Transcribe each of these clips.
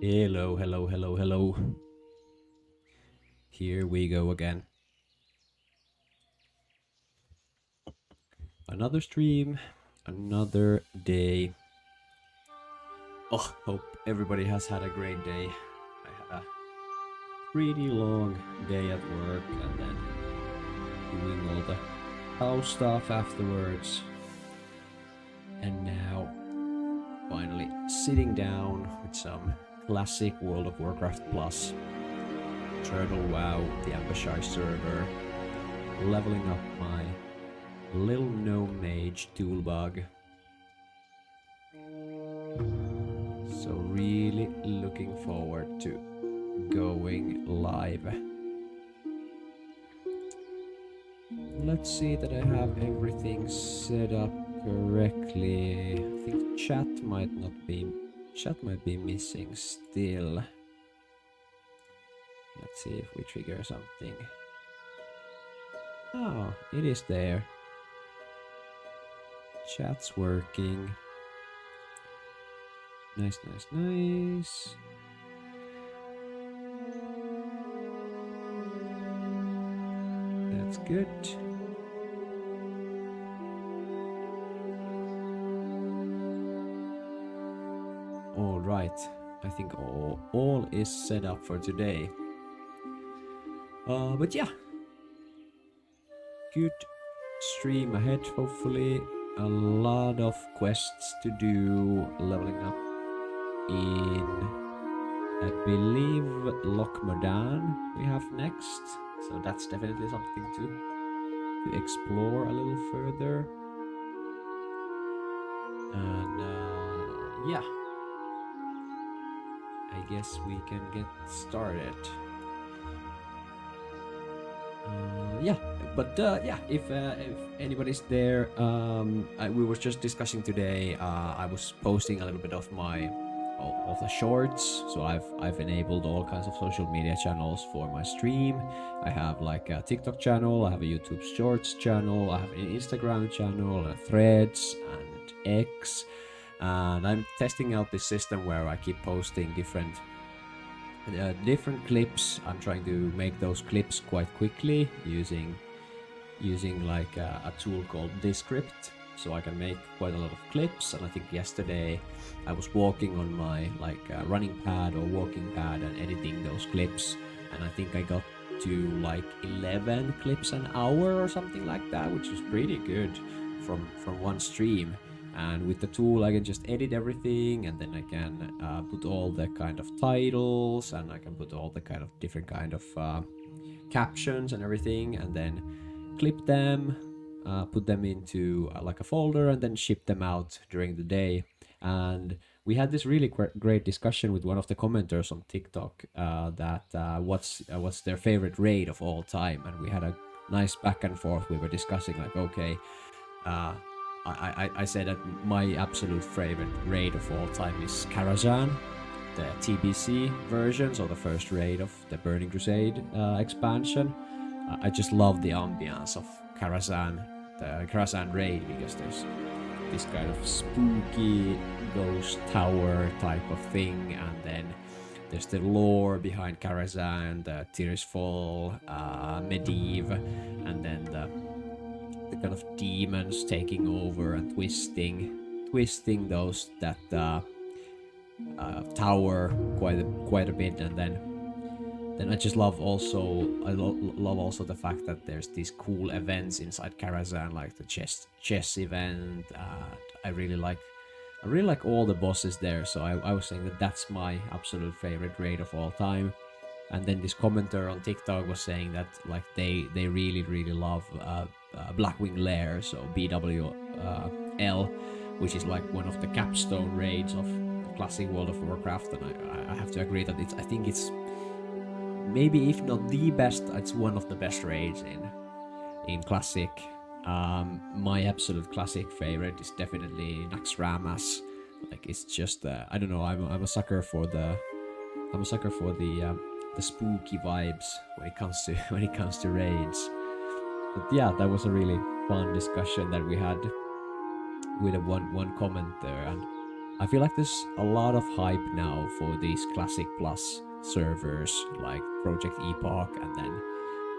Hello, hello, hello, hello. Here we go again. Another stream, another day. Oh, hope everybody has had a great day. I had a pretty long day at work and then doing all the house stuff afterwards. And now, finally sitting down with some classic World of Warcraft Plus. Turtle WoW, the Ambushai server, leveling up my little gnome mage toolbug. So really looking forward to going live. Let's see that I have everything set up correctly. I think chat might be missing still. Let's see if we trigger something. Oh, it is there. Chat's working. Nice, nice, nice. That's good. All right. I think all is set up for today. But yeah, good stream ahead, hopefully. A lot of quests to do, leveling up in, I believe, Lochmodan we have next. So that's definitely something to explore a little further. And yeah, I guess we can get started. Yeah, but yeah, if anybody's there, we were just discussing today. I was posting a little bit of of the shorts, so I've enabled all kinds of social media channels for my stream. I have like a TikTok channel, I have a YouTube Shorts channel, I have an Instagram channel, Threads and X, and I'm testing out this system where I keep posting different clips. I'm trying to make those clips quite quickly using like a tool called Descript, so I can make quite a lot of clips. And I think yesterday I was walking on my running pad or walking pad and editing those clips, and I think I got to like 11 clips an hour or something like that, which is pretty good from one stream. And with the tool I can just edit everything, and then I can put all the kind of titles, and I can put all the kind of different kind of captions and everything, and then clip them, put them into like a folder, and then ship them out during the day. And we had this really great discussion with one of the commenters on TikTok that what's their favorite raid of all time, and we had a nice back and forth. We were discussing like, okay, I said that my absolute favorite raid of all time is Karazhan, the TBC version, so the first raid of the Burning Crusade expansion. I just love the ambience of Karazhan, the Karazhan raid, because there's this kind of spooky ghost tower type of thing, and then there's the lore behind Karazhan, the Tirisfal, Medivh, and then the kind of demons taking over and twisting that tower quite a bit. And then I just love also the fact that there's these cool events inside Karazhan, like the chess event. I really like all the bosses there, so I was saying that that's my absolute favorite raid of all time. And then this commenter on TikTok was saying that like they really love Blackwing Lair, so BWL, which is like one of the capstone raids of classic World of Warcraft. And I have to agree that I think it's maybe, if not the best, it's one of the best raids in classic. My absolute classic favorite is definitely Naxxramas. Like, it's just I don't know, I'm a sucker for the spooky vibes when it comes to raids. But yeah, that was a really fun discussion that we had with one commenter, and I feel like there's a lot of hype now for these Classic Plus servers like Project Epoch and then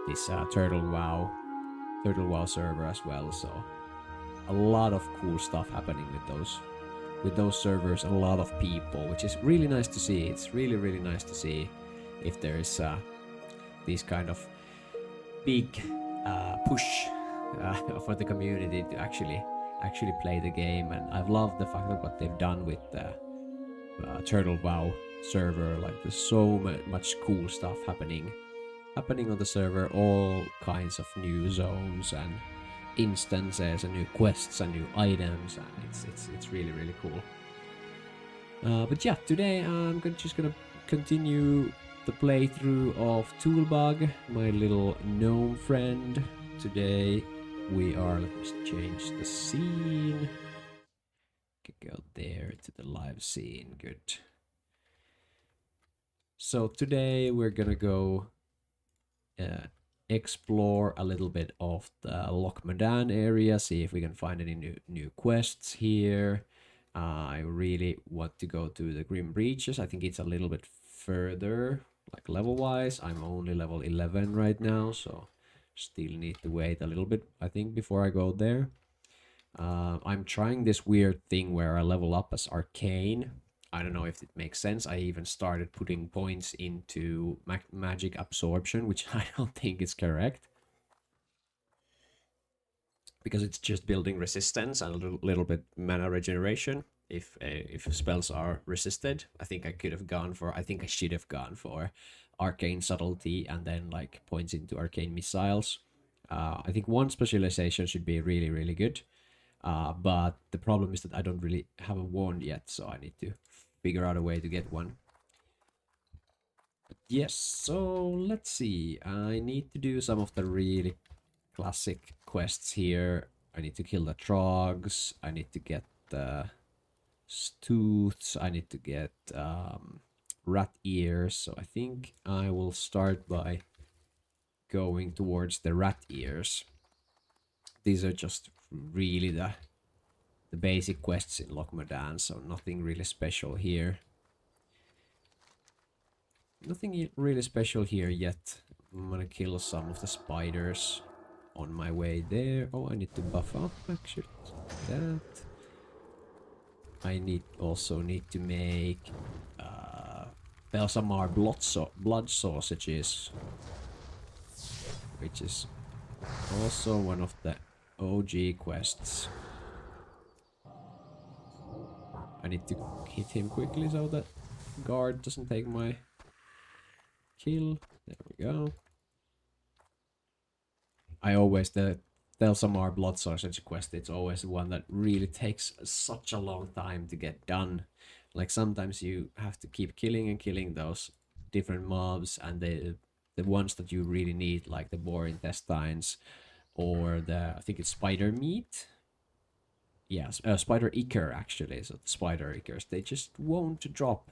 this Turtle WoW server as well. So a lot of cool stuff happening with those servers. A lot of people, which is really nice to see. It's really nice to see if there's these kind of big push for the community to actually play the game. And I've loved the fact of what they've done with the Turtle WoW server. Like there's so much cool stuff happening on the server. All kinds of new zones and instances and new quests and new items, and it's really cool. But yeah, today I'm just gonna continue the playthrough of Toolbug, my little gnome friend. Today we are, let me just change the scene. Could go there to the live scene, good. So today we're gonna go explore a little bit of the Loch Madan area, see if we can find any new quests here. I really want to go to the Grim Breaches. I think it's a little bit further, like level-wise. I'm only level 11 right now, so still need to wait a little bit, I think, before I go there. I'm trying this weird thing where I level up as Arcane. I don't know if it makes sense. I even started putting points into magic absorption, which I don't think is correct. Because it's just building resistance and a little bit mana regeneration if spells are resisted. I think I should have gone for Arcane Subtlety and then like points into Arcane Missiles. I think one specialization should be really good. But the problem is that I don't really have a wand yet, so I need to figure out a way to get one. But yes, so let's see. I need to do some of the really classic quests here. I need to kill the trogs. I need to get the stooths. I need to get rat ears. So I think I will start by going towards the rat ears. These are just really the basic quests in Loch Madan, so nothing really special here. Nothing really special here yet. I'm gonna kill some of the spiders on my way there. Oh, I need to buff up actually. That. I also need to make Belsamar blood sausages, which is also one of the OG quests. I need to hit him quickly so that guard doesn't take my kill. There we go. The Belsamar blood sausage quest, it's always the one that really takes such a long time to get done. Like sometimes you have to keep killing those different mobs, and the ones that you really need, like the boar intestines or I think it's spider meat. Yes, spider ichor actually. So the spider ichors, they just won't drop.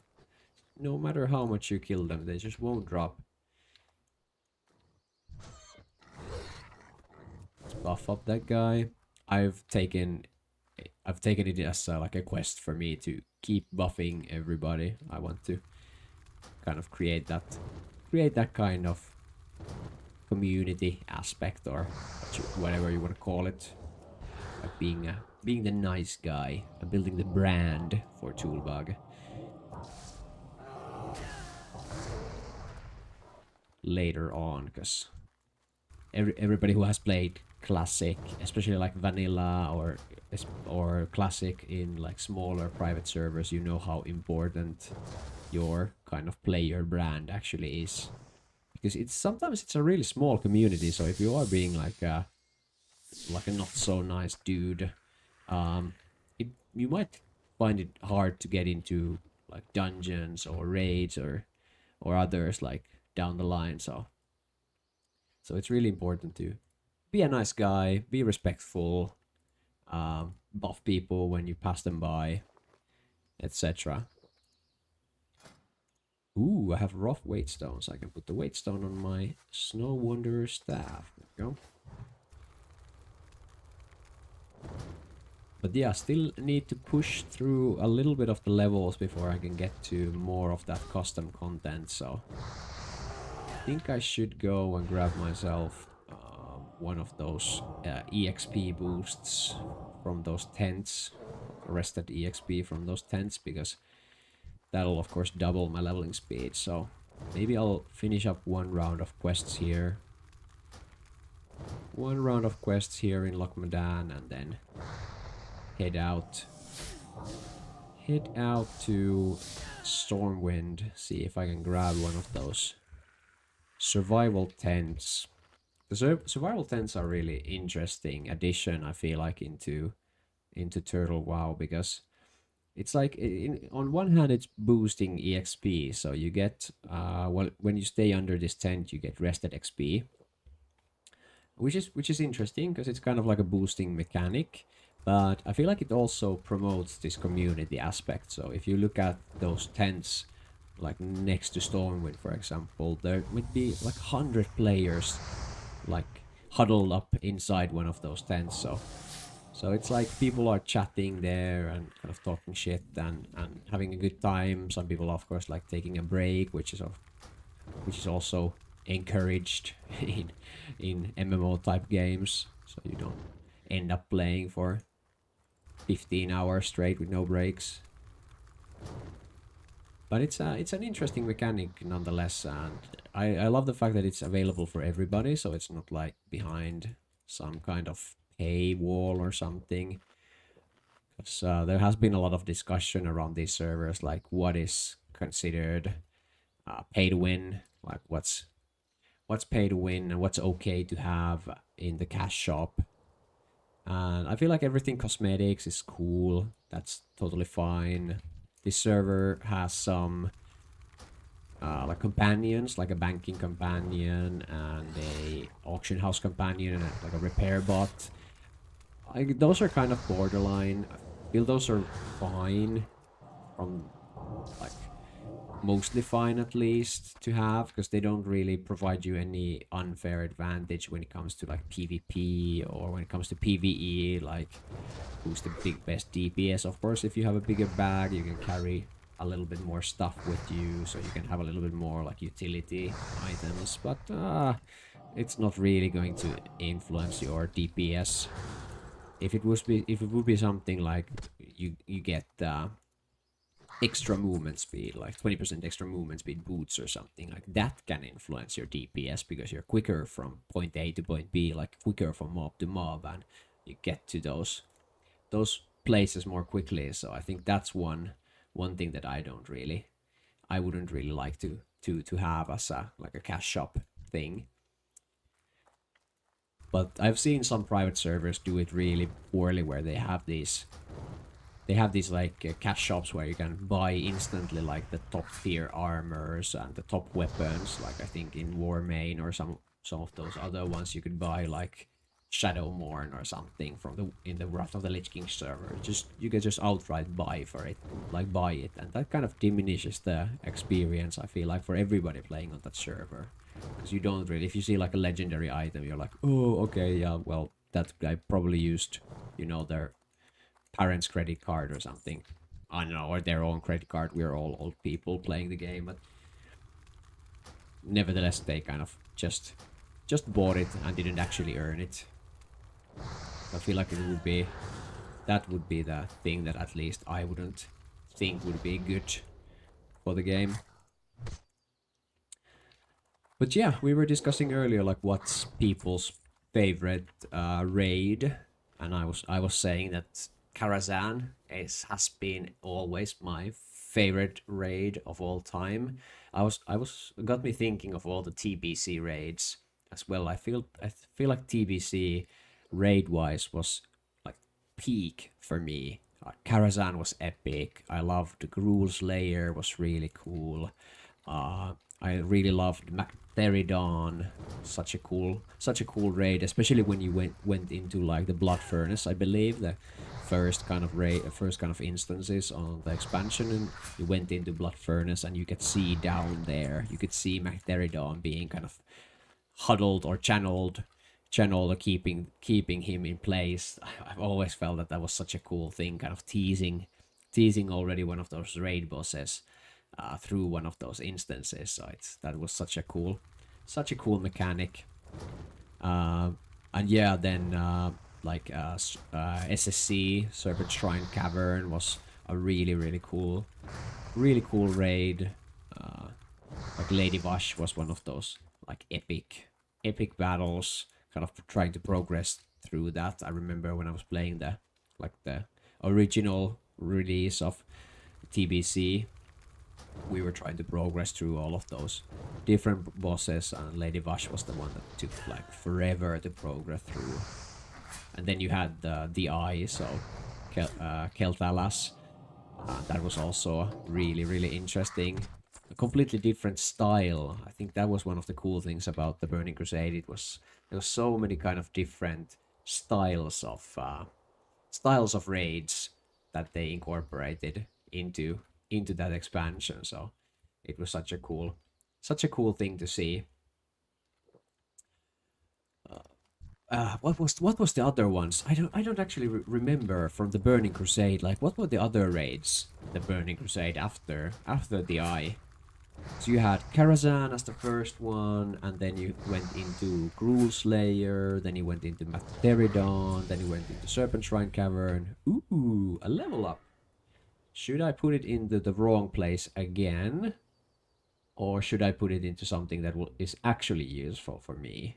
No matter how much you kill them, they just won't drop. Let's buff up that guy. I've taken it as like a quest for me to keep buffing everybody. I want to kind of create that kind of community aspect, or whatever you want to call it. Like being the nice guy and building the brand for Toolbug. Later on, because everybody who has played classic, especially like vanilla or classic in like smaller private servers, you know how important your kind of player brand actually is, because sometimes it's a really small community. So if you are being like a not so nice dude, you might find it hard to get into like dungeons or raids or others like down the line. So it's really important to be a nice guy, be respectful, buff people when you pass them by, etc. Ooh, I have rough weight stones. I can put the weight stone on my Snow Wanderer staff. There we go. But yeah, still need to push through a little bit of the levels before I can get to more of that custom content. So I think I should go and grab myself one of those EXP boosts from those tents, rested EXP from those tents, because that'll of course double my leveling speed. So maybe I'll finish up one round of quests here. One round of quests here in Lochmadan and then head out to Stormwind, see if I can grab one of those survival tents. The survival tents are really interesting addition, I feel like, into Turtle WoW, because it's like on one hand it's boosting EXP, so you get well, when you stay under this tent you get rested XP, which is interesting because it's kind of like a boosting mechanic. But I feel like it also promotes this community aspect. So if you look at those tents, like next to Stormwind, for example, there might be like 100 players, like huddled up inside one of those tents. So it's like people are chatting there and kind of talking shit and having a good time. Some people, of course, like taking a break, which is also encouraged in MMO type games, so you don't end up playing for 15 hours straight with no breaks. But it's an interesting mechanic nonetheless, and I love the fact that it's available for everybody, so it's not like behind some kind of paywall or something. Because there has been a lot of discussion around these servers, like what is considered pay to win, like what's pay to win and what's okay to have in the cash shop. And I feel like everything cosmetics is cool. That's totally fine. This server has some like companions, like a banking companion and a auction house companion and like a repair bot. Those are kind of borderline. I feel those are fine, from like mostly fine at least to have, because they don't really provide you any unfair advantage when it comes to like PvP or when it comes to PvE, like who's the best DPS. Of course, if you have a bigger bag, you can carry a little bit more stuff with you, so you can have a little bit more like utility items, but it's not really going to influence your DPS. If it would be something like you get extra movement speed, like 20% extra movement speed boots or something like that, can influence your DPS because you're quicker from point A to point B, like quicker from mob to mob, and you get to those places more quickly. So I think that's one thing that I wouldn't really like to have as a like a cash shop thing. But I've seen some private servers do it really poorly, where they have these like cash shops where you can buy instantly like the top tier armors and the top weapons. Like I think in Warmain or some of those other ones, you could buy like Shadowmourne or something from in the Wrath of the Lich King server. You can just outright buy for it, like buy it, and that kind of diminishes the experience, I feel like, for everybody playing on that server. Because you don't really, if you see like a legendary item, you're like, oh, okay, yeah, well, that guy probably used, you know, their parents' credit card or something. I don't know, or their own credit card. We're all old people playing the game, but nevertheless, they kind of just bought it and didn't actually earn it. I feel like that would be the thing that at least I wouldn't think would be good for the game. But yeah, we were discussing earlier like what's people's favorite raid, and I was saying that Karazhan has been always my favorite raid of all time. Got me thinking of all the TBC raids as well. I feel like TBC raid wise was like peak for me. Karazhan was epic. I loved Gruul's Lair, was really cool. I really loved Macteridon. Such a cool raid, especially when you went into like the Blood Furnace, I believe, the first kind of instances on the expansion, and you went into Blood Furnace and you could see down there, you could see Macteridon being kind of huddled or channeled Channel keeping him in place. I've always felt that that was such a cool thing, kind of teasing already one of those raid bosses through one of those instances. So that was such a cool mechanic. And yeah, then like SSC Serpent Shrine Cavern was a really cool raid. Like Lady Vash was one of those like epic battles, kind of trying to progress through that. I remember when I was playing the original release of TBC, we were trying to progress through all of those different bosses, and Lady Vash was the one that took like forever to progress through. And then you had the Eye, so Kel'Thalas. That was also really interesting. A completely different style. I think that was one of the cool things about the Burning Crusade. There was so many kind of different styles of raids that they incorporated into that expansion. So it was such a cool thing to see. What was the other ones? I don't actually remember from the Burning Crusade. Like, what were the other raids? The Burning Crusade after the Eye. So you had Karazhan as the first one, and then you went into Gruul Slayer, then you went into Matheridon, then you went into Serpent Shrine Cavern. Ooh, a level up. Should I put it into the wrong place again? Or should I put it into something that is actually useful for me?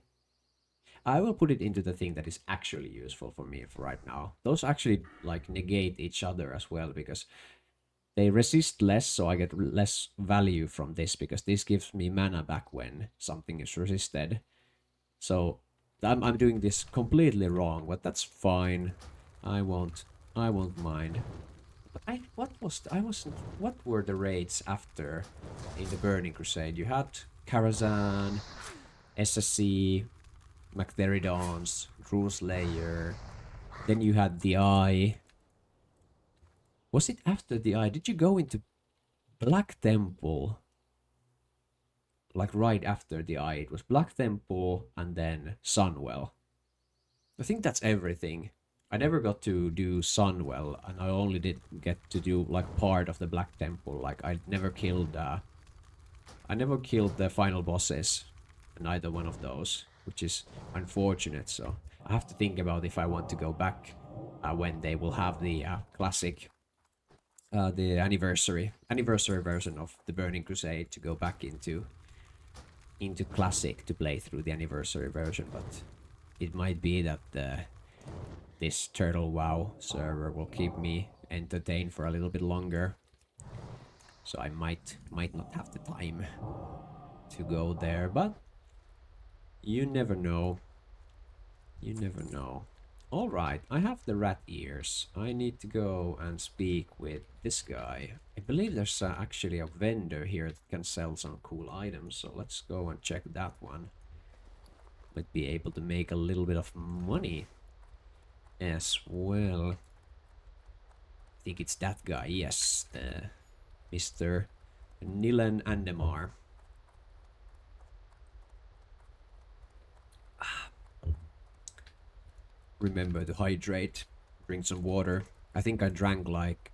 I will put it into the thing that is actually useful for me for right now. Those actually like negate each other as well, because they resist less, so I get less value from this, because this gives me mana back when something is resisted. So I'm doing this completely wrong, but that's fine. I won't mind. But what were the raids after in the Burning Crusade? You had Karazhan, SSC, Matheridons, Gruul Slayer. Then you had the Eye. Was it after the Eye? Did you go into Black Temple? Like right after the Eye. It was Black Temple and then Sunwell. I think that's everything. I never got to do Sunwell, and I only did get to do like part of the Black Temple. Like I never killed the final bosses in either one of those, which is unfortunate. So I have to think about if I want to go back when they will have the classic, the anniversary version of the Burning Crusade, to go back into classic to play through the anniversary version. But it might be that this Turtle WoW server will keep me entertained for a little bit longer, so I might not have the time to go there, but you never know. You never know. Alright, I have the rat ears. I need to go and speak with this guy. I believe there's actually a vendor here that can sell some cool items, so let's go and check that one. Might be able to make a little bit of money as well. I think it's that guy, yes, Mr. Nilan Andemar. Remember to hydrate, drink some water. I think I drank like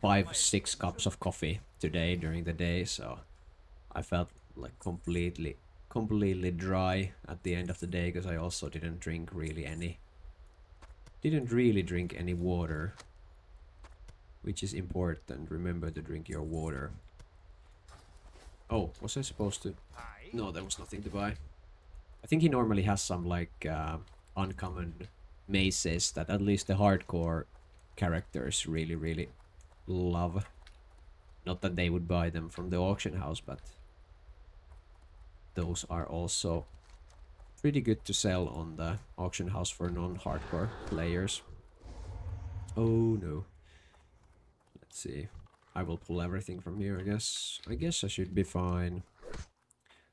5-6 cups of coffee today during the day, so I felt like completely dry at the end of the day, because I also didn't really drink any water, which is important. Remember to drink your water. Oh, was I supposed to? No, there was nothing to buy. I think he normally has some like uncommon maces that at least the hardcore characters really love. Not that they would buy them from the auction house, but those are also pretty good to sell on the auction house for non-hardcore players. Oh no. Let's see. I will pull everything from here, I guess. I should be fine.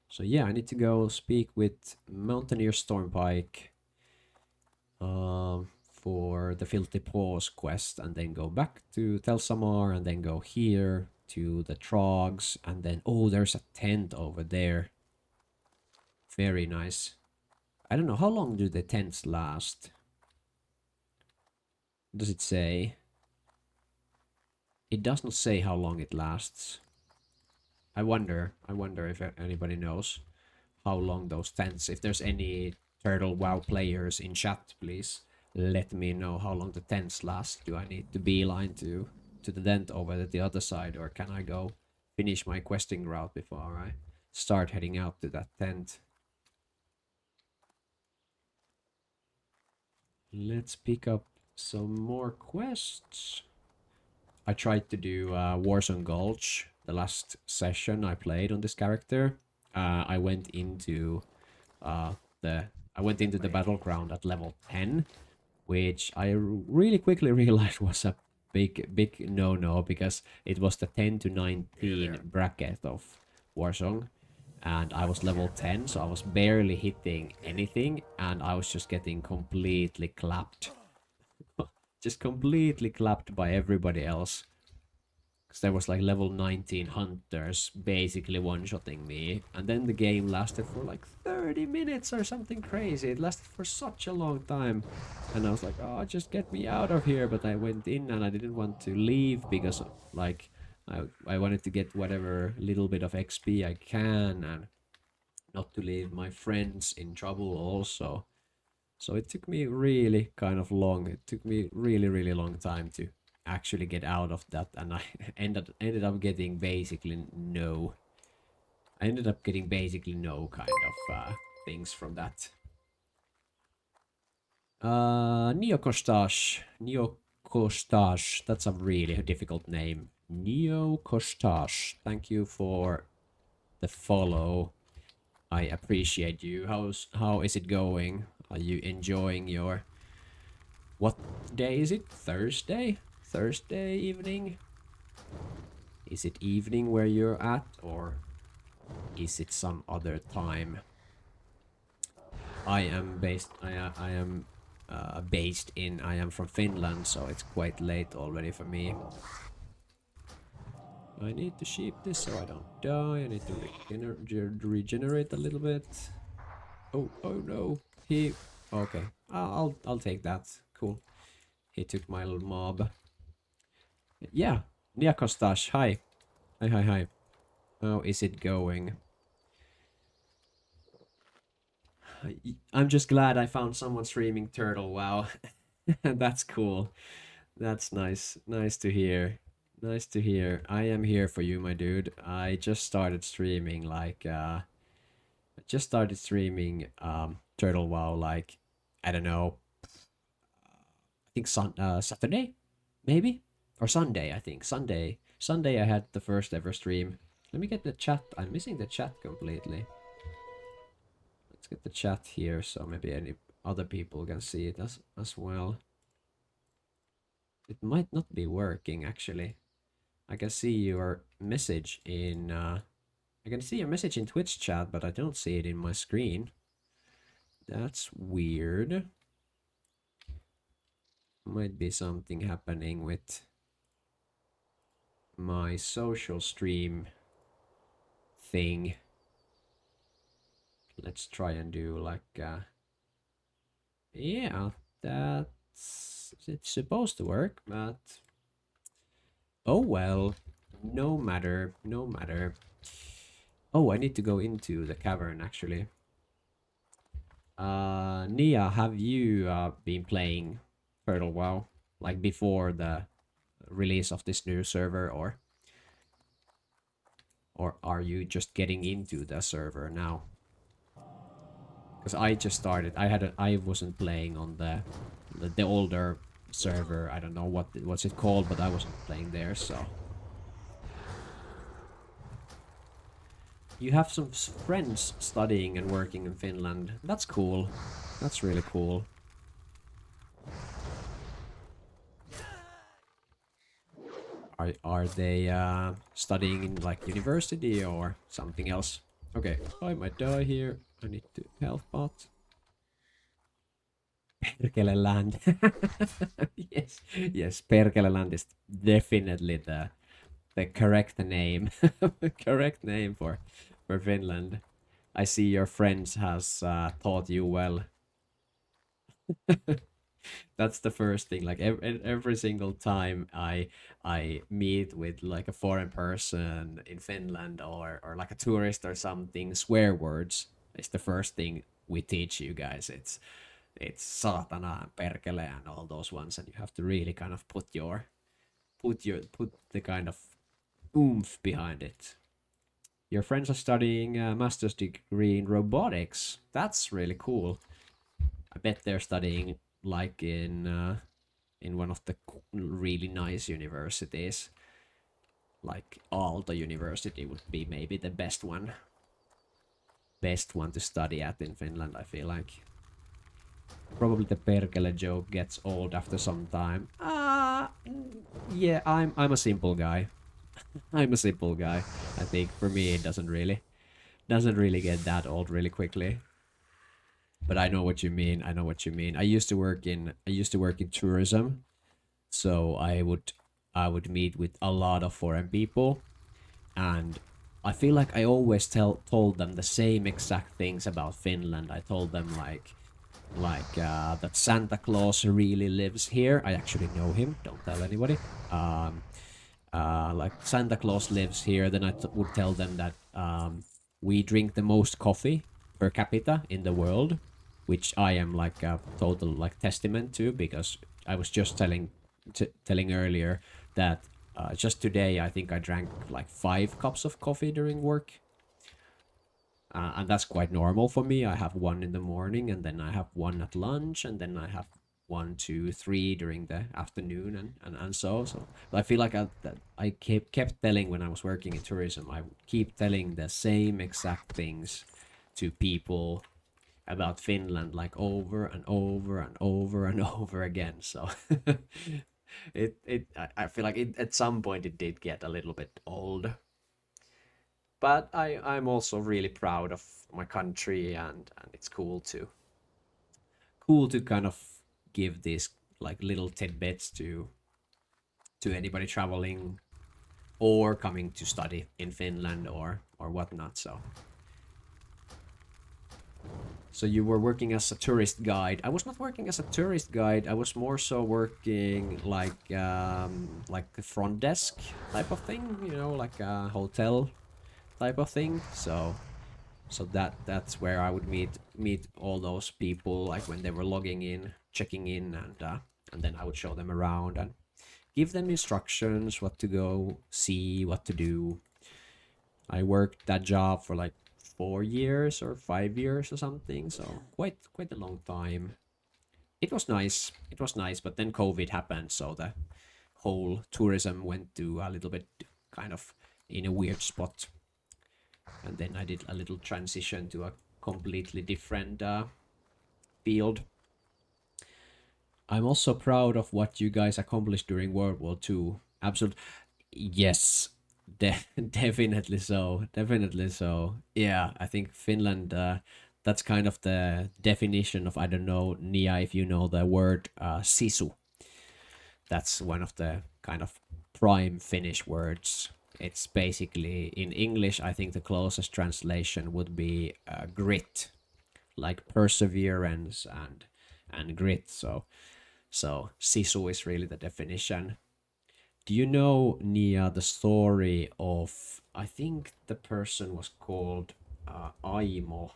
So yeah, I need to go speak with Mountaineer Stormpike for the Filthy Paws quest, and then go back to Telsamar, and then go here to the Trogs, and then, oh, there's a tent over there. Very nice. I don't know, how long do the tents last? Does it say? It does not say how long it lasts. I wonder if anybody knows how long those tents, if there's any Turtle WoW players in chat, please let me know how long the tents last. Do I need to beeline to the tent over at the other side, or can I go finish my questing route before I start heading out to that tent? Let's pick up some more quests. I tried to do Warzone Gulch the last session I played on this character. I went into the battleground at level 10, which I really quickly realized was a big no-no, because it was the 10 to 19 bracket of Warzone, and I was level 10, so I was barely hitting anything, and I was just getting completely clapped. Just completely clapped by everybody else. Because there was like level 19 hunters basically one-shotting me. And then the game lasted for like 30 minutes or something crazy. It lasted for such a long time. And I was like, oh, just get me out of here. But I went in and I didn't want to leave because like I wanted to get whatever little bit of XP I can and not to leave my friends in trouble also. So it took me really kind of long. It took me really long time to actually get out of that, and I ended up getting basically no. I ended up getting basically no kind of things from that. Neokostash. Neokostash. That's a really difficult name. Neokostash. Thank you for the follow. I appreciate you. How is it going? Are you enjoying your... What day is it? Thursday? Thursday evening? Is it evening where you're at, or is it some other time? I am from Finland, so it's quite late already for me. I need to sheep this so I don't die. I need to regenerate a little bit. Oh no. Okay. I'll take that. Cool. He took my little mob. Yeah. Niakostash, hi. Hi. How is it going? I'm just glad I found someone streaming Turtle WoW. That's cool. That's nice. Nice to hear. Nice to hear. I am here for you, my dude. I just started streaming Turtle WoW like, I don't know, I think Saturday, maybe? Or Sunday, I think. Sunday I had the first ever stream. Let me get the chat. I'm missing the chat completely. Let's get the chat here so maybe any other people can see it as well. It might not be working actually. I can see your message in Twitch chat, but I don't see it in my screen. That's weird. Might be something happening with my social stream thing. Let's try and do like yeah, it's supposed to work, but oh well, no matter. Oh, I need to go into the cavern actually. Nia, have you been playing Turtle WoW like before the release of this new server, or are you just getting into the server now? Because I just started. I wasn't playing on the older server. I don't know what's it called, but I wasn't playing there, so. You have some friends studying and working in Finland. That's cool. That's really cool. Are they studying in like university or something else? Okay, I might die here. I need to health pot. Perkele land. yes, Perkele land is definitely the correct name. Correct name for Finland. I see your friends has taught you well. That's the first thing. Like every single time I meet with like a foreign person in Finland or like a tourist or something, swear words is the first thing we teach you guys. It's saatana, perkele, and all those ones, and you have to really kind of put the kind of oomph behind it. Your friends are studying a master's degree in robotics. That's really cool. I bet they're studying like in one of the really nice universities. Like Aalto University would be maybe the best one to study at in Finland. I feel like probably the perkele joke gets old after some time. Yeah, I'm a simple guy. I'm a simple guy. I think for me it doesn't really get that old really quickly. But I know what you mean. I know what you mean. I used to work in tourism, so I would meet with a lot of foreign people, and I feel like I always told them the same exact things about Finland. I told them that Santa Claus really lives here. I actually know him. Don't tell anybody. Like Santa Claus lives here. Then would tell them that we drink the most coffee per capita in the world, which I am like a total like testament to, because I was just telling earlier that just today I think I drank like 5 cups of coffee during work, and that's quite normal for me. I have one in the morning, and then I have one at lunch, and then I have one, two, three during the afternoon, and so. But I feel like that I kept telling when I was working in tourism, I would keep telling the same exact things to people about Finland like over and over and over and over again. So I feel like at some point it did get a little bit old. But I'm also really proud of my country, and it's cool to kind of give these like little tidbits to anybody traveling or coming to study in Finland or whatnot. So you were working as a tourist guide. I was not working as a tourist guide. I was more so working like the front desk type of thing, like a hotel type of thing. So that's where I would meet all those people like when they were logging in, checking in, and then I would show them around and give them instructions what to go see, what to do. I worked that job for like 4 years or 5 years or something, so quite a long time. It was nice. It was nice, but then COVID happened, so the whole tourism went to a little bit kind of in a weird spot, and then I did a little transition to a completely different field. I'm also proud of what you guys accomplished during World War II. Absolutely. Yes, definitely so. Definitely so. Yeah, I think Finland, that's kind of the definition of, I don't know, Nia, if you know the word sisu. That's one of the kind of prime Finnish words. It's basically, in English, I think the closest translation would be grit, like perseverance and grit. So sisu is really the definition. Do you know, Nia, the story of, I think the person was called Aimo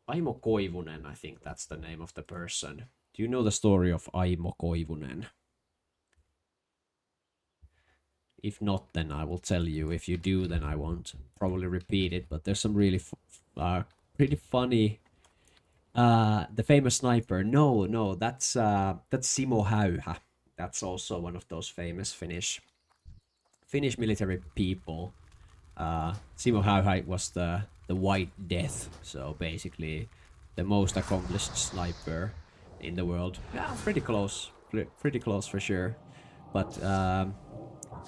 Koivunen, I think that's the name of the person. Do you know the story of Aimo Koivunen? If not, then I will tell you. If you do, then I won't probably repeat it. But there's some really pretty funny. The famous sniper. No, that's Simo Häyhä. That's also one of those famous Finnish military people. Simo Häyhä was the White Death, so basically the most accomplished sniper in the world. Yeah, pretty close for sure. But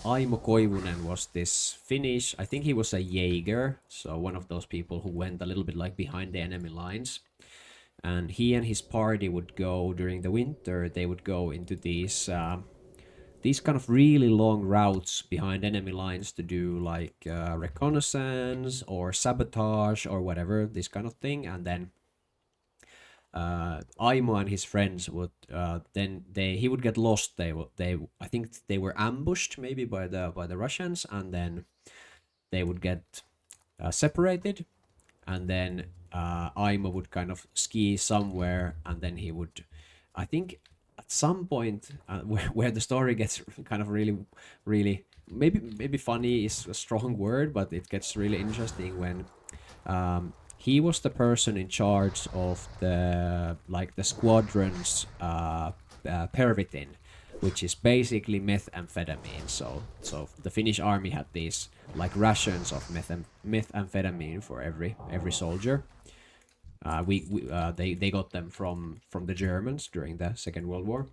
Aimo Koivunen was this Finnish. I think he was a Jaeger, so one of those people who went a little bit like behind the enemy lines. And he and his party would go during the winter. They would go into these these kind of really long routes behind enemy lines to do like reconnaissance or sabotage or whatever, this kind of thing. And then Aimo and his friends would then he would get lost. They I think they were ambushed maybe by the Russians, and then they would get separated, and then Aimo would kind of ski somewhere, and then he would, I think, at some point where the story gets kind of really maybe funny is a strong word, but it gets really interesting when he was the person in charge of the squadron's pervitin, which is basically methamphetamine. So the Finnish army had these like rations of methamphetamine for every soldier. They got them from the Germans during the Second World War,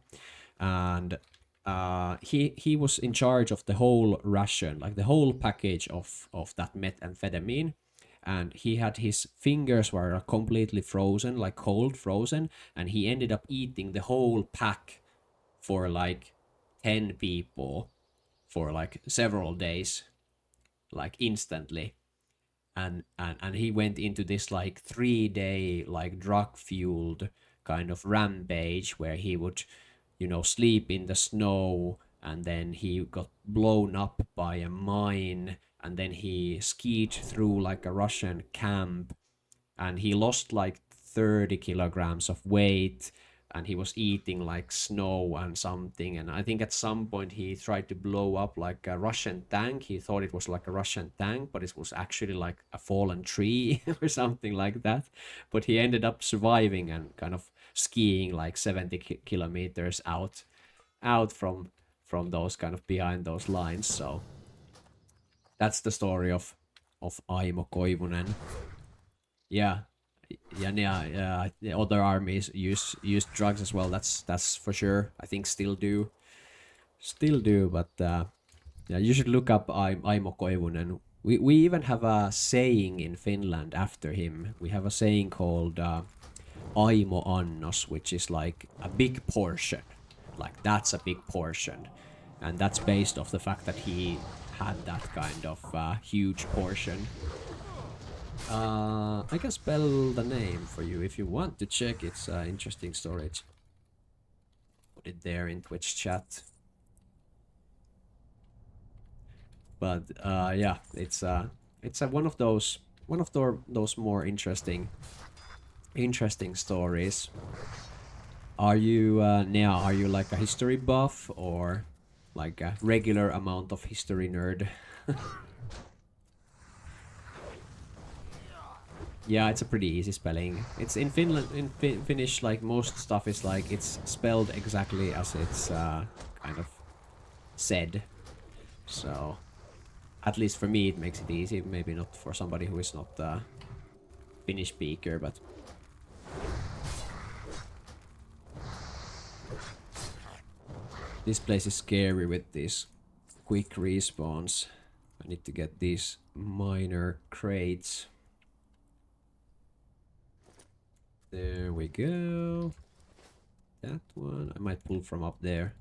and he was in charge of the whole ration, like the whole package of that methamphetamine. And he had his fingers were completely frozen, like cold frozen, and he ended up eating the whole pack for like 10 people for like several days, like instantly. And he went into this like 3-day like drug fueled kind of rampage where he would, sleep in the snow, and then he got blown up by a mine, and then he skied through like a Russian camp, and he lost like 30 kilograms of weight, and he was eating like snow and something. And I think at some point he tried to blow up like a Russian tank. He thought it was like a Russian tank, but it was actually like a fallen tree or something like that. But he ended up surviving and kind of skiing like 70 kilometers out from those kind of behind those lines. So that's the story of Aimo Koivunen. Yeah, yeah. The other armies use drugs as well. That's for sure. I think still do. But yeah, you should look up Aimo Koivunen. We even have a saying in Finland after him. We have a saying called Aimo Annos, which is like a big portion. Like that's a big portion, and that's based off the fact that he had that kind of huge portion. I can spell the name for you if you want to check. It's interesting storage. Put it there in Twitch chat. But yeah, it's one of those more interesting stories. Are you now? Are you like a history buff or like a regular amount of history nerd? Yeah, it's a pretty easy spelling. It's in Finland, in Finnish, like most stuff is like it's spelled exactly as it's kind of said. So, at least for me, it makes it easy. Maybe not for somebody who is not a Finnish speaker, but. This place is scary with these quick respawns. I need to get these minor crates. There we go. That one. I might pull from up there.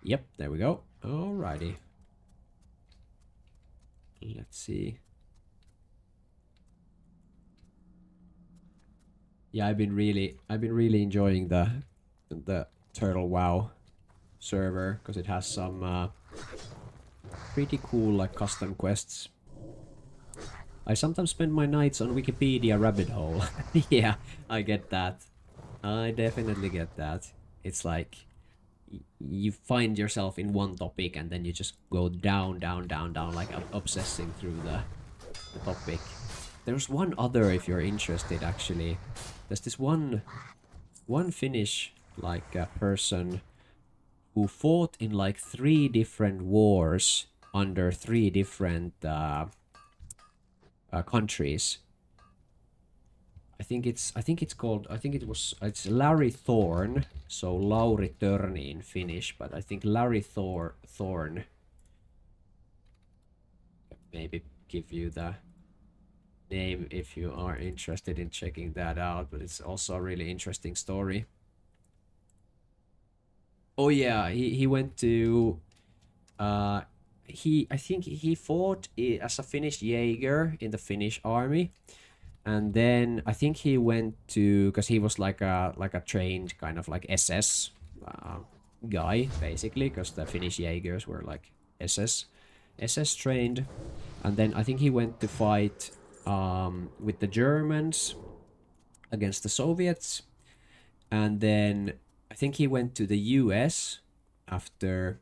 Yep, there we go. Alrighty. Let's see. Yeah, I've been really enjoying the Turtle WoW server because it has some pretty cool like custom quests. I sometimes spend my nights on Wikipedia rabbit hole. Yeah, I get that. I definitely get that. It's like you find yourself in one topic and then you just go down, like obsessing through the topic. There's one other if you're interested actually. There's this one Finnish like person who fought in like 3 different wars under 3 different countries. It's Larry Thorn, so Lauri Törni in Finnish, but I think Larry Thorn. Maybe give you the name if you are interested in checking that out, but it's also a really interesting story. Oh yeah, he went to I think he fought as a Finnish Jaeger in the Finnish army, and then I think he went to, because he was like a trained kind of like SS guy basically, because the Finnish Jaegers were like SS trained, and then I think he went to fight with the Germans against the Soviets, and then I think he went to the US after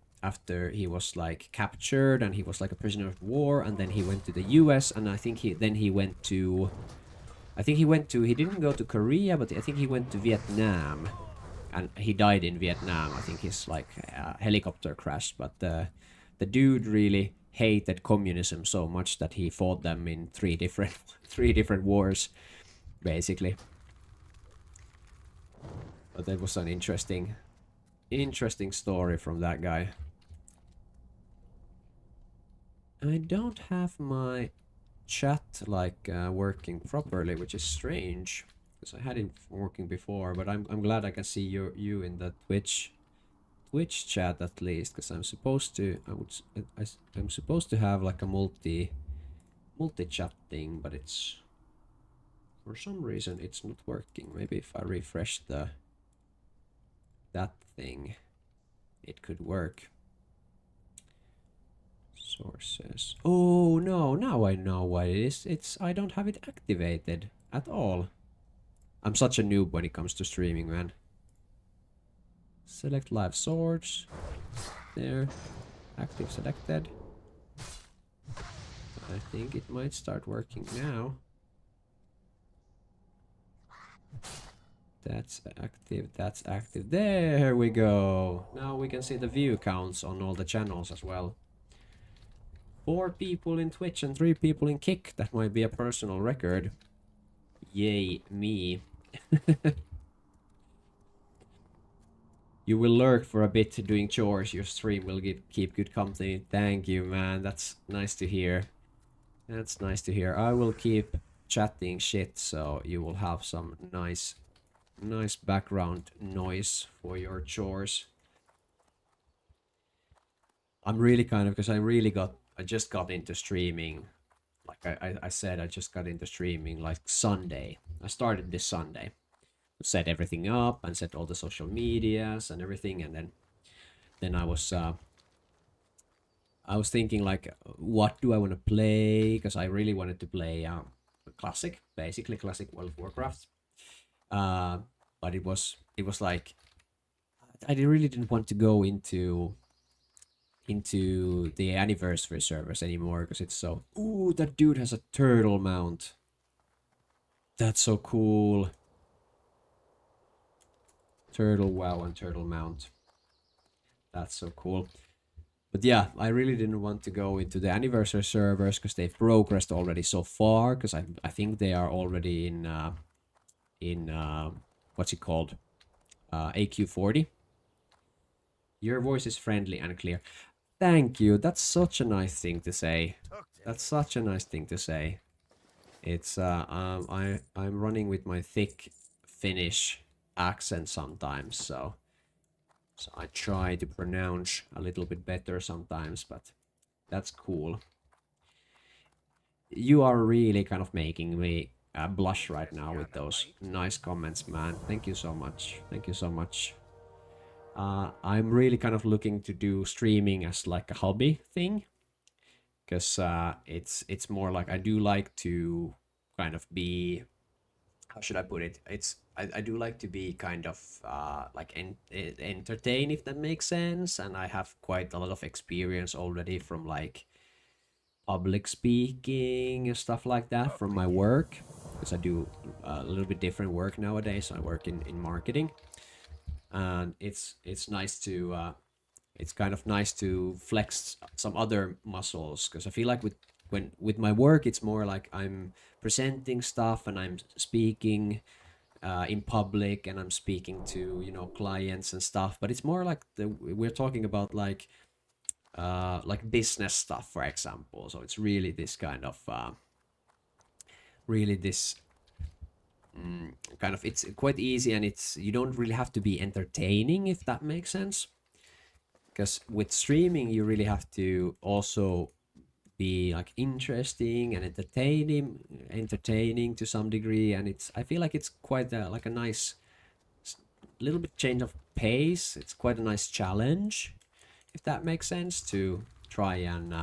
he was like captured and he was like a prisoner of war, and then he went to the US, and I think he went to, he didn't go to Korea, but I think he went to Vietnam, and he died in Vietnam. I think his like helicopter crashed, but the dude really hated communism so much that he fought them in three different wars basically. But that was an interesting story from that guy. I don't have my chat like working properly, which is strange because I had it working before. But I'm glad I can see you in the Twitch chat at least, because I'm supposed to I'm supposed to have like a multi chat thing, but it's, for some reason it's not working. Maybe if I refresh that thing, it could work. Sources. Oh no, now I know what it is. I don't have it activated at all. I'm such a noob when it comes to streaming, man. Select live source. There. Active selected. I think it might start working now. That's active, that's active. There we go. Now we can see the view counts on all the channels as well. 4 people in Twitch and 3 people in Kick. That might be a personal record. Yay, me. You will lurk for a bit doing chores. Your stream will keep good company. Thank you, man. That's nice to hear. That's nice to hear. I will keep chatting shit, so you will have some nice background noise for your chores. I'm really kind of, because I just got into streaming. Like I said, I just got into streaming like Sunday. I started this Sunday. Set everything up and set all the social medias and everything, and then I was thinking like, what do I want to play? Because I really wanted to play classic, basically classic World of Warcraft. But it was like I really didn't want to go into the anniversary servers anymore, because it's so... Ooh, that dude has a turtle mount. That's so cool. Turtle WoW and turtle mount. That's so cool. But yeah, I really didn't want to go into the anniversary servers because they've progressed already so far. Because I think they are already in what's it called? AQ40. Your voice is friendly and clear. Thank you. That's such a nice thing to say. That's such a nice thing to say. It's I'm running with my thick Finnish accent sometimes, so I try to pronounce a little bit better sometimes, but that's cool. You are really kind of making me blush right now with those nice comments, man. Thank you so much. Thank you so much. I'm really kind of looking to do streaming as like a hobby thing, because it's more like I do like to kind of be, how should I put it? I do like to be kind of like entertain, if that makes sense, and I have quite a lot of experience already from like public speaking and stuff like that from my work, because I do a little bit different work nowadays. I work in marketing, and it's nice to it's kind of nice to flex some other muscles, because I feel like with my work it's more like I'm presenting stuff and I'm speaking in public, and I'm speaking to, you know, clients and stuff, but it's more like we're talking about like business stuff, for example. So it's really this kind of really this kind of, it's quite easy, and you don't really have to be entertaining, if that makes sense. because with streaming you really have to also be like interesting and entertaining to some degree, and I feel like it's quite like a nice little bit change of pace. It's quite a nice challenge, if that makes sense, to try and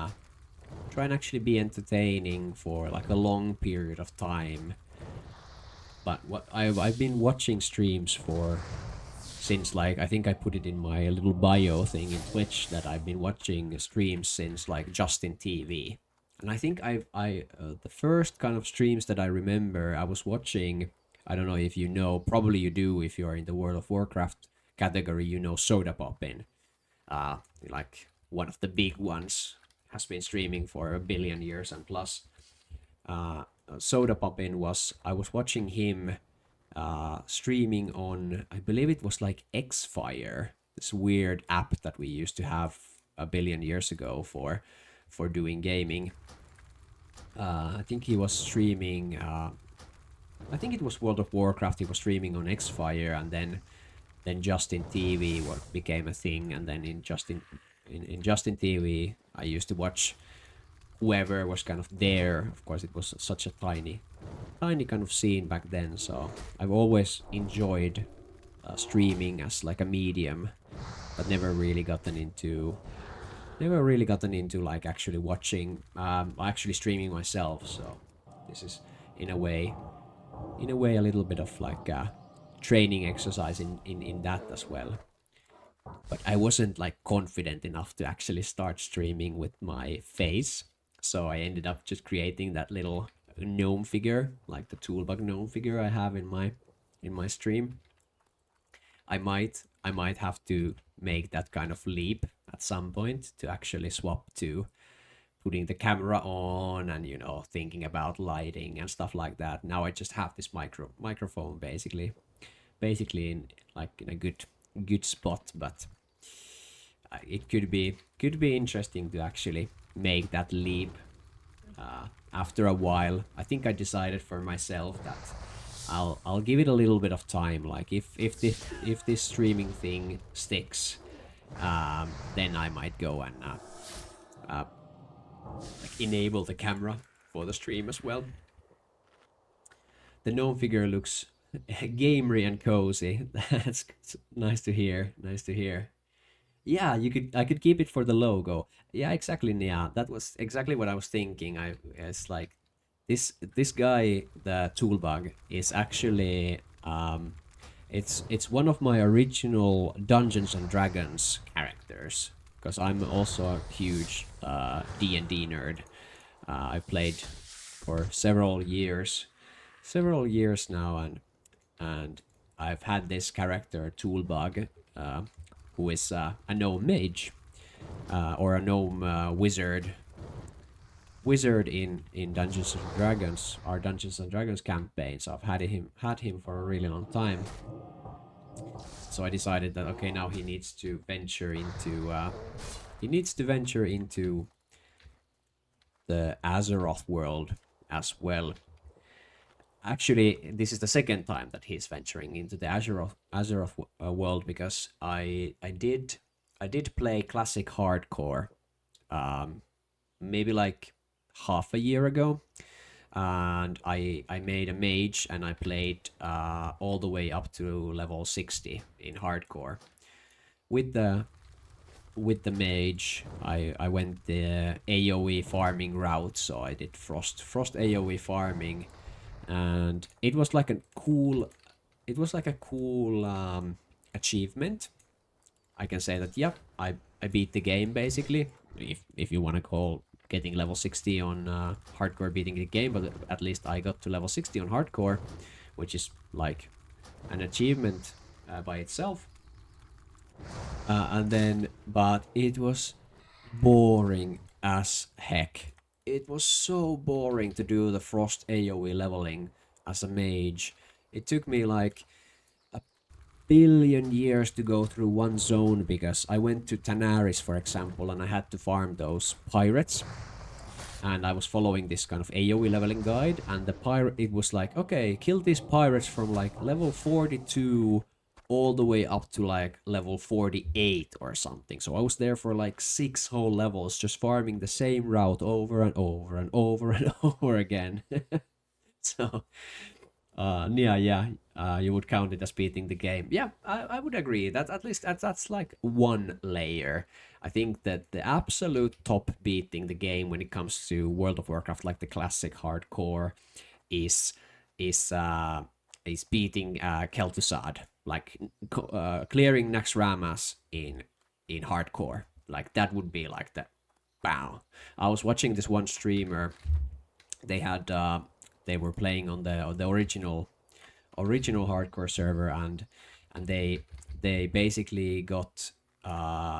actually be entertaining for like a long period of time. But what I've been watching streams for since, like, I think I put it in my little bio thing in Twitch that I've been watching streams since like Justin TV. And I think the first kind of streams that I remember I was watching, I don't know if you know, probably you do if you are in the World of Warcraft category, you know Soda Poppin. Like one of the big ones, has been streaming for 1 billion years and plus. Soda Poppin I was watching him streaming on, I believe it was like Xfire, this weird app that we used to have 1 billion years ago for doing gaming. I think he was streaming, I think it was World of Warcraft. He was streaming on Xfire, and then Justin TV became a thing, and then in Justin TV I used to watch whoever was kind of there. Of course, it was such a tiny kind of scene back then, so I've always enjoyed streaming as like a medium, but never really gotten into like actually watching, actually streaming myself. So this is in a way a little bit of like a training exercise in that as well. But I wasn't like confident enough to actually start streaming with my face, so I ended up just creating that little gnome figure, like the toolbug gnome figure I have in my stream. I might have to make that kind of leap at some point to actually swap to putting the camera on and, you know, thinking about lighting and stuff like that. Now I just have this microphone basically in a good spot, but it could be interesting to actually make that leap after a while. I think I decided for myself that I'll give it a little bit of time. Like if this streaming thing sticks, then I might go and like enable the camera for the stream as well. The gnome figure looks gamery and cozy. That's nice to hear. Yeah, I could keep it for the logo. Yeah, exactly. Yeah, that was exactly what I was thinking. It's like this guy, the Toolbug, is actually it's one of my original Dungeons and Dragons characters, because I'm also a huge D&D nerd. I played for several years now, and I've had this character Toolbug, who is a gnome mage, or a gnome wizard in Dungeons and Dragons, our Dungeons and Dragons campaign. So I've had him for a really long time. So I decided that okay, now he needs to venture into the Azeroth world as well. Actually, this is the second time that he's venturing into the Azeroth world, because I did play classic hardcore maybe like half a year ago, and I made a mage and I played all the way up to level 60 in hardcore. With the mage, I went the AoE farming route, so I did frost AoE farming, and it was like a cool achievement. I can say that, yep, I beat the game basically, if you want to call getting level 60 on hardcore beating the game, but at least I got to level 60 on hardcore, which is like an achievement by itself. But it was boring as heck. It was so boring to do the frost AoE leveling as a mage. It took me like 1 billion years to go through one zone, because I went to Tanaris, for example, and I had to farm those pirates. And I was following this kind of AoE leveling guide, and it was like, okay, kill these pirates from like level 42 all the way up to like level 48 or something. So I was there for like 6 whole levels just farming the same route over and over and over and over again. So you would count it as beating the game. Yeah, I would agree. That at least that's like one layer. I think that the absolute top beating the game when it comes to World of Warcraft, like the classic hardcore, is is uh is beating Kel'Thuzad, like clearing Naxxramas in hardcore. Like that would be like the wow. I was watching this one streamer. They had they were playing on the original hardcore server, and they basically got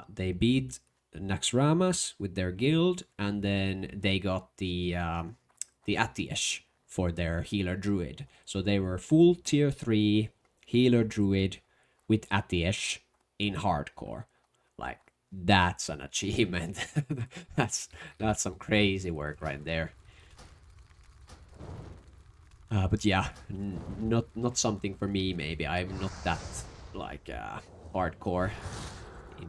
they beat Naxxramas with their guild, and then they got the Atiesh for their healer druid. So they were full tier 3 healer druid with Atiesh in hardcore. Like that's an achievement. that's some crazy work right there. But yeah, not something for me. Maybe I'm not that like hardcore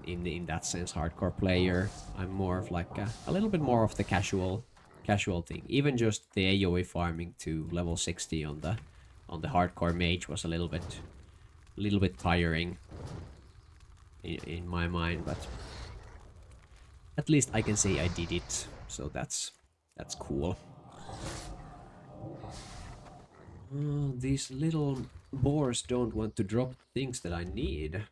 in that sense. Hardcore player. I'm more of like a little bit more of the casual thing. Even just the AoE farming to level 60 on the hardcore mage was a little bit tiring in my mind. But at least I can say I did it. So that's cool. These little boars don't want to drop things that I need.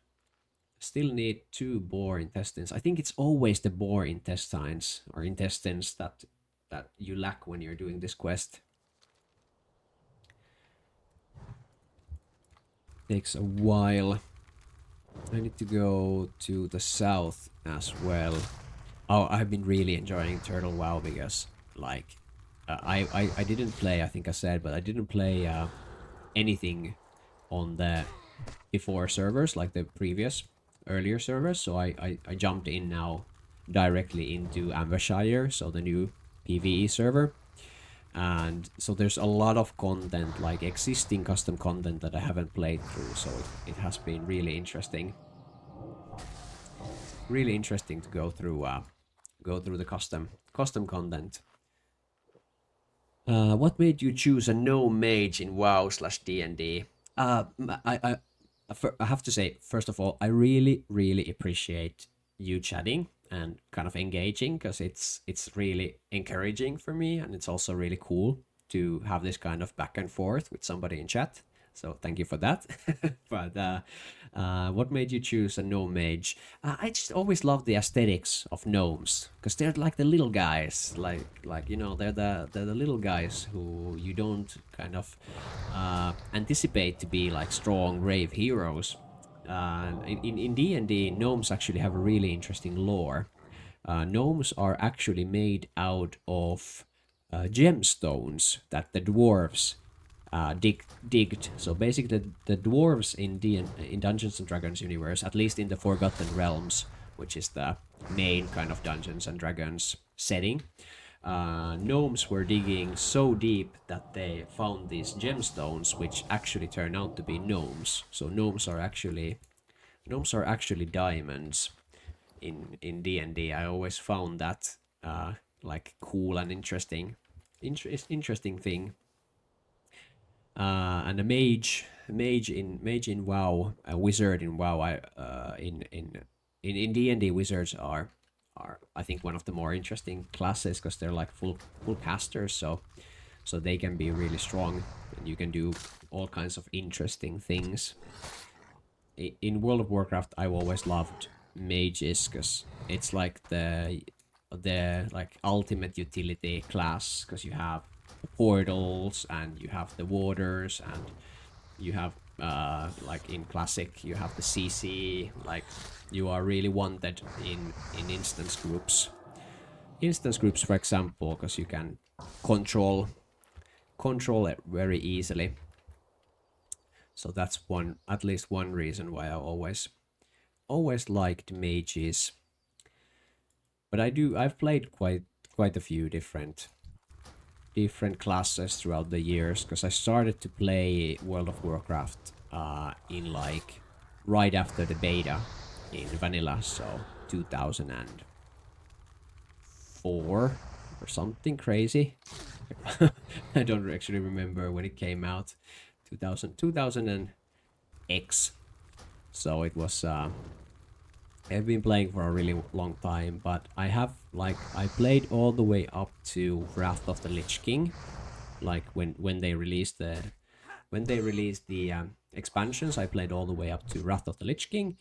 Still need 2 boar intestines. I think it's always the boar intestines or intestines that you lack when you're doing this quest. Takes a while. I need to go to the south as well. Oh, I've been really enjoying Turtle WoW because like I didn't play, I think I said, but I didn't play anything on the before servers, like the previous earlier servers. So I jumped in now directly into Ambershire, so the new PvE server. And so there's a lot of content, like existing custom content that I haven't played through. So it has been really interesting. Really interesting to go through the custom content. What made you choose a no mage in WoW/D&D? I have to say, first of all, I really appreciate you chatting and kind of engaging, because it's really encouraging for me, and it's also really cool to have this kind of back and forth with somebody in chat. So thank you for that. But what made you choose a gnome mage? I just always love the aesthetics of gnomes, because they're like the little guys, like you know, they're the little guys who you don't kind of anticipate to be like strong, brave heroes. In D&D, gnomes actually have a really interesting lore. Gnomes are actually made out of gemstones that the dwarves digged. So basically, the dwarves in Dungeons and Dragons universe, at least in the Forgotten Realms, which is the main kind of Dungeons and Dragons setting, gnomes were digging so deep that they found these gemstones, which actually turn out to be gnomes. So gnomes are actually diamonds in D&D. I always found that like cool and interesting thing. And a mage in WoW, a wizard in WoW. In D&D, wizards are I think one of the more interesting classes, because they're like full casters, so they can be really strong, and you can do all kinds of interesting things. In World of Warcraft, I've always loved mages, because it's like the like ultimate utility class, because you have portals and you have the waters, and you have like in classic you have the CC. Like you are really wanted in instance groups for example, because you can control it very easily. So that's at least one reason why I always liked mages. But I've played quite a few different classes throughout the years, because I started to play World of Warcraft in like right after the beta in vanilla, so 2004 or something crazy. I don't actually remember when it came out. 2000 and X. So it was I've been playing for a really long time, but I have I played all the way up to Wrath of the Lich King, like when they released the expansions. I played all the way up to Wrath of the Lich King,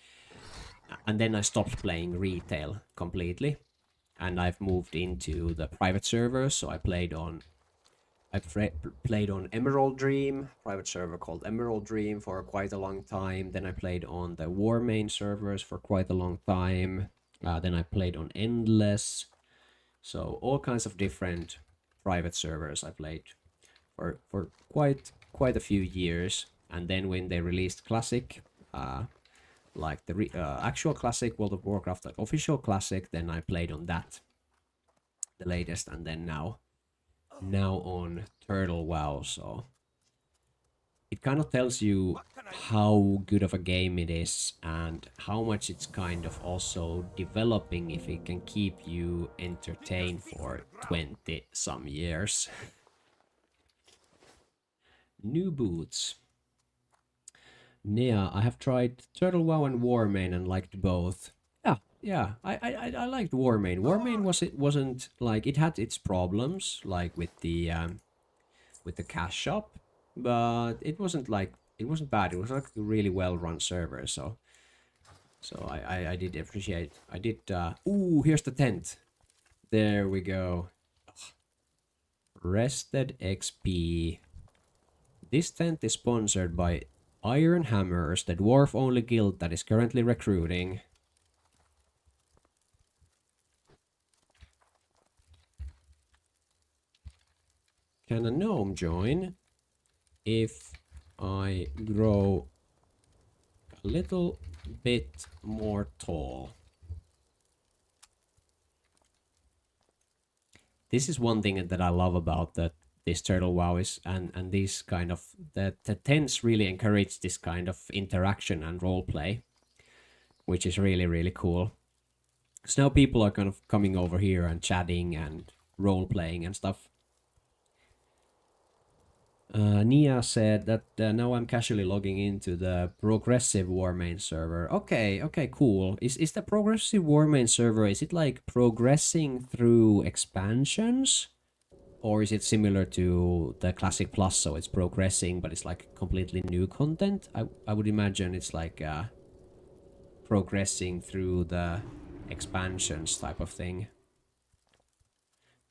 and then I stopped playing retail completely, and I've moved into the private servers. So I played on Emerald Dream, private server called Emerald Dream for quite a long time. Then I played on the War main servers for quite a long time. Then I played on Endless. So all kinds of different private servers I played for quite a few years. And then when they released Classic, like the actual Classic, World of Warcraft, like official Classic, then I played on that, the latest, and then now on Turtle WoW. So it kind of tells you how good of a game it is and how much it's kind of also developing if it can keep you entertained for 20 some years. New boots. Nea, I have tried Turtle WoW and Warmane and liked both. Yeah, I liked Warmane. Warmane wasn't like, it had its problems like with the cash shop, but it wasn't bad. It was like a really well run server. So I did appreciate. I did. Ooh, here's the tent. There we go. Rested XP. This tent is sponsored by Iron Hammers, the dwarf only guild that is currently recruiting. Can a gnome join if I grow a little bit more tall? This is one thing that I love about this Turtle WoW is, and these kind of the tents really encourage this kind of interaction and role play, which is really cool. So now people are kind of coming over here and chatting and role playing and stuff. Nia said that now I'm casually logging into the progressive Warmane server. Okay, cool. Is the progressive Warmane server, is it like progressing through expansions? Or is it similar to the Classic Plus, so it's progressing, but it's like completely new content? I would imagine it's like progressing through the expansions type of thing.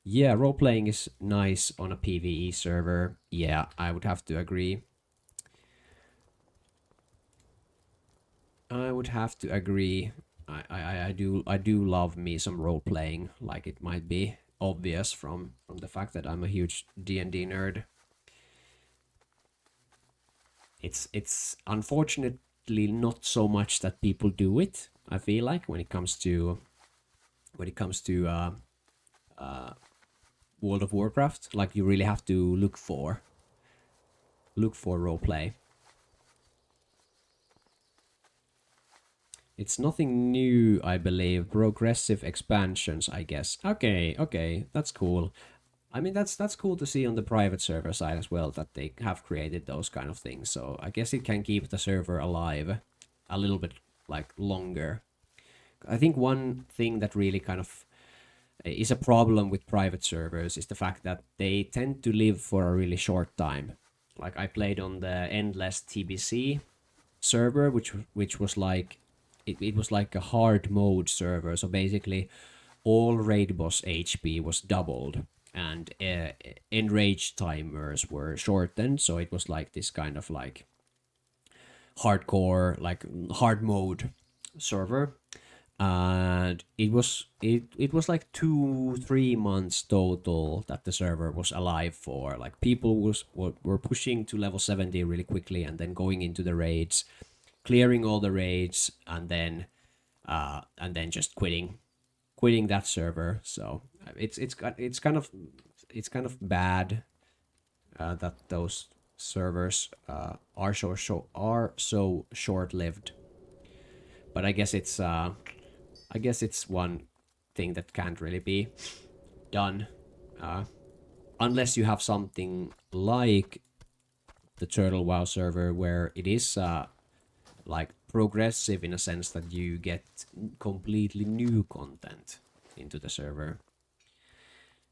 Yeah, role-playing is nice on a PvE server. Yeah, I would have to agree. I would have to agree. I do love me some role-playing. Like, it might be obvious from the fact that I'm a huge D&D nerd. It's unfortunately not so much that people do it. I feel like when it comes to World of Warcraft, like, you really have to look for roleplay. It's nothing new, I believe. Progressive expansions, I guess. Okay, that's cool. I mean, that's cool to see on the private server side as well, that they have created those kind of things. So I guess it can keep the server alive a little bit like longer. I think one thing that really kind of is a problem with private servers is the fact that they tend to live for a really short time. Like, I played on the Endless TBC server, which was like, it was like a hard mode server. So basically all raid boss HP was doubled, and enrage timers were shortened. So it was like this kind of like hardcore, like hard mode server. And it was like 2-3 months total that the server was alive for. Like, people were pushing to level 70 really quickly, and then going into the raids, clearing all the raids, and then just quitting that server. So it's kind of bad that those servers are so short lived. But I guess it's one thing that can't really be done unless you have something like the Turtle WoW server where it is like progressive in a sense that you get completely new content into the server.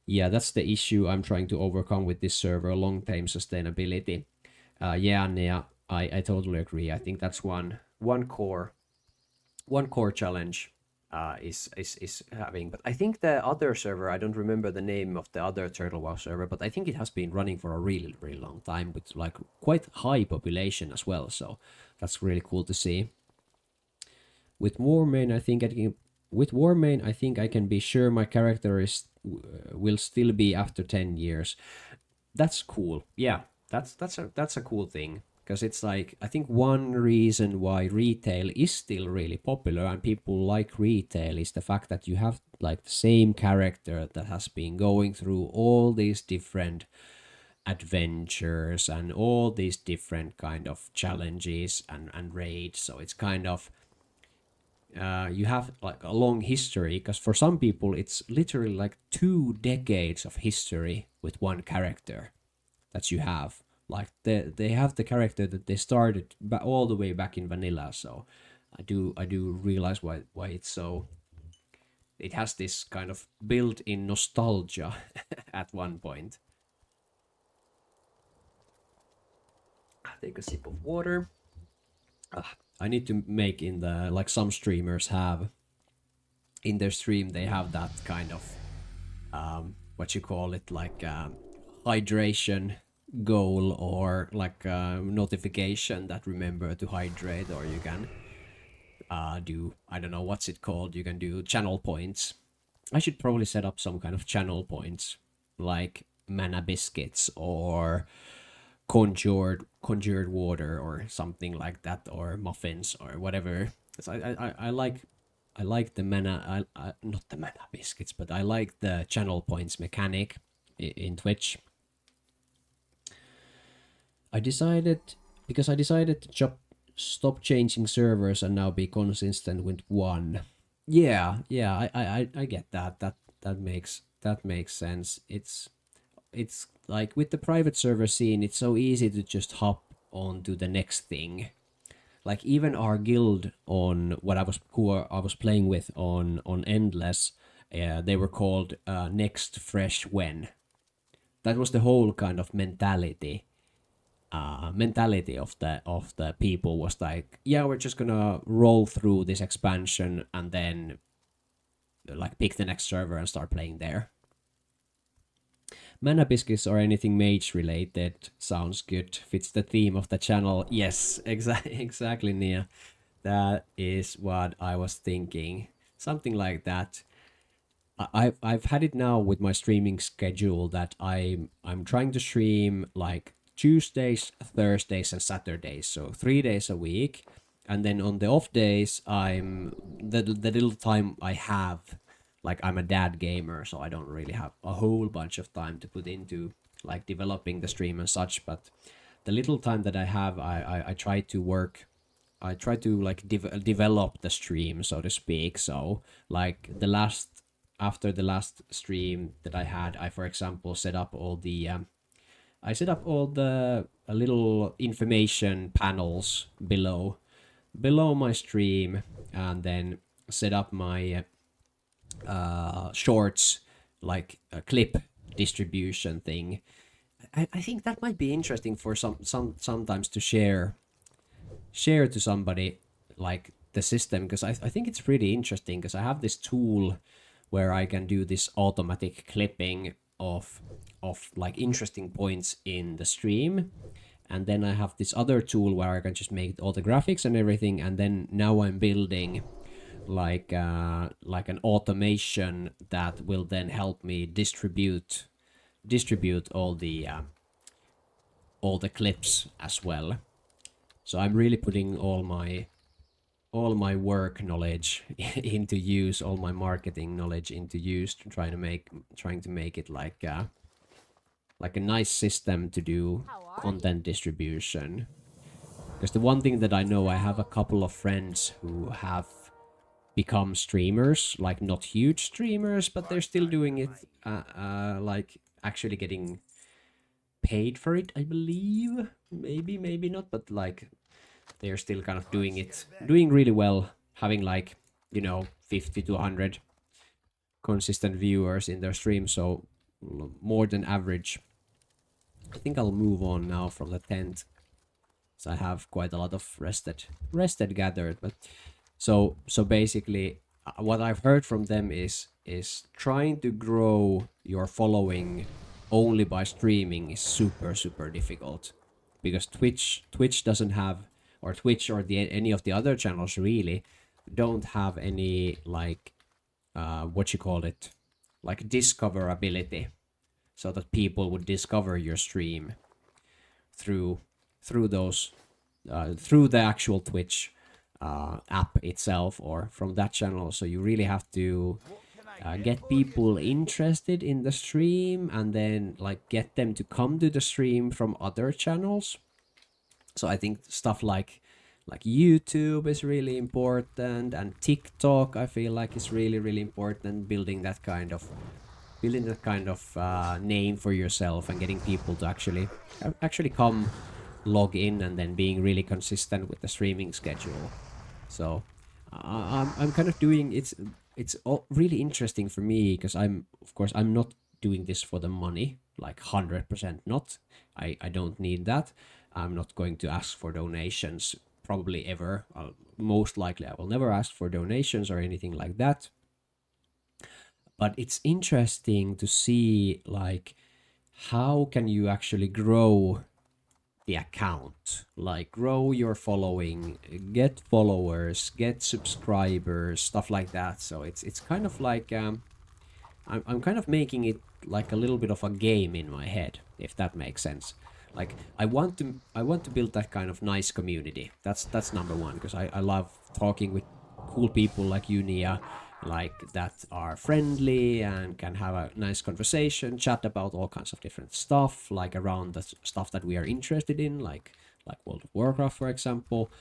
Yeah, that's the issue I'm trying to overcome with this server, long-term sustainability. Yeah, Nea, I totally agree. I think that's one core challenge is having. But I think the other server, I don't remember the name of the other Turtle WoW server, but I think it has been running for a really, really long time with like quite high population as well. So that's really cool to see. With Warmane, I think I can be sure my character will still be after 10 years. That's cool. Yeah, that's a cool thing because it's like I think one reason why retail is still really popular and people like retail is the fact that you have like the same character that has been going through all these different adventures and all these different kind of challenges and raids. So it's kind of you have like a long history because for some people it's literally like 2 decades of history with one character that you have. Like they have the character that they started all the way back in vanilla. So I do realize why it's so. It has this kind of built-in nostalgia at one point. Take a sip of water. I need to make in the like some streamers have in their stream they have that kind of what you call it like hydration goal or like a notification that remember to hydrate, or you can do I don't know what's it called, you can do channel points. I should probably set up some kind of channel points like mana biscuits or conjured water or something like that, or muffins or whatever. I like the mana not the mana biscuits, but I like the channel points mechanic in Twitch. I decided because I decided to stop changing servers and now be consistent with one. Yeah, I get that. That makes sense. It's like with the private server scene, it's so easy to just hop on to the next thing. Like even our guild on I was playing with on Endless, they were called Next Fresh When. That was the whole kind of mentality of the people was like, yeah, we're just gonna roll through this expansion and then like pick the next server and start playing there. Mana biscuits or anything mage related sounds good. Fits the theme of the channel. Yes, exactly, Nia. That is what I was thinking. Something like that. I've had it now with my streaming schedule that I'm trying to stream like Tuesdays, Thursdays, and Saturdays, so 3 days a week. And then on the off days, I'm the little time I have, like I'm a dad gamer, so I don't really have a whole bunch of time to put into like developing the stream and such. But the little time that I have, I try to work. I try to like develop the stream, so to speak. So like after the last stream that I had, I for example set up all the little information panels below my stream, and then set up my shorts like a clip distribution thing. I think that might be interesting for sometimes to share to somebody like the system, because I think it's pretty interesting because I have this tool where I can do this automatic clipping of like interesting points in the stream, and then I have this other tool where I can just make all the graphics and everything, and then now I'm building like an automation that will then help me distribute all the clips as well. So I'm really putting all my work knowledge into use, all my marketing knowledge into use, trying to make it like a nice system to do content distribution. Because the one thing that I know, I have a couple of friends who have become streamers, like not huge streamers, but they're still doing it, like actually getting paid for it, I believe. Maybe, maybe not, but like they're still kind of doing it, doing really well, having like, 50 to 100 consistent viewers in their stream, so more than average. I think I'll move on now from the tent. So I have quite a lot of rested gathered, but so basically what I've heard from them is trying to grow your following only by streaming is super difficult, because Twitch doesn't have, or Twitch or any of the other channels really don't have any like what you call it, like discoverability, so that people would discover your stream through those through the actual Twitch app itself or from that channel. So you really have to get people interested in the stream and then like get them to come to the stream from other channels. So I think stuff like YouTube is really important, and TikTok I feel like is really important, building that kind of name for yourself and getting people to actually come log in, and then being really consistent with the streaming schedule. So I'm kind of doing it's all really interesting for me, because of course I'm not doing this for the money, like 100% not. I don't need that. I'm not going to ask for donations probably ever. Most likely I will never ask for donations or anything like that. But it's interesting to see like how can you actually grow the account, like grow your following, get followers, get subscribers, stuff like that. So it's kind of like I'm kind of making it like a little bit of a game in my head, if that makes sense. Like I want to build that kind of nice community. That's number one, because I love talking with cool people like you, Nia, like that are friendly and can have a nice conversation, chat about all kinds of different stuff, like around the stuff that we are interested in, like World of Warcraft, for example.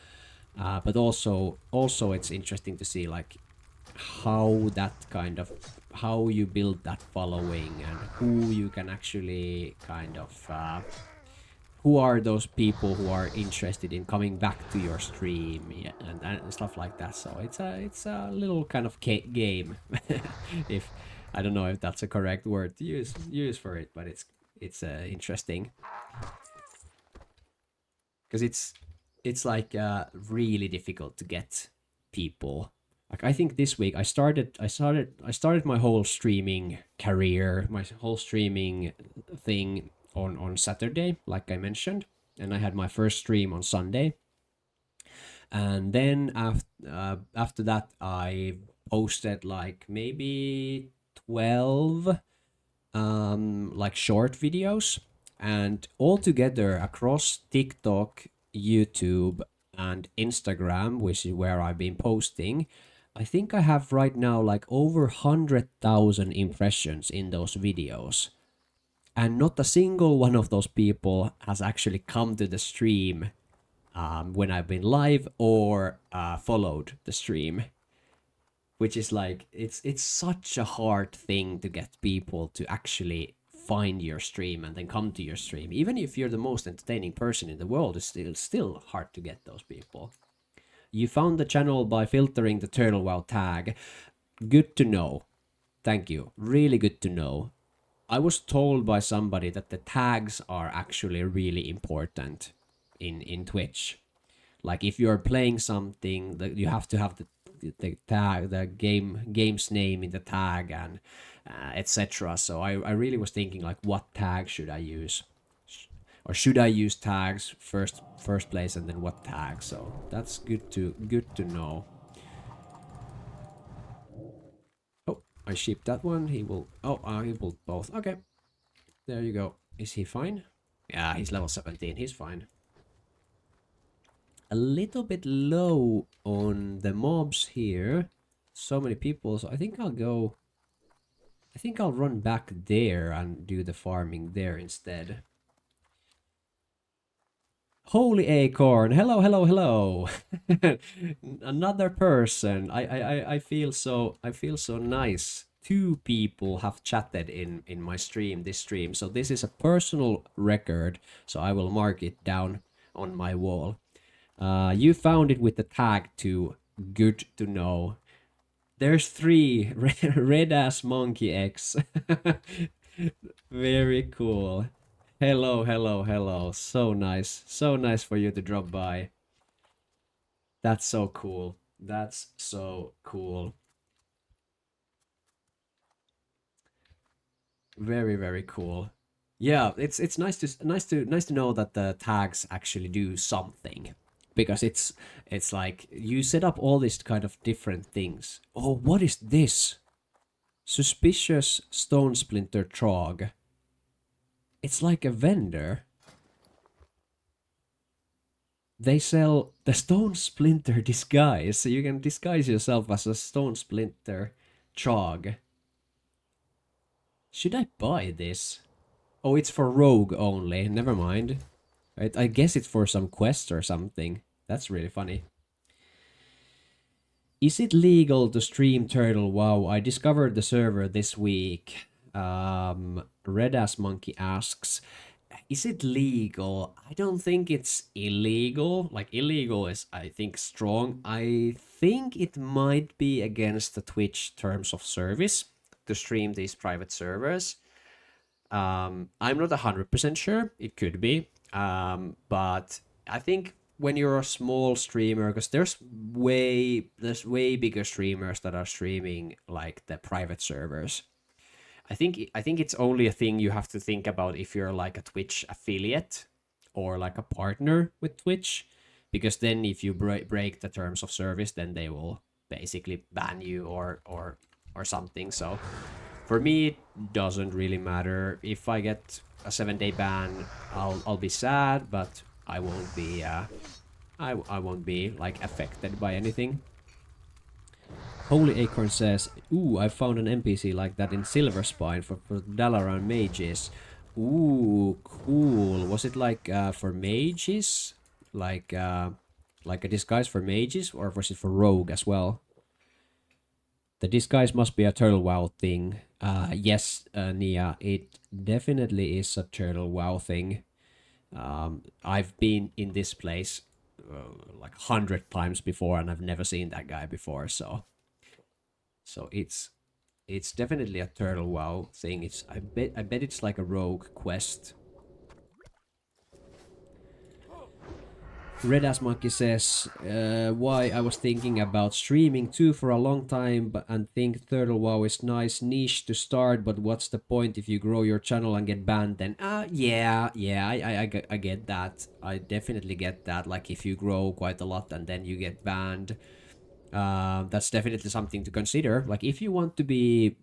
But also it's interesting to see like how how you build that following, and who you can actually kind of who are those people who are interested in coming back to your stream, yeah, and stuff like that. So it's a little kind of game. If I don't know if that's a correct word to use for it, but it's interesting, because it's like really difficult to get people. Like I think this week I started my whole streaming career, my whole streaming thing on Saturday, like I mentioned, and I had my first stream on Sunday. And then after that I posted like maybe 12 like short videos, and all together across TikTok, YouTube, and Instagram, which is where I've been posting, I think I have right now like over 100,000 impressions in those videos. And not a single one of those people has actually come to the stream when I've been live, or followed the stream. Which is like, it's such a hard thing to get people to actually find your stream and then come to your stream. Even if you're the most entertaining person in the world, it's still hard to get those people. You found the channel by filtering the Turtle Wow tag. Good to know. Thank you. Really good to know. I was told by somebody that the tags are actually really important in Twitch. Like if you're playing something, that you have to have the tag, the game's name in the tag, and etc. So I really was thinking like, what tag should I use? Or should I use tags first place, and then what tag? So that's good to know. Oh, I shipped that one. He will. Oh, he will both. Okay, there you go. Is he fine? Yeah, he's level 17. He's fine. A little bit low on the mobs here. So many people. So I think I'll go. I think I'll run back there and do the farming there instead. Holy Acorn. Hello, hello, hello. Another person. I feel so nice. Two people have chatted in my stream, this stream. So this is a personal record. So I will mark it down on my wall. You found it with the tag to good to know. There's three red ass monkey X. Very cool. Hello, hello, hello. So nice. So nice for you to drop by. That's so cool. That's so cool. Very, very cool. Yeah, it's nice to know that the tags actually do something. Because it's like you set up all these kind of different things. Oh, what is this? Suspicious stone splinter trog. It's like a vendor. They sell the stone splinter disguise, so you can disguise yourself as a stone splinter trog. Should I buy this? Oh, it's for rogue only. Never mind. I guess it's for some quest or something. That's really funny. Is it legal to stream Turtle WoW? I discovered the server this week. Red Ass Monkey asks, is it legal? I don't think it's illegal. Like, illegal is, I think, strong. I think it might be against the Twitch terms of service to stream these private servers. I'm not 100% sure. It could be. But I think when you're a small streamer, because there's way bigger streamers that are streaming like the private servers. I think it's only a thing you have to think about if you're like a Twitch affiliate or like a partner with Twitch, because then if you break the terms of service, then they will basically ban you or something. So for me, it doesn't really matter if I get a 7-day ban. I'll be sad, but I won't be I won't be like affected by anything. Holy Acorn says, ooh, I found an NPC like that in Silver Spine for Dalaran mages. Ooh, cool. Was it like for mages? Like a disguise for mages, or was it for rogue as well? The disguise must be a Turtle WoW thing. Yes, Nia, it definitely is a Turtle WoW thing. I've been in this place like 100 times before, and I've never seen that guy before, so it's definitely a Turtle WoW thing. I bet it's like a rogue quest. Red Ass Monkey says, why I was thinking about streaming too for a long time, and think Turtle WoW is nice niche to start, but what's the point if you grow your channel and get banned then? Yeah, I get that. I definitely get that. Like, if you grow quite a lot and then you get banned, that's definitely something to consider. Like, if you want to be,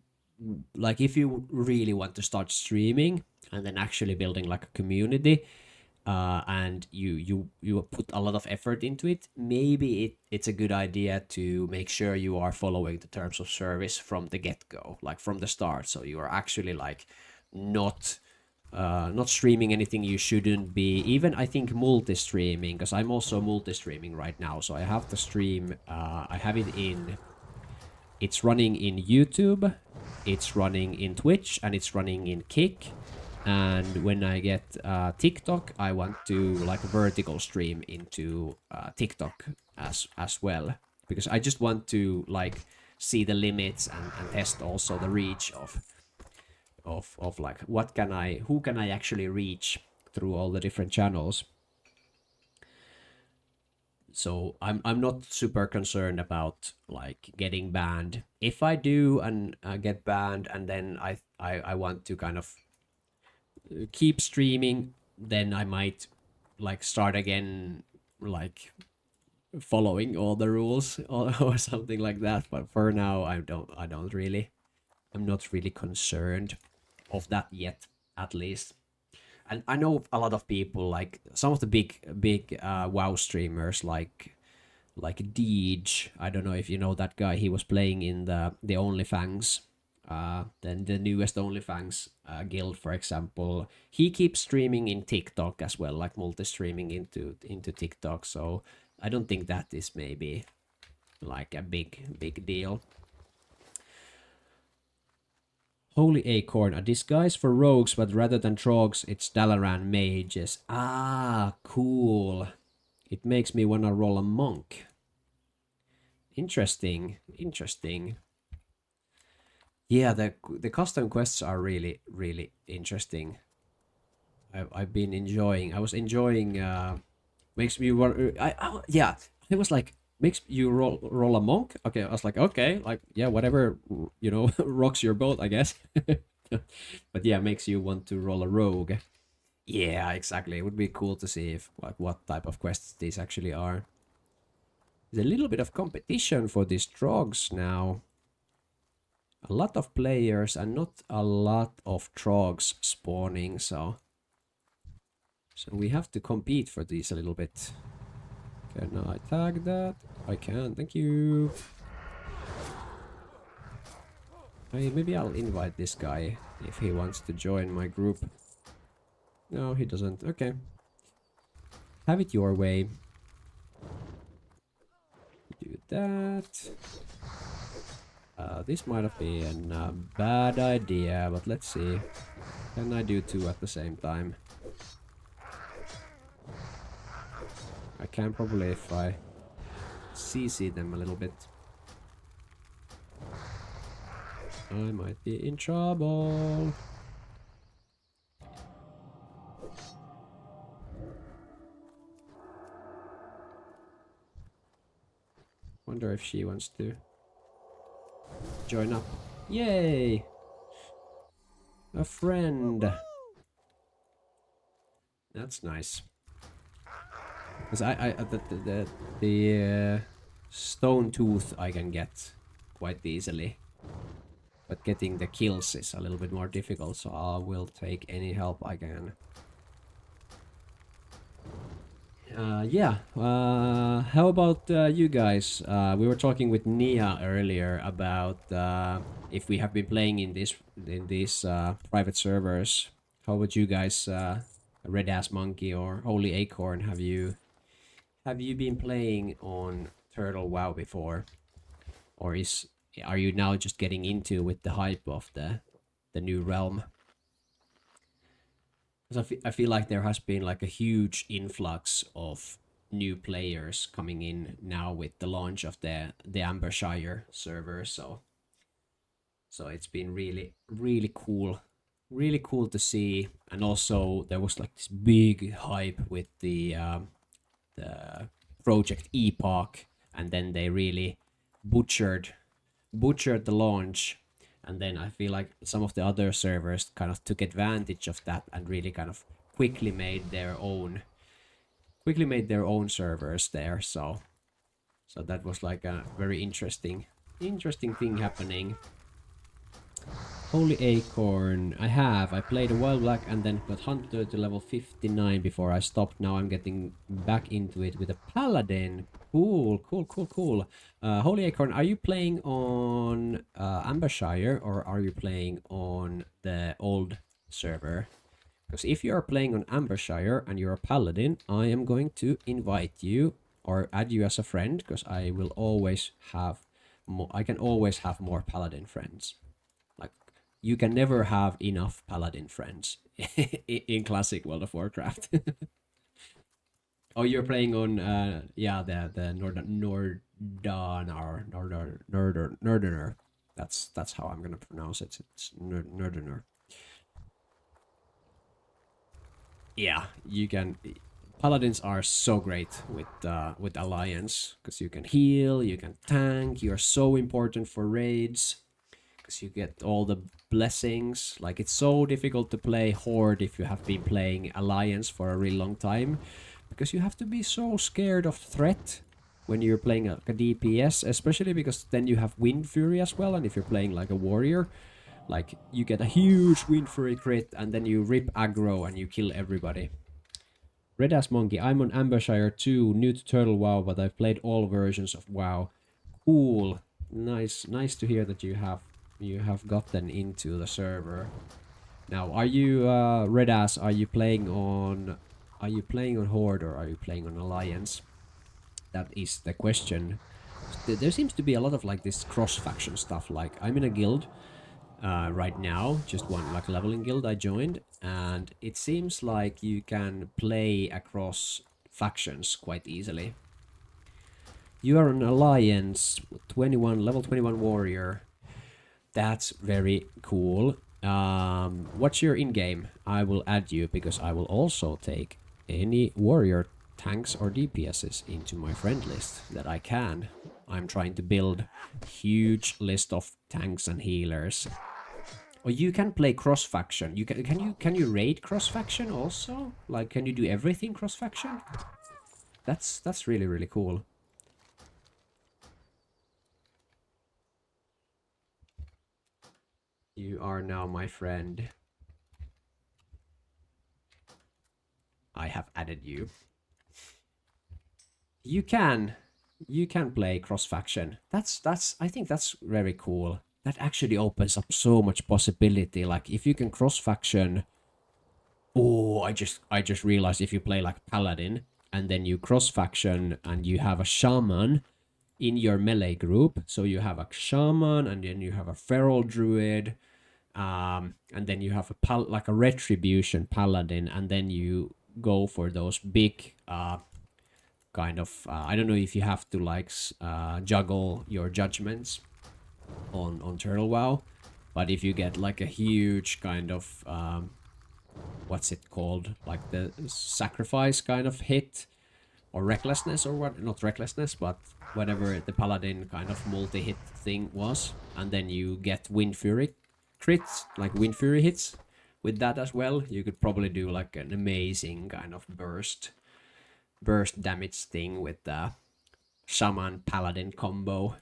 like, if you really want to start streaming and then actually building like a community, and you put a lot of effort into it, maybe it's a good idea to make sure you are following the terms of service from the get-go, like from the start, so you are actually like not streaming anything you shouldn't be. Even I think multi-streaming, because I'm also multi-streaming right now, so I have the stream, I have it in, it's running in YouTube, it's running in Twitch, and it's running in Kick. And when I get TikTok, I want to like vertical stream into TikTok as well, because I just want to like see the limits and test also the reach of like who can I actually reach through all the different channels. So I'm not super concerned about like getting banned. If I do and get banned, and then I want to kind of keep streaming, then I might like start again, like following all the rules or something like that. But for now, I'm not really concerned of that yet, at least. And I know a lot of people, like some of the big WoW streamers, like Deej. I don't know if you know that guy. He was playing in the OnlyFans Then the newest OnlyFans guild, for example, he keeps streaming in TikTok as well, like multi-streaming into TikTok. So I don't think that is maybe like a big deal. Holy Acorn, a disguise for rogues, but rather than trogs, it's Dalaran mages. Ah, cool. It makes me wanna roll a monk. Interesting. Yeah, the custom quests are really interesting. I've been enjoying. I was enjoying. Makes me want. Yeah. It was like makes you roll a monk. Okay, I was like okay, like yeah, whatever rocks your boat, I guess. But yeah, makes you want to roll a rogue. Yeah, exactly. It would be cool to see if like what type of quests these actually are. There's a little bit of competition for these trogs now. A lot of players and not a lot of trogs spawning, so we have to compete for these a little bit. Can I tag that? I can, thank you. Maybe I'll invite this guy if he wants to join my group. No, he doesn't. Okay. Have it your way. Do that. This might have been a bad idea, but let's see. Can I do two at the same time? I can probably if I CC them a little bit. I might be in trouble. Wonder if she wants to join up. Yay! A friend. That's nice. Because the stone tooth I can get quite easily, but getting the kills is a little bit more difficult. So I will take any help I can. Yeah. How about you guys? We were talking with Nia earlier about if we have been playing in these private servers. How about you guys? Red Ass Monkey or Holy Acorn? Have you been playing on Turtle WoW before, or are you now just getting into with the hype of the new realm? Because I feel like there has been like a huge influx of new players coming in now with the launch of the Ambershire server. So it's been really cool to see. And also there was like this big hype with the Project Epoch, and then they really butchered the launch. And then I feel like some of the other servers kind of took advantage of that and really kind of quickly made their own servers there. So that was like a very interesting thing happening. Holy Acorn, I played a while back and then got hunted to level 59 before I stopped. Now I'm getting back into it with a paladin. Cool. Holy Acorn, are you playing on Ambershire or are you playing on the old server? Because if you are playing on Ambershire and you're a paladin, I am going to invite you or add you as a friend, because I will always have I can always have more paladin friends. Like, you can never have enough paladin friends in classic World of Warcraft. Oh, you're playing on the Northerner. That's how I'm gonna pronounce it. It's Northerner. Yeah, you can. Paladins are so great with Alliance, because you can heal, you can tank. You're so important for raids because you get all the blessings. Like, it's so difficult to play Horde if you have been playing Alliance for a really long time, because you have to be so scared of threat when you're playing a DPS, especially because then you have Wind Fury as well, and if you're playing like a warrior, like, you get a huge Wind Fury crit and then you rip aggro and you kill everybody. Red Ass Monkey, I'm on Ambershire 2, new to Turtle WoW, but I've played all versions of WoW. Cool. Nice to hear that you have You have gotten into the server. Now, are you Red Ass? Are you playing on? Are you playing on Horde or are you playing on Alliance? That is the question. There seems to be a lot of like this cross-faction stuff. Like I'm in a guild right now, just one like leveling guild I joined, and it seems like you can play across factions quite easily. You are an Alliance 21 level 21 warrior. That's very cool. What's your in-game? I will add you because I will also take any warrior tanks or DPSs into my friend list that I can. I'm trying to build huge list of tanks and healers. Or you can play cross faction. You can you raid cross faction also? Like can you do everything cross faction? That's really cool. You are now my friend. I have added you. You can play cross faction. I think that's very cool. That actually opens up so much possibility. Like if you can cross faction. Oh, I just realized if you play like paladin and then you cross faction and you have a shaman in your melee group. So you have a shaman and then you have a feral druid. And then you have like a retribution paladin, and then you go for those big kind of I don't know if you have to like juggle your judgments on Turtle WoW, but if you get like a huge kind of what's it called, like the sacrifice kind of hit or recklessness or what, not recklessness but whatever the paladin kind of multi-hit thing was, and then you get Wind Fury crits, like Wind Fury hits with that as well, you could probably do like an amazing kind of burst damage thing with the shaman paladin combo.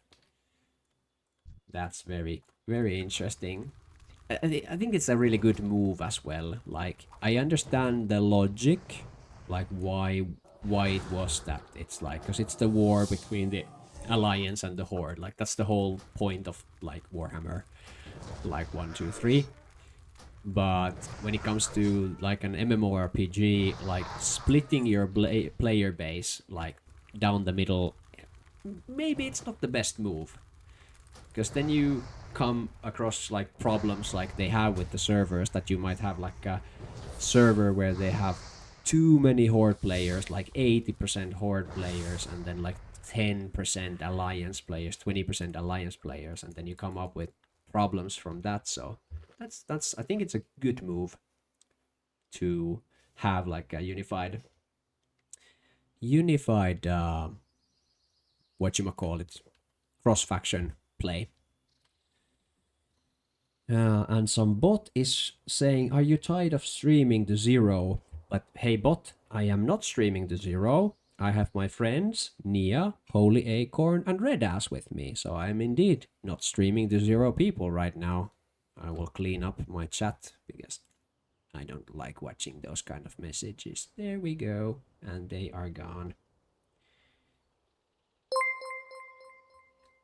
That's very interesting. I think it's a really good move as well. Like I understand the logic, like why it was that. It's like because it's the war between the Alliance and the Horde. Like that's the whole point of like Warhammer, like 1, 2, 3. But when it comes to like an MMORPG, like splitting your player base like down the middle, maybe it's not the best move. Because then you come across like problems like they have with the servers, that you might have like a server where they have too many Horde players, like 80% Horde players, and then like 10% Alliance players, 20% Alliance players, and then you come up with problems from that. So that's I think it's a good move to have like a unified whatchamacallit, cross faction play. And some bot is saying, are you tired of streaming to zero? But hey bot, I am not streaming to zero. I have my friends Nia, Holy Acorn, and Red Ass with me, so I am indeed not streaming to zero people right now. I will clean up my chat because I don't like watching those kind of messages. There we go, and they are gone.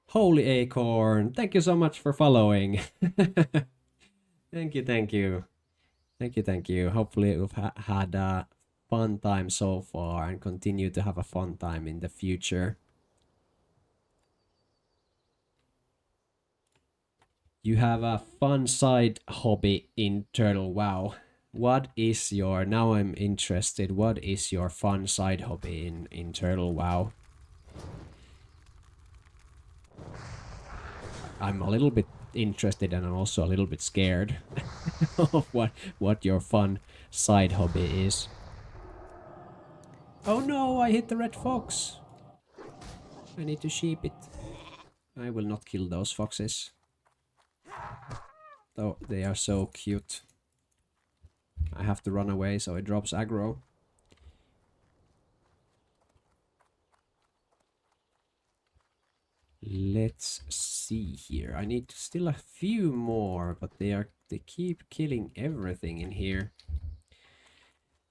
Holy Acorn, thank you so much for following. Thank you. Hopefully you've had a fun time so far and continue to have a fun time in the future. You have a fun side hobby in Turtle WoW. What is your, now I'm interested, what is your fun side hobby in Turtle WoW? I'm a little bit interested and I'm also a little bit scared of what your fun side hobby is. Oh no, I hit the red fox. I need to sheep it. I will not kill those foxes. Though they are so cute. I have to run away so it drops aggro. Let's see here. I need still a few more, but they keep killing everything in here.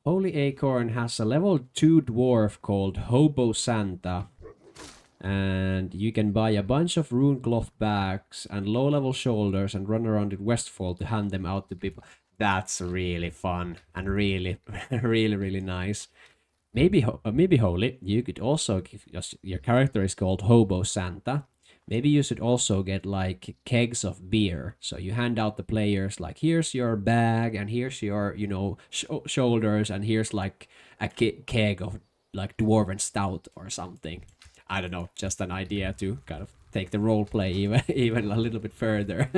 Holy Acorn has a level 2 dwarf called Hobo Santa. and you can buy a bunch of rune cloth bags and low level shoulders and run around in Westfall to hand them out to people. That's really fun and really, really nice. Maybe Holy, you could also give your character is called Hobo Santa. Maybe you should also get like kegs of beer. So you hand out the players like, here's your bag and here's your, you know, shoulders and here's like a keg of like dwarven stout or something. I don't know, just an idea to kind of take the role play even even a little bit further.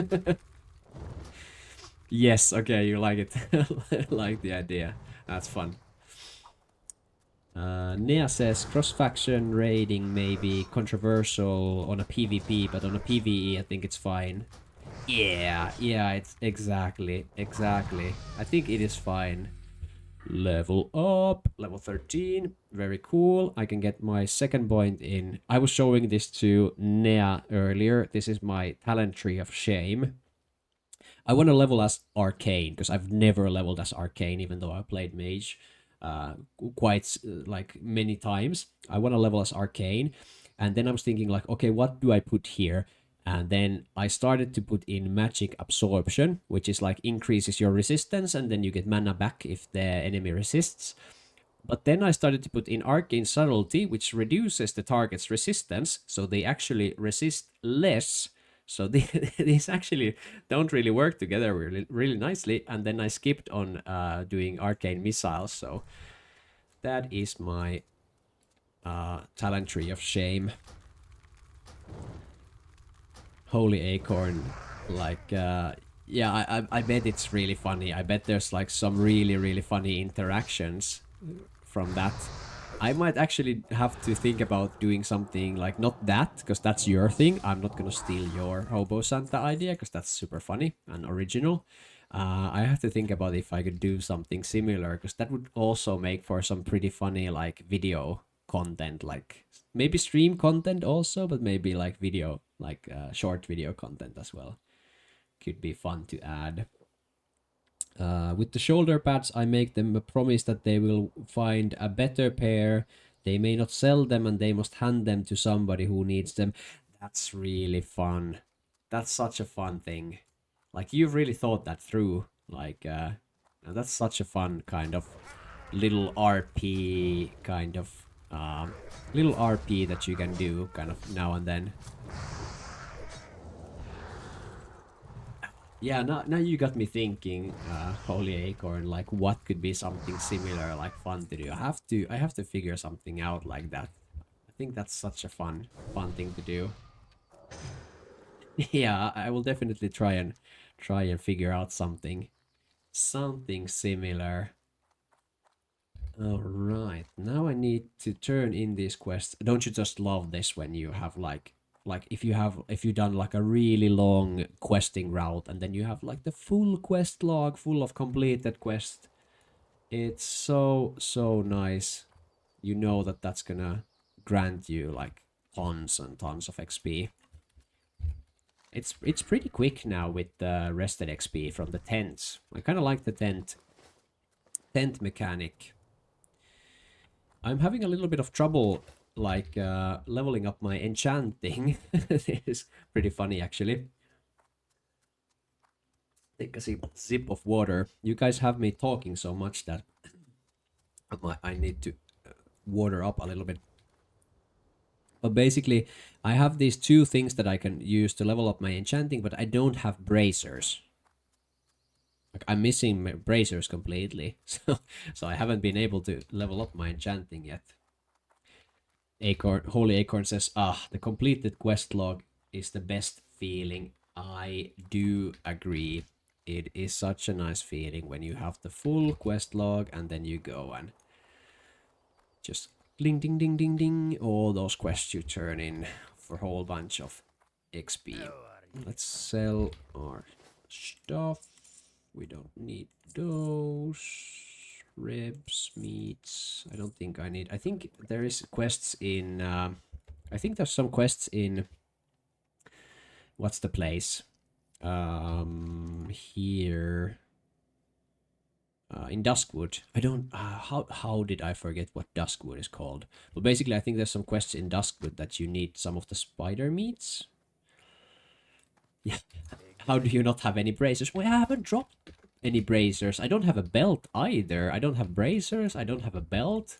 Yes, okay, you like it. Like the idea. That's fun. Nea says cross-faction raiding may be controversial on a PvP, but on a PvE I think it's fine. Yeah, it's exactly. I think it is fine. Level up, level 13, very cool. I can get my second point in. I was showing this to Nea earlier. This is my talent tree of shame. I want to level as Arcane, because I've never leveled as Arcane, even though I played Mage quite like many times. I want to level as Arcane. And then I was thinking like, okay, what do I put here? And then I started to put in Magic Absorption, which is like increases your resistance and then you get mana back if the enemy resists. But then I started to put in Arcane Subtlety, which reduces the target's resistance, so they actually resist less. So these actually don't really work together really nicely. And then I skipped on doing Arcane Missiles, so that is my talent tree of shame. Holy Acorn, like, yeah, I bet it's really funny. I bet there's like some really funny interactions from that. I might actually have to think about doing something like not that, because that's your thing. I'm not gonna steal your Hobo Santa idea, because that's super funny and original. I have to think about if I could do something similar, because that would also make for some pretty funny like video content, like maybe stream content also, but maybe like video, like short video content as well. Could be fun to add. With the shoulder pads, I make them a promise that they will find a better pair. They may not sell them and they must hand them to somebody who needs them. That's really fun. That's such a fun thing. Like, you've really thought that through. Like, that's such a fun kind of little RP kind of little RP that you can do kind of now and then. Yeah, now you got me thinking, Holy Acorn, like what could be something similar, like fun to do. I have to figure something out like that. I think that's such a fun thing to do. Yeah, I will definitely try and figure out something similar. All right, now I need to turn in these quests. Don't you just love this when you have like if you've done like a really long questing route and then you have like the full quest log full of completed quest. It's so nice. You know that that's gonna grant you like tons and tons of XP. It's pretty quick now with the rested XP from the tents. I kind of like the tent mechanic. I'm having a little bit of trouble like leveling up my enchanting. It is pretty funny actually. Take a sip of water. You guys have me talking so much that I need to water up a little bit. But basically, I have these two things that I can use to level up my enchanting, but I don't have bracers. Like, I'm missing my bracers completely, so I haven't been able to level up my enchanting yet. Holy Acorn says, the completed quest log is the best feeling. I do agree. It is such a nice feeling when you have the full quest log and then you go and just ding ding ding ding ding, all those quests you turn in for a whole bunch of XP. Let's sell our stuff. We don't need those. Ribs, meats. I don't think I need. I think there is quests in. I think there's some quests in. What's the place? Here. in Duskwood. I don't. How did I forget what Duskwood is called? But basically, I think there's some quests in Duskwood that you need some of the spider meats. Yeah. How do you not have any bracers? Well, I haven't dropped any bracers. I don't have a belt either. I don't have bracers. I don't have a belt.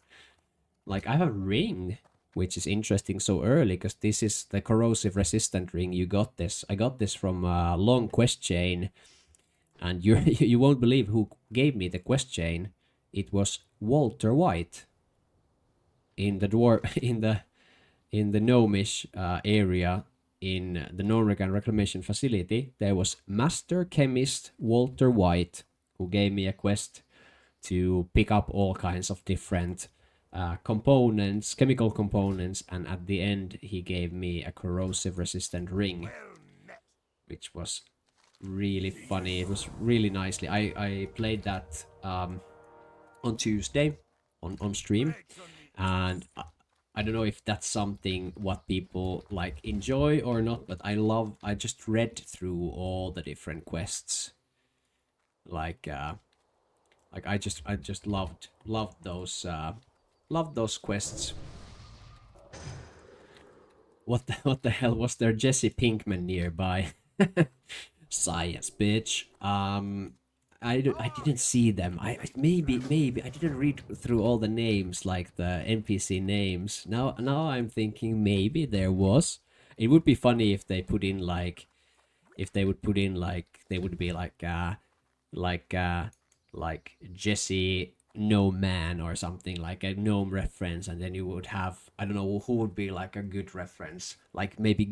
Like, I have a ring, which is interesting so early, because this is the corrosive resistant ring. You got this. I got this from a long quest chain, and you won't believe who gave me the quest chain. It was Walter White in the in the gnomish area in the Norwegian Reclamation Facility. There was Master Chemist Walter White who gave me a quest to pick up all kinds of different components, chemical components, and at the end he gave me a corrosive resistant ring, which was really funny. It was really nicely. I played that on Tuesday on stream, and I don't know if that's something what people like enjoy or not, but I just read through all the different quests. Like I just loved those quests. What the hell was there? Jesse Pinkman nearby. Science, bitch. I didn't see them. Maybe I didn't read through all the names, like the NPC names. Now I'm thinking maybe there was. It would be funny if they put in like, if they would put in like, they would be like like Jesse No Man or something, like a gnome reference, and then you would have, I don't know who would be like a good reference, like maybe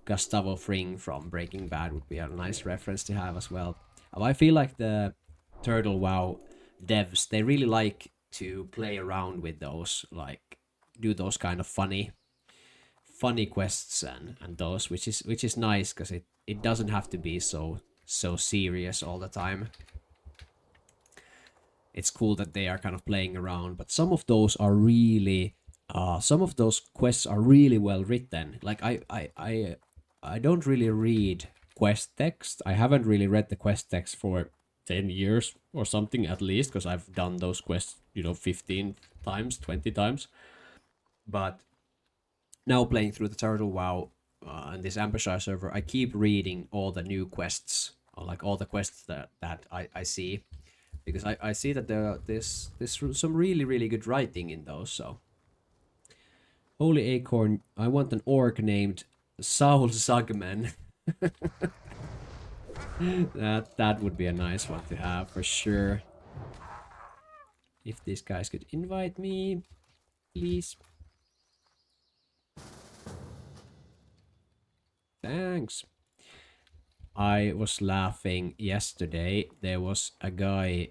Gustavo Fring from Breaking Bad would be a nice reference to have as well. I feel like the Turtle WoW devs, they really like to play around with those, like do those kind of funny quests and those, which is nice, because it doesn't have to be so serious all the time. It's cool that they are kind of playing around, but some of those are really some of those quests are really well written. Like I don't really read quest text. I haven't really read the quest text for 10 years or something at least, because I've done those quests, 15 times, 20 times. But now playing through the Turtle WoW and this Ambershire server, I keep reading all the new quests, or like all the quests that I see, because I see that there's some really good writing in those. So Holy Acorn, I want an orc named Saul Zugman. that would be a nice one to have for sure. If these guys could invite me, please. Thanks. I was laughing yesterday. There was a guy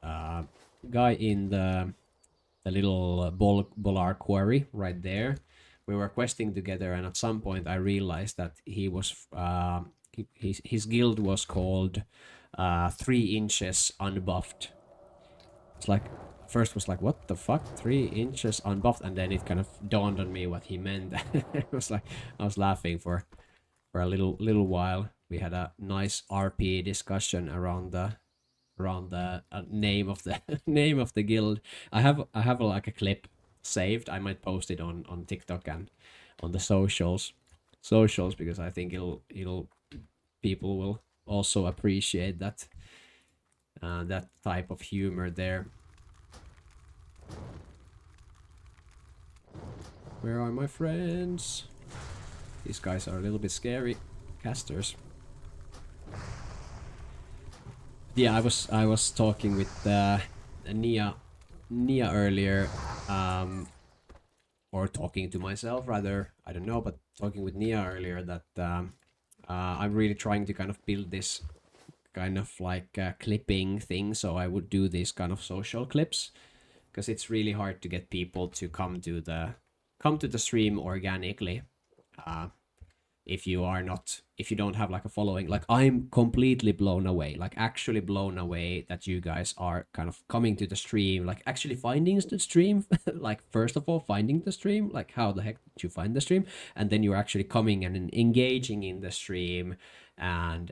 in the little Bolar quarry right there. We were questing together, and at some point I realized that he was his guild was called 3 inches unbuffed. It's like, first was like, what the fuck, 3 inches unbuffed, and then it kind of dawned on me what he meant. It was like, I was laughing for a little while. We had a nice RP discussion around the name of the name of the guild. I have like a clip saved. I might post it on TikTok and on the socials, because I think it'll people will also appreciate that that type of humor there. Where are my friends? These guys are a little bit scary casters. Yeah, I was talking with Nia earlier, or talking to myself rather, I don't know, but talking with Nia earlier, that I'm really trying to kind of build this kind of like clipping thing. So I would do these kind of social clips, because it's really hard to get people to come to the stream organically. if you are not, if you don't have like a following. Like I'm completely blown away, like actually blown away that you guys are kind of coming to the stream, like actually finding the stream. Like first of all finding the stream, like how the heck did you find the stream, and then you're actually coming and engaging in the stream. And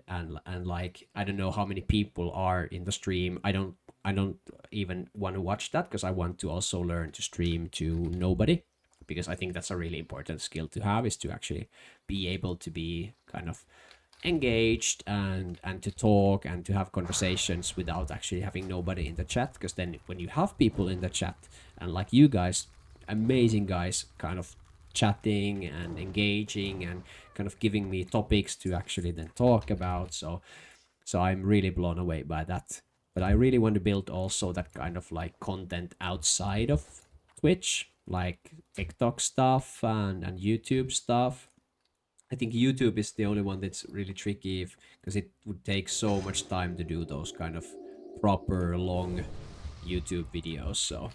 like I don't know how many people are in the stream. I don't even want to watch that because I want to also learn to stream to nobody, because I think that's a really important skill to have, is to actually be able to be kind of engaged and to talk and to have conversations without actually having nobody in the chat. Because then when you have people in the chat, and like you guys, amazing guys, kind of chatting and engaging and kind of giving me topics to actually then talk about, so I'm really blown away by that. But I really want to build also that kind of like content outside of Twitch, like TikTok stuff and YouTube stuff. I think YouTube is the only one that's really tricky, because it would take so much time to do those kind of proper long YouTube videos. So,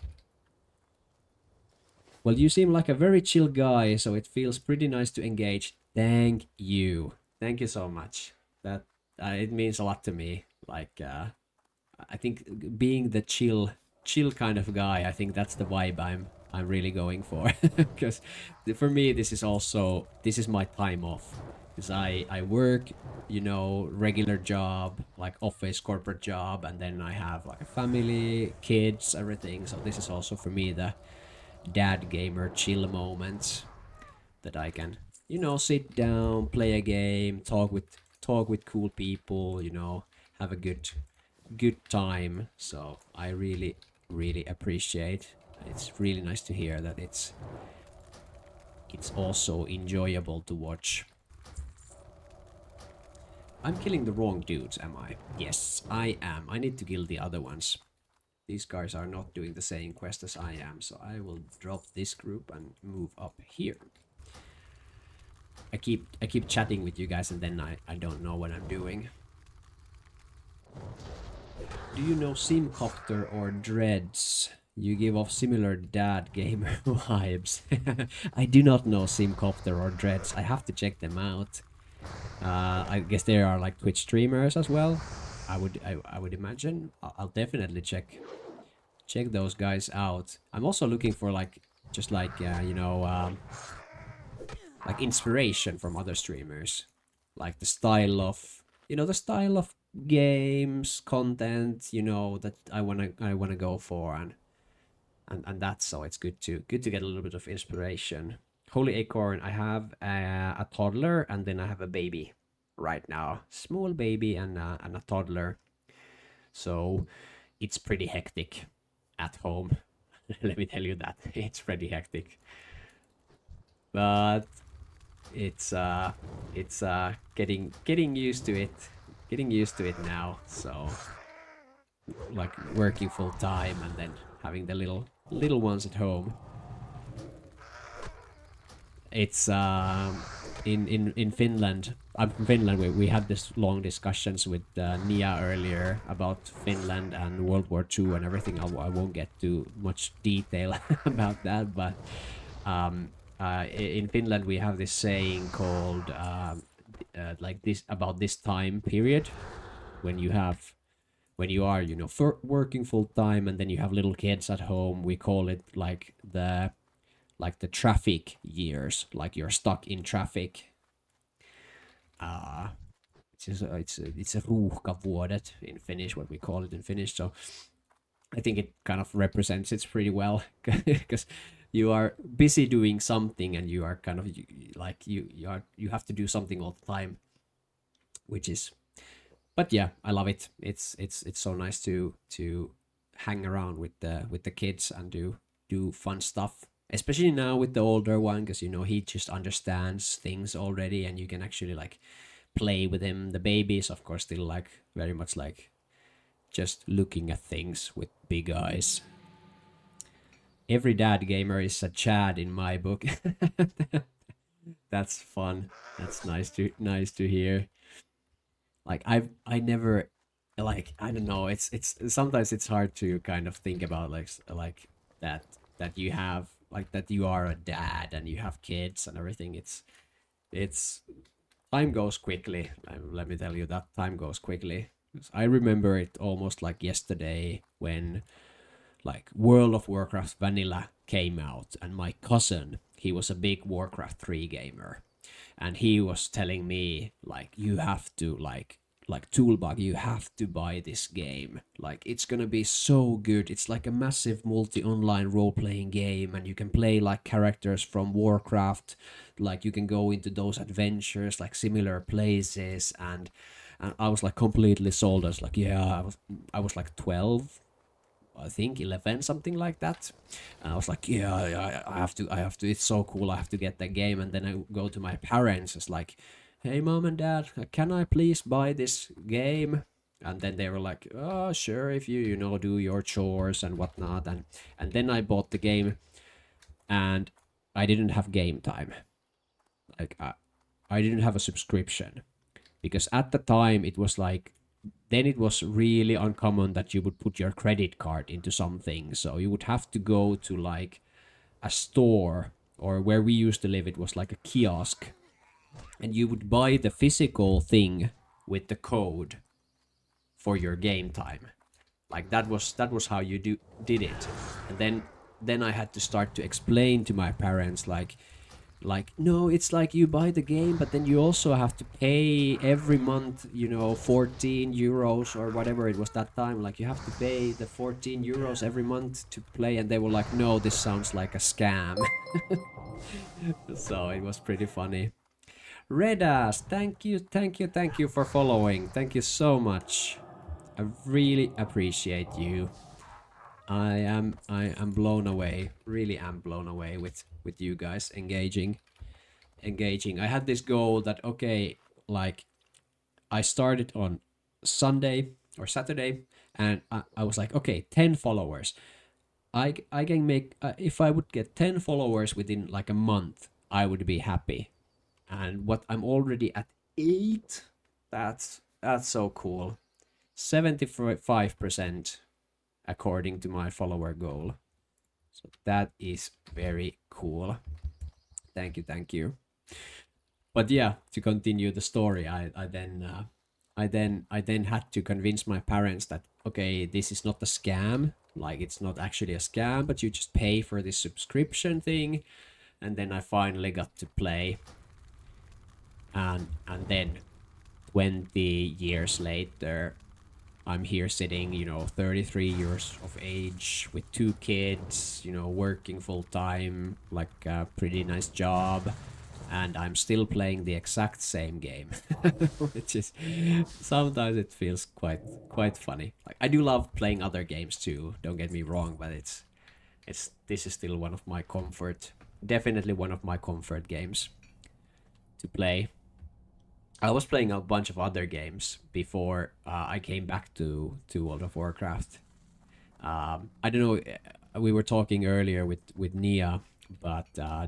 well, you seem like a very chill guy, so it feels pretty nice to engage. Thank you so much. That it means a lot to me. Like I think being the chill kind of guy, I think that's the vibe I'm really going for. Because for me this is also, this is my time off, because I work, you know, regular job, like office corporate job, and then I have like a family, kids, everything. So this is also for me the dad gamer chill moments, that I can, you know, sit down, play a game, talk with cool people, you know, have a good time. So I really appreciate. It's really nice to hear that it's also enjoyable to watch. I'm killing the wrong dudes, am I? Yes, I am. I need to kill the other ones. These guys are not doing the same quest as I am, so I will drop this group and move up here. I keep chatting with you guys, and then I don't know what I'm doing. Do you know Simcopter or Dreads? You give off similar dad gamer vibes. I do not know Simcopter or Dreads. I have to check them out. I guess there are like Twitch streamers as well. I would imagine. I'll definitely check those guys out. I'm also looking for like just like you know, like inspiration from other streamers, like the style of, you know, the style of games, content, you know, that I wanna go for, and that's, so it's good to get a little bit of inspiration. Holy Acorn, I have a toddler, and then I have a baby right now, small baby and a toddler, so it's pretty hectic at home. Let me tell you that it's pretty hectic, but it's getting used to it, now. So like working full time and then having the little ones at home. It's in Finland. I'm from Finland. We had this long discussions with Nia earlier about Finland and World War II and everything. I won't get too much detail about that, but in Finland we have this saying called like this, about this time period, when you are, you know, for working full time and then you have little kids at home. We call it like the traffic years, like you're stuck in traffic. It's a ruuhkavuodet in Finnish, what we call it in Finnish. So I think it kind of represents it pretty well, because you are busy doing something and you are kind of like you have to do something all the time, which is, but yeah, I love it. It's so nice to hang around with the kids and do fun stuff, especially now with the older one, because you know he just understands things already and you can actually like play with him. The baby is of course still like very much like just looking at things with big eyes. Every dad gamer is a Chad in my book. That's fun. That's nice to hear. Like I never, like I don't know. It's sometimes it's hard to kind of think about like that you have, like that you are a dad and you have kids and everything. it's time goes quickly. Let me tell you that time goes quickly. I remember it almost like yesterday when like World of Warcraft Vanilla came out, and my cousin, he was a big Warcraft 3 gamer, and he was telling me like you have to like Toolbug, you have to buy this game. Like it's gonna be so good. It's like a massive multi-online role-playing game, and you can play like characters from Warcraft. Like you can go into those adventures, like similar places, and I was like completely sold. I was like, yeah, I was like 12, I think 11, something like that. And I was like, yeah, yeah, I have to. It's so cool. I have to get that game. And then I go to my parents. It's like, hey, mom and dad, can I please buy this game? And then they were like, oh, sure, if you know do your chores and whatnot. And then I bought the game, and I didn't have game time. Like I didn't have a subscription, because at the time it was like, then it was really uncommon that you would put your credit card into something, so you would have to go to like a store, or where we used to live it was like a kiosk, and you would buy the physical thing with the code for your game time. Like that was how you did it. And then I had to start to explain to my parents like no, it's like you buy the game, but then you also have to pay every month, 14 euros or whatever it was that time. Like you have to pay the 14 euros every month to play. And they were like, no, this sounds like a scam. So it was pretty funny. Redas, thank you, thank you, thank you for following. Thank you so much. I really appreciate you. I am blown away, really am blown away with you guys engaging. I had this goal that, okay, like I started on Sunday or Saturday, and I was like, okay, 10 followers. I can make, if I would get 10 followers within like a month, I would be happy. And what I'm already at 8, that's so cool. 75% according to my follower goal. So that is very cool. Thank you, thank you. But yeah, to continue the story, I then had to convince my parents that, okay, this is not a scam. Like it's not actually a scam, but you just pay for this subscription thing. And then I finally got to play. And then 20 years later, I'm here sitting, 33 years of age with 2 kids, working full time, like a pretty nice job, and I'm still playing the exact same game, which is sometimes it feels quite funny. Like I do love playing other games too. Don't get me wrong, but it's this is still one of my definitely one of my comfort games to play. I was playing a bunch of other games before I came back to World of Warcraft. I don't know. We were talking earlier with Nia, but or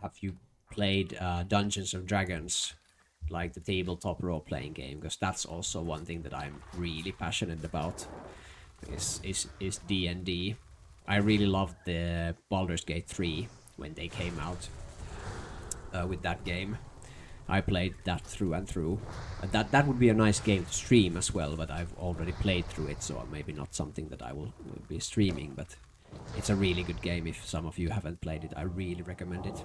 have you played Dungeons and Dragons, like the tabletop role playing game? Because that's also one thing that I'm really passionate about. Is D&D. I really loved the Baldur's Gate 3 when they came out with that game. I played that through and through. That would be a nice game to stream as well, but I've already played through it, so maybe not something that I will be streaming, but it's a really good game. If some of you haven't played it, I really recommend it.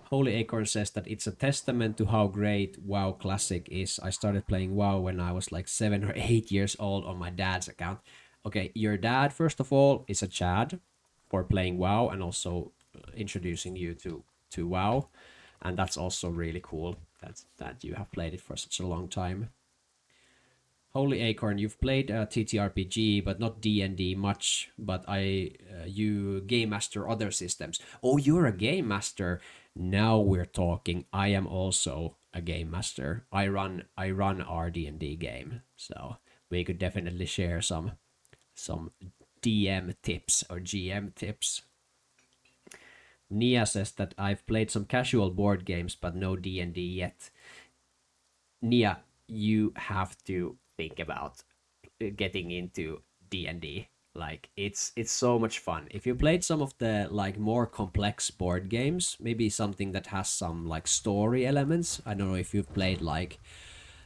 Holy Acorn says that it's a testament to how great WoW Classic is. I started playing WoW when I was like 7 or 8 years old on my dad's account. Okay, your dad, first of all, is a Chad for playing WoW and also introducing you to WoW. And that's also really cool that you have played it for such a long time. Holy Acorn, you've played TTRPG, but not D&D much. But you game master other systems. Oh, you're a game master. Now we're talking. I am also a game master. I run our D&D game, so we could definitely share some DM tips or GM tips. Nia says that I've played some casual board games, but no D&D yet. Nia, you have to think about getting into D&D. Like it's so much fun. If you played some of the like more complex board games, maybe something that has some like story elements. I don't know if you've played like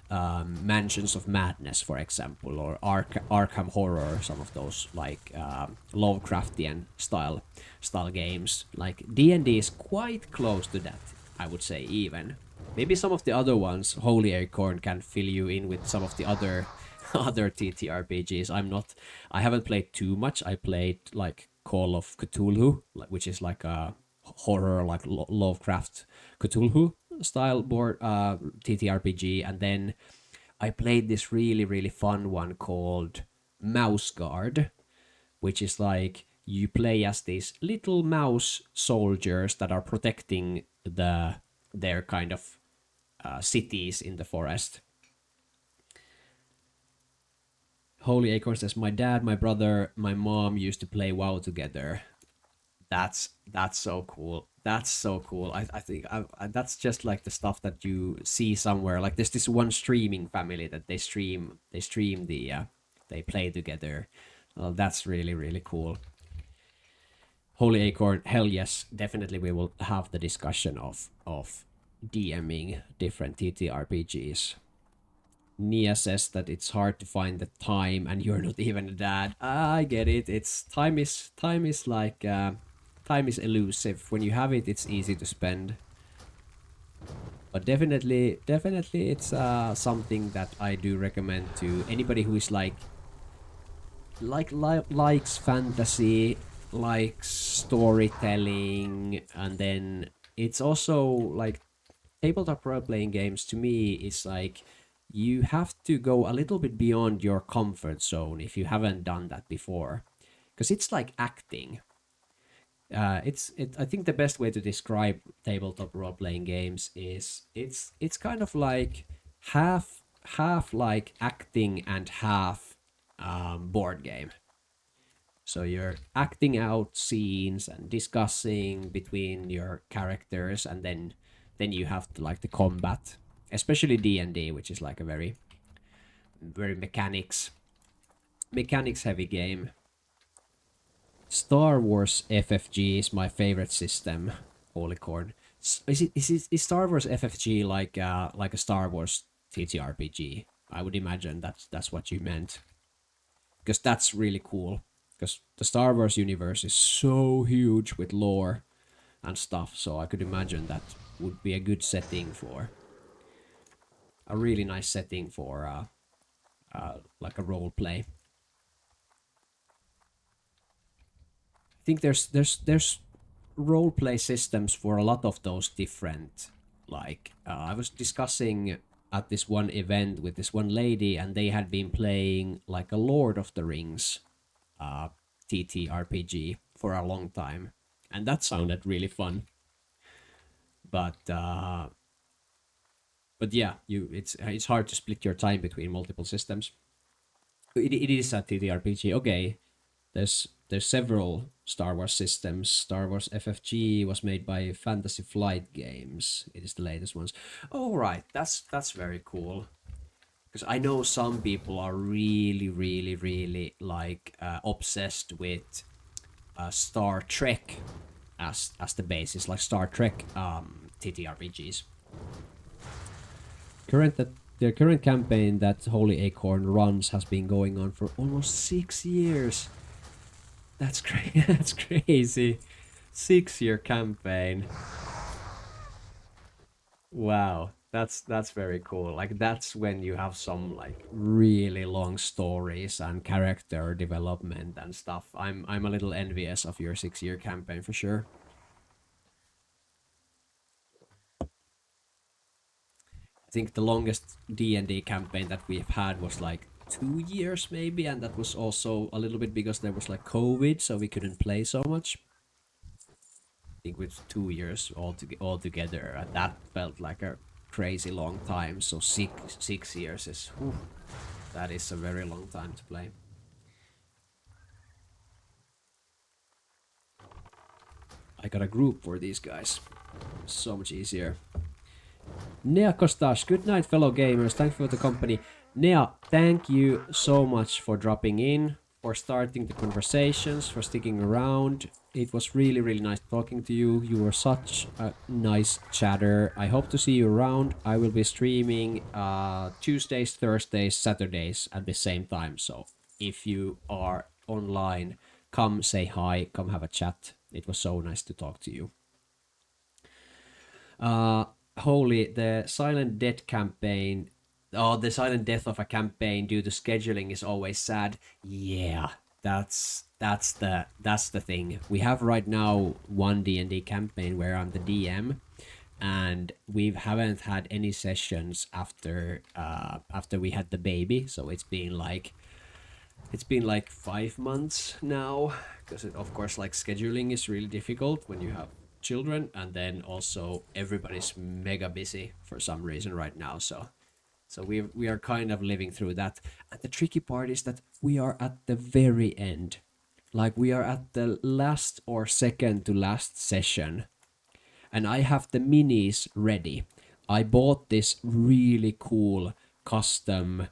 Mansions of Madness, for example, or Arkham Horror, some of those like Lovecraftian style games. Like D&D is quite close to that, I would say. Even maybe some of the other ones, Holy Acorn can fill you in with some of the other other TTRPGs. I haven't played too much. I played like Call of Cthulhu, which is like a horror like Lovecraft Cthulhu style board TTRPG, and then I played this really fun one called Mouse Guard, which is like you play as these little mouse soldiers that are protecting their kind of cities in the forest. Holy Acorn says, my dad, my brother, my mom used to play WoW together. That's so cool. That's so cool. I think that's just like the stuff that you see somewhere. Like there's this one streaming family that they stream the they play together. That's really cool. Holy Acorn, hell yes, definitely we will have the discussion of DMing different TTRPGs. Nia says that it's hard to find the time and you're not even a dad. I get it. It's time is like time is elusive. When you have it, it's easy to spend. But definitely it's something that I do recommend to anybody who is likes fantasy, likes storytelling, and then it's also like tabletop role-playing games to me is like you have to go a little bit beyond your comfort zone if you haven't done that before, because it's like acting. I think the best way to describe tabletop role-playing games is it's kind of like half like acting and half board game. So you're acting out scenes and discussing between your characters, and then you have to like the combat, especially D&D, which is like a very mechanics heavy game. Star Wars FFG is my favorite system. Holy corn. Is Star Wars FFG like a Star Wars TTRPG? I would imagine that's what you meant, because that's really cool. Because the Star Wars universe is so huge with lore and stuff, so I could imagine that would be a good setting for a really nice setting for like a role play. I think there's role play systems for a lot of those different. Like I was discussing at this one event with this one lady, and they had been playing like a Lord of the Rings TTRPG for a long time, and that sounded really fun. But yeah, it's hard to split your time between multiple systems. It is a TTRPG. Okay, there's several Star Wars systems. Star Wars FFG was made by Fantasy Flight Games. It is the latest ones. Oh right, that's very cool. Because I know some people are really like obsessed with Star Trek as the basis, like Star Trek TTRPGs. The current campaign that Holy Acorn runs has been going on for almost 6 years. That's that's crazy. 6-year campaign. Wow, that's very cool. Like that's when you have some like really long stories and character development and stuff. I'm a little envious of your 6-year campaign for sure. I think the longest D&D campaign that we've had was like 2 years maybe, and that was also a little bit because there was like COVID, so we couldn't play so much. I think with 2 years all together, and that felt like a crazy long time. So 6 years is that is a very long time to play. I got a group for these guys. So much easier. Nea Kostash, good night fellow gamers, thank you for the company. Nea, thank you so much for dropping in. for starting the conversations, for sticking around. It was really, really nice talking to you. You were such a nice chatter. I hope to see you around. I will be streaming Tuesdays, Thursdays, Saturdays at the same time. So if you are online, come say hi, come have a chat. It was so nice to talk to you. Holy, the silent death campaign. Oh, the silent death of a campaign due to scheduling is always sad. Yeah, that's the thing. We have right now one D&D campaign where I'm the DM, and we haven't had any sessions after we had the baby. So it's been like 5 months now, because of course like scheduling is really difficult when you have children, and then also everybody's mega busy for some reason right now. So we are kind of living through that. And the tricky part is that we are at the very end. Like we are at the last or second to last session, and I have the minis ready. I bought this really cool custom,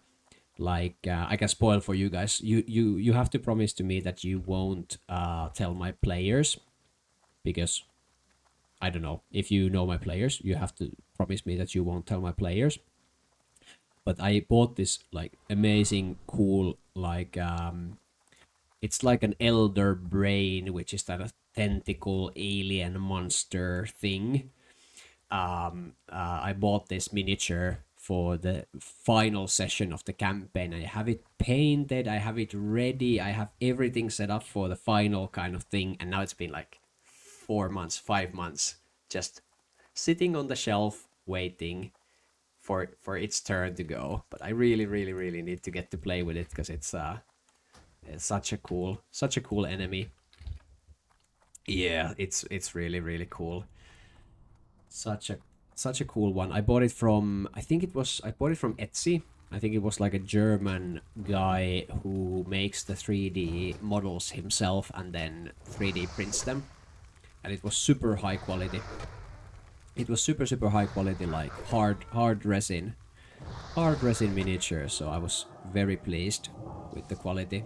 like I can spoil for you guys. You have to promise to me that you won't tell my players, because I don't know if you know my players. You have to promise me that you won't tell my players. But I bought this like amazing cool, like it's like an elder brain, which is that a tentacle alien monster thing. I bought this miniature for the final session of the campaign. I have it painted, I have it ready, I have everything set up for the final kind of thing, and now it's been like 4 months, 5 months, just sitting on the shelf waiting for its turn to go. But I really, really, really need to get to play with it, because it's such a cool enemy. Yeah, it's really, really cool. Such a cool one. I bought it from, I bought it from Etsy. I think it was like a German guy who makes the 3D models himself and then 3D prints them. And it was super high quality. It was super high quality, like hard resin miniature. So I was very pleased with the quality.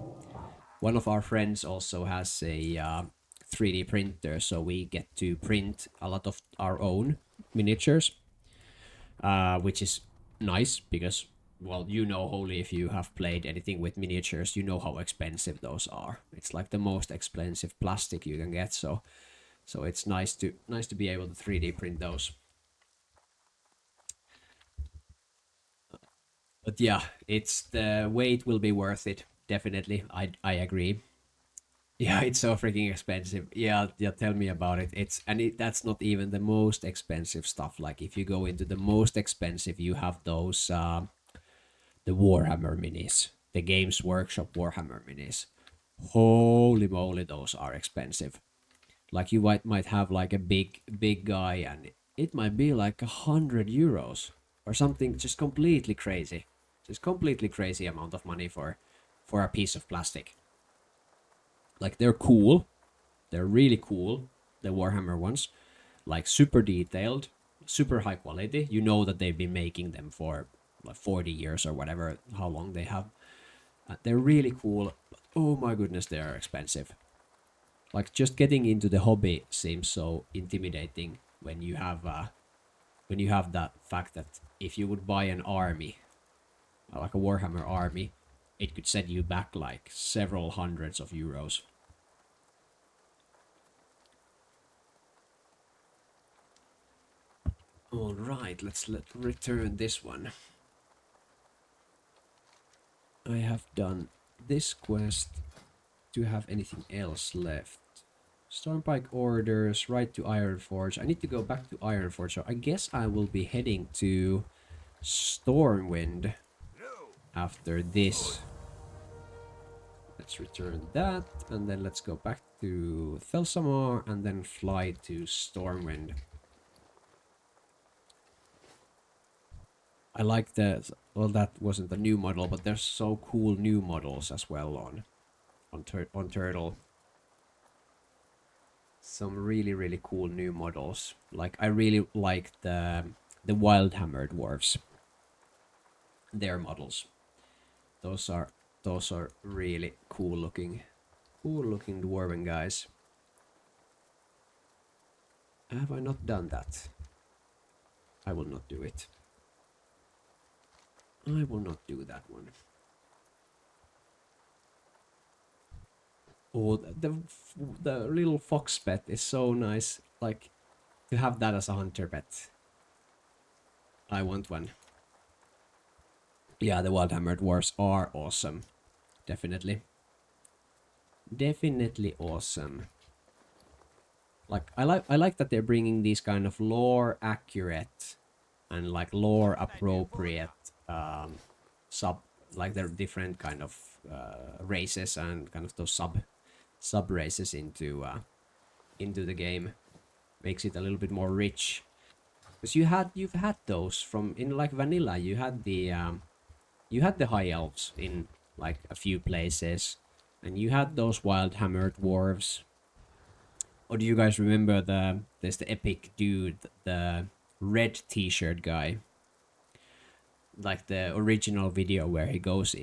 One of our friends also has a 3D printer, so we get to print a lot of our own miniatures, which is nice because, well, you know, Holy, if you have played anything with miniatures, you know how expensive those are. It's like the most expensive plastic you can get, so it's nice to be able to 3D print those. But yeah, it's the wait will be worth it. Definitely, I agree. Yeah, it's so freaking expensive. Yeah, tell me about it. That's not even the most expensive stuff. Like if you go into the most expensive, you have those the Warhammer minis, the Games Workshop Warhammer minis. Holy moly, those are expensive. Like you might have like a big guy, and it might be like €100 or something, just completely crazy. Just completely crazy amount of money for a piece of plastic. Like they're cool, they're really cool, the Warhammer ones, like super detailed, super high quality. You know that they've been making them for like 40 years or whatever, how long they have. They're really cool, but oh my goodness, they are expensive. Like just getting into the hobby seems so intimidating when you have that fact that if you would buy an army, like a Warhammer army, it could set you back like several hundreds of euros. All right, let's return this one. I have done this quest. Do you have anything else left? Stormpike orders, right to Ironforge. I need to go back to Ironforge, so I guess I will be heading to Stormwind after this. Let's return that, and then let's go back to Thelsamar, and then fly to Stormwind. I like the, well, that wasn't a new model, but there's so cool new models as well on Turtle. Some really cool new models. Like I really like the Wildhammer dwarves. Their models. Those are those are really cool looking dwarven guys. Have I not done that? I will not do it. I will not do that one. Oh, the little fox pet is so nice. Like, to have that as a hunter pet. I want one. Yeah, the Wildhammer dwarves are awesome. Definitely. Definitely awesome. Like, I like that they're bringing these kind of lore accurate and like lore appropriate like they're different kind of races and kind of those sub races into the game. Makes it a little bit more rich. Because you've had those from in like vanilla. You had the high elves in like a few places, and you had those wild hammer dwarves. Or do you guys remember there's the epic dude, the red t-shirt guy? Like the original video where he goes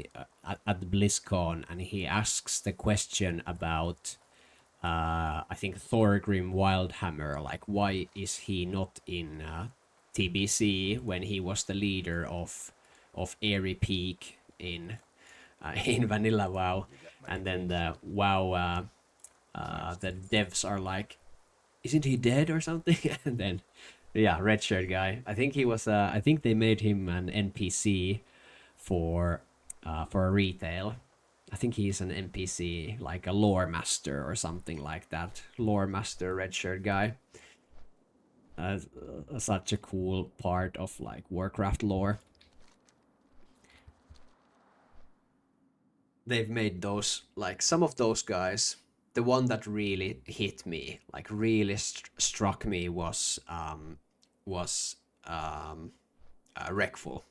at the BlizzCon and he asks the question about I think Thorgrim Wildhammer, like why is he not in TBC when he was the leader of Airy Peak in Vanilla WoW, and then the WoW the devs are like, isn't he dead or something? And then yeah, red shirt guy. I think he was I think they made him an NPC for a retail. I think he's an NPC, like a lore master or something like that. Lore master, red shirt guy. Such a cool part of like Warcraft lore. They've made those, like some of those guys. The one that really hit me, like really struck me, was Wreckful.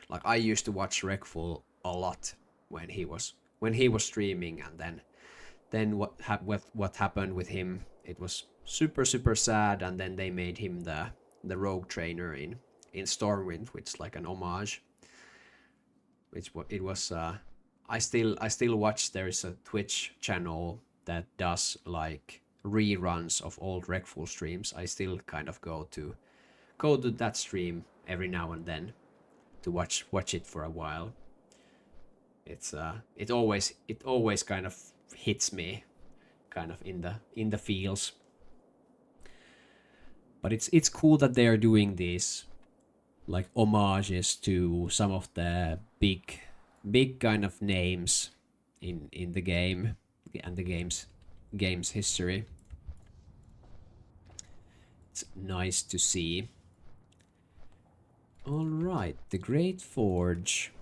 Like I used to watch Wreckful a lot when he was streaming, and then what happened with him? It was super sad, and then they made him the rogue trainer in Stormwind, which is like an homage. It was I still watch. There is a Twitch channel that does like reruns of old Wreckful streams. I still kind of go to that stream every now and then to watch it for a while. It's it always kind of hits me kind of in the feels. But it's cool that they are doing these like homages to some of the big kind of names in the game and the game's history. It's nice to see. All right, the Great Forge.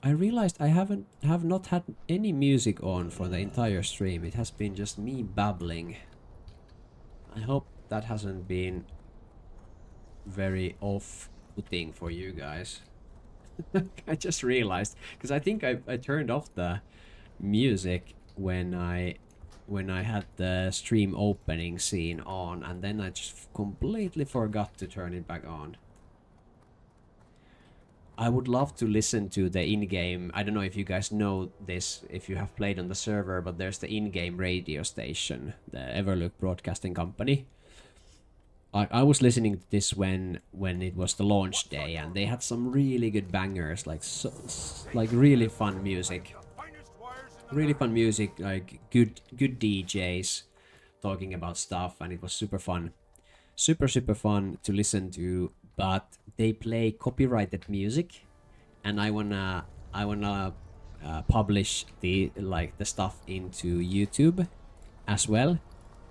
I realized I have not had any music on for the entire stream. It has been just me babbling. I hope that hasn't been very off-putting for you guys. I just realized, because I think I turned off the music when I had the stream opening scene on, and then I just completely forgot to turn it back on. I would love to listen to the in-game. I don't know if you guys know this, if you have played on the server, but there's the in-game radio station, the Everlook Broadcasting Company. I was listening to this when it was the launch day, and they had some really good bangers, like like really fun music. Really fun music, like good DJs talking about stuff, and it was super fun. Super fun to listen to, but they play copyrighted music, and I wanna publish the stuff into YouTube as well,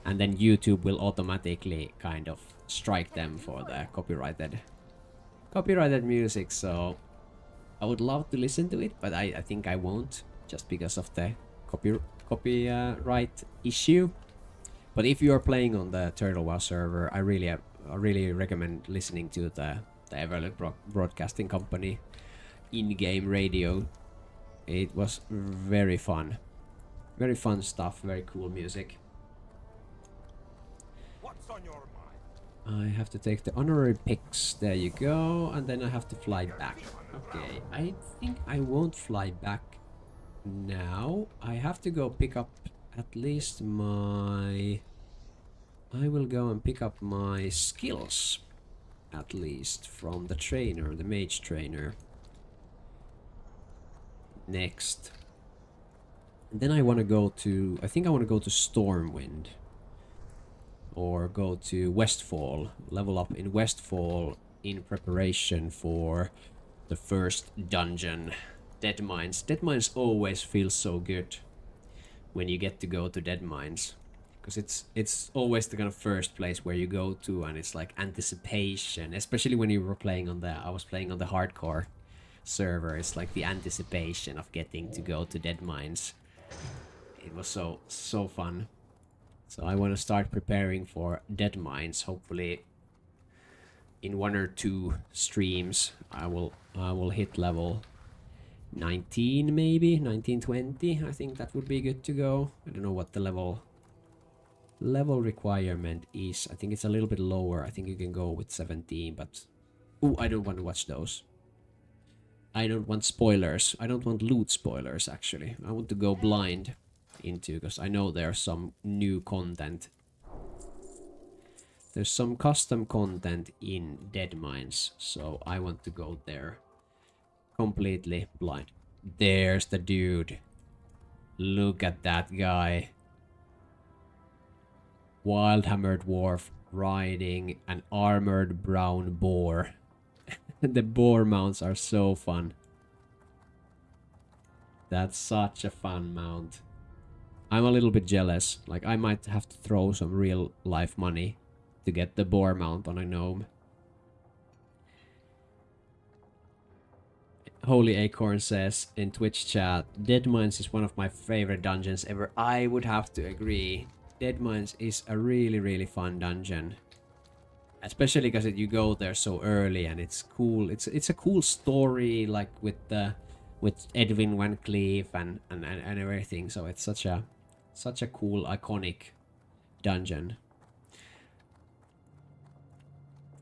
and then YouTube will automatically kind of strike them for the copyrighted music. So I would love to listen to it, but I think I won't, just because of the copyright issue. But if you are playing on the Turtle WoW server, I really recommend listening to the Everlook Broadcasting Company in-game radio. It was very fun stuff, very cool music. What's on your mind? I have to take the honorary picks. There you go, and then I have to fly back. Okay, I think I won't fly back now. I have to go pick up at least my... I will go and pick up my skills. At least from the trainer, the mage trainer. Next. And then I want to go to... I think I want to go to Stormwind. Or go to Westfall. Level up in Westfall in preparation for the first dungeon. Dead Mines. Dead Mines always feels so good when you get to go to Dead Mines. Because it's always the kind of first place where you go to, and it's like anticipation. Especially when you were playing on the... I was playing on the hardcore server. It's like the anticipation of getting to go to Dead Mines. It was so fun. So I want to start preparing for Dead Mines. Hopefully in 1 or 2 streams I will hit level 19, maybe 19, 20. I think that would be good to go. I don't know what the level requirement is. I think it's a little bit lower. I think you can go with 17, but oh, I don't want to watch those. I don't want spoilers. I don't want loot spoilers, actually. I want to go blind into, because I know there's some new content. There's some custom content in Dead Mines, so I want to go there completely blind. There's the dude. Look at that guy. Wild-hammered dwarf riding an armored brown boar. The boar mounts are so fun. That's such a fun mount. I'm a little bit jealous. Like, I might have to throw some real life money to get the boar mount on a gnome. Holy Acorn says in Twitch chat, Dead Mines is one of my favorite dungeons ever. I would have to agree. Dead Mines is a really fun dungeon. Especially because you go there so early and it's cool. It's a cool story, like with Edwin Van Cleef and everything. So it's such a cool, iconic dungeon.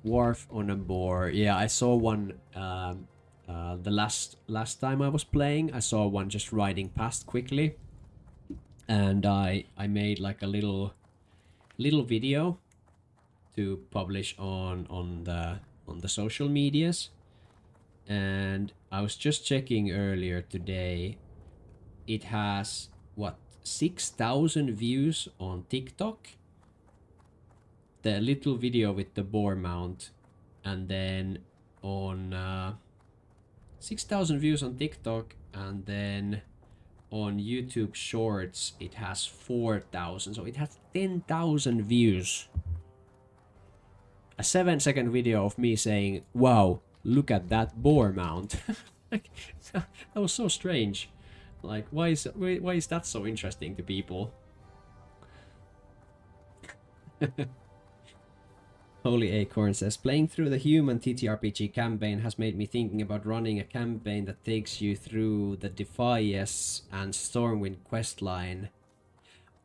Dwarf on a boar. Yeah, I saw one the last time I was playing. I saw one just riding past quickly, and I made like a little video to publish on the social medias. And I was just checking earlier today. It has what, 6,000 views on TikTok. The little video with the boar mount, and then on 6,000 views on TikTok, and then on YouTube Shorts it has 4,000. So it has 10,000 views. A 7-second video of me saying, "Wow, look at that boar mount." Like, that was so strange. Like, why is that so interesting to people? Holy Acorn says, playing through the human TTRPG campaign has made me thinking about running a campaign that takes you through the Defias and Stormwind questline.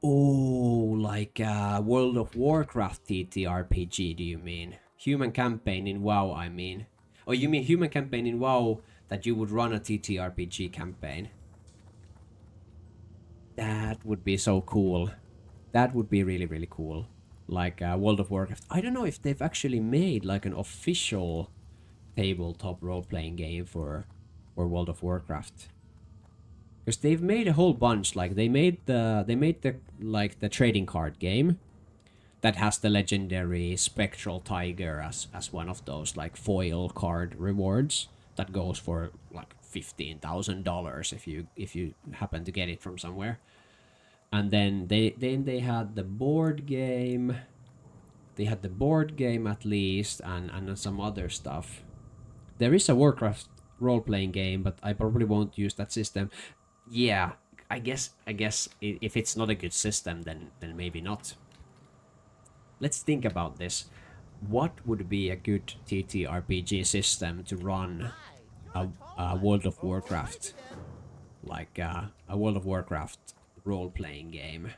Oh, like World of Warcraft TTRPG, do you mean? Human campaign in WoW, I mean. Oh, you mean human campaign in WoW that you would run a TTRPG campaign? That would be so cool. That would be really cool. Like World of Warcraft. I don't know if they've actually made like an official tabletop role-playing game for World of Warcraft. Because they've made a whole bunch. Like they made the like the trading card game that has the legendary Spectral Tiger as one of those like foil card rewards that goes for like $15,000 if you happen to get it from somewhere. And then they had the board game. They had the board game at least, and some other stuff. There is a Warcraft role-playing game, but I probably won't use that system. Yeah, I guess if it's not a good system, then maybe not. Let's think about this. What would be a good TTRPG system to run a World of Warcraft? Like a World of Warcraft role-playing game.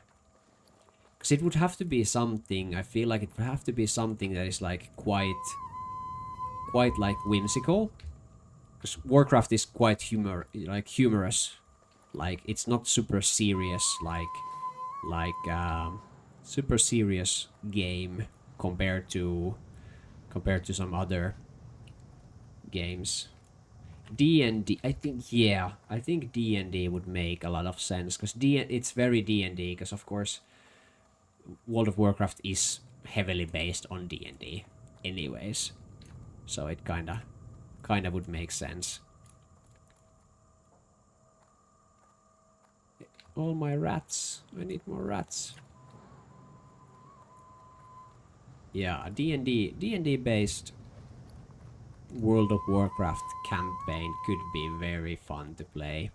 Because it would have to be something, I feel like it would have to be something that is like quite like whimsical. because Warcraft is quite humorous. Like it's not super serious super serious game compared to some other games. D&D, I think, yeah, I think D&D would make a lot of sense because it's very D&D because of course World of Warcraft is heavily based on D&D anyways, so it kinda would make sense. All my rats, I need more rats. Yeah, D&D based World of Warcraft campaign could be very fun to play.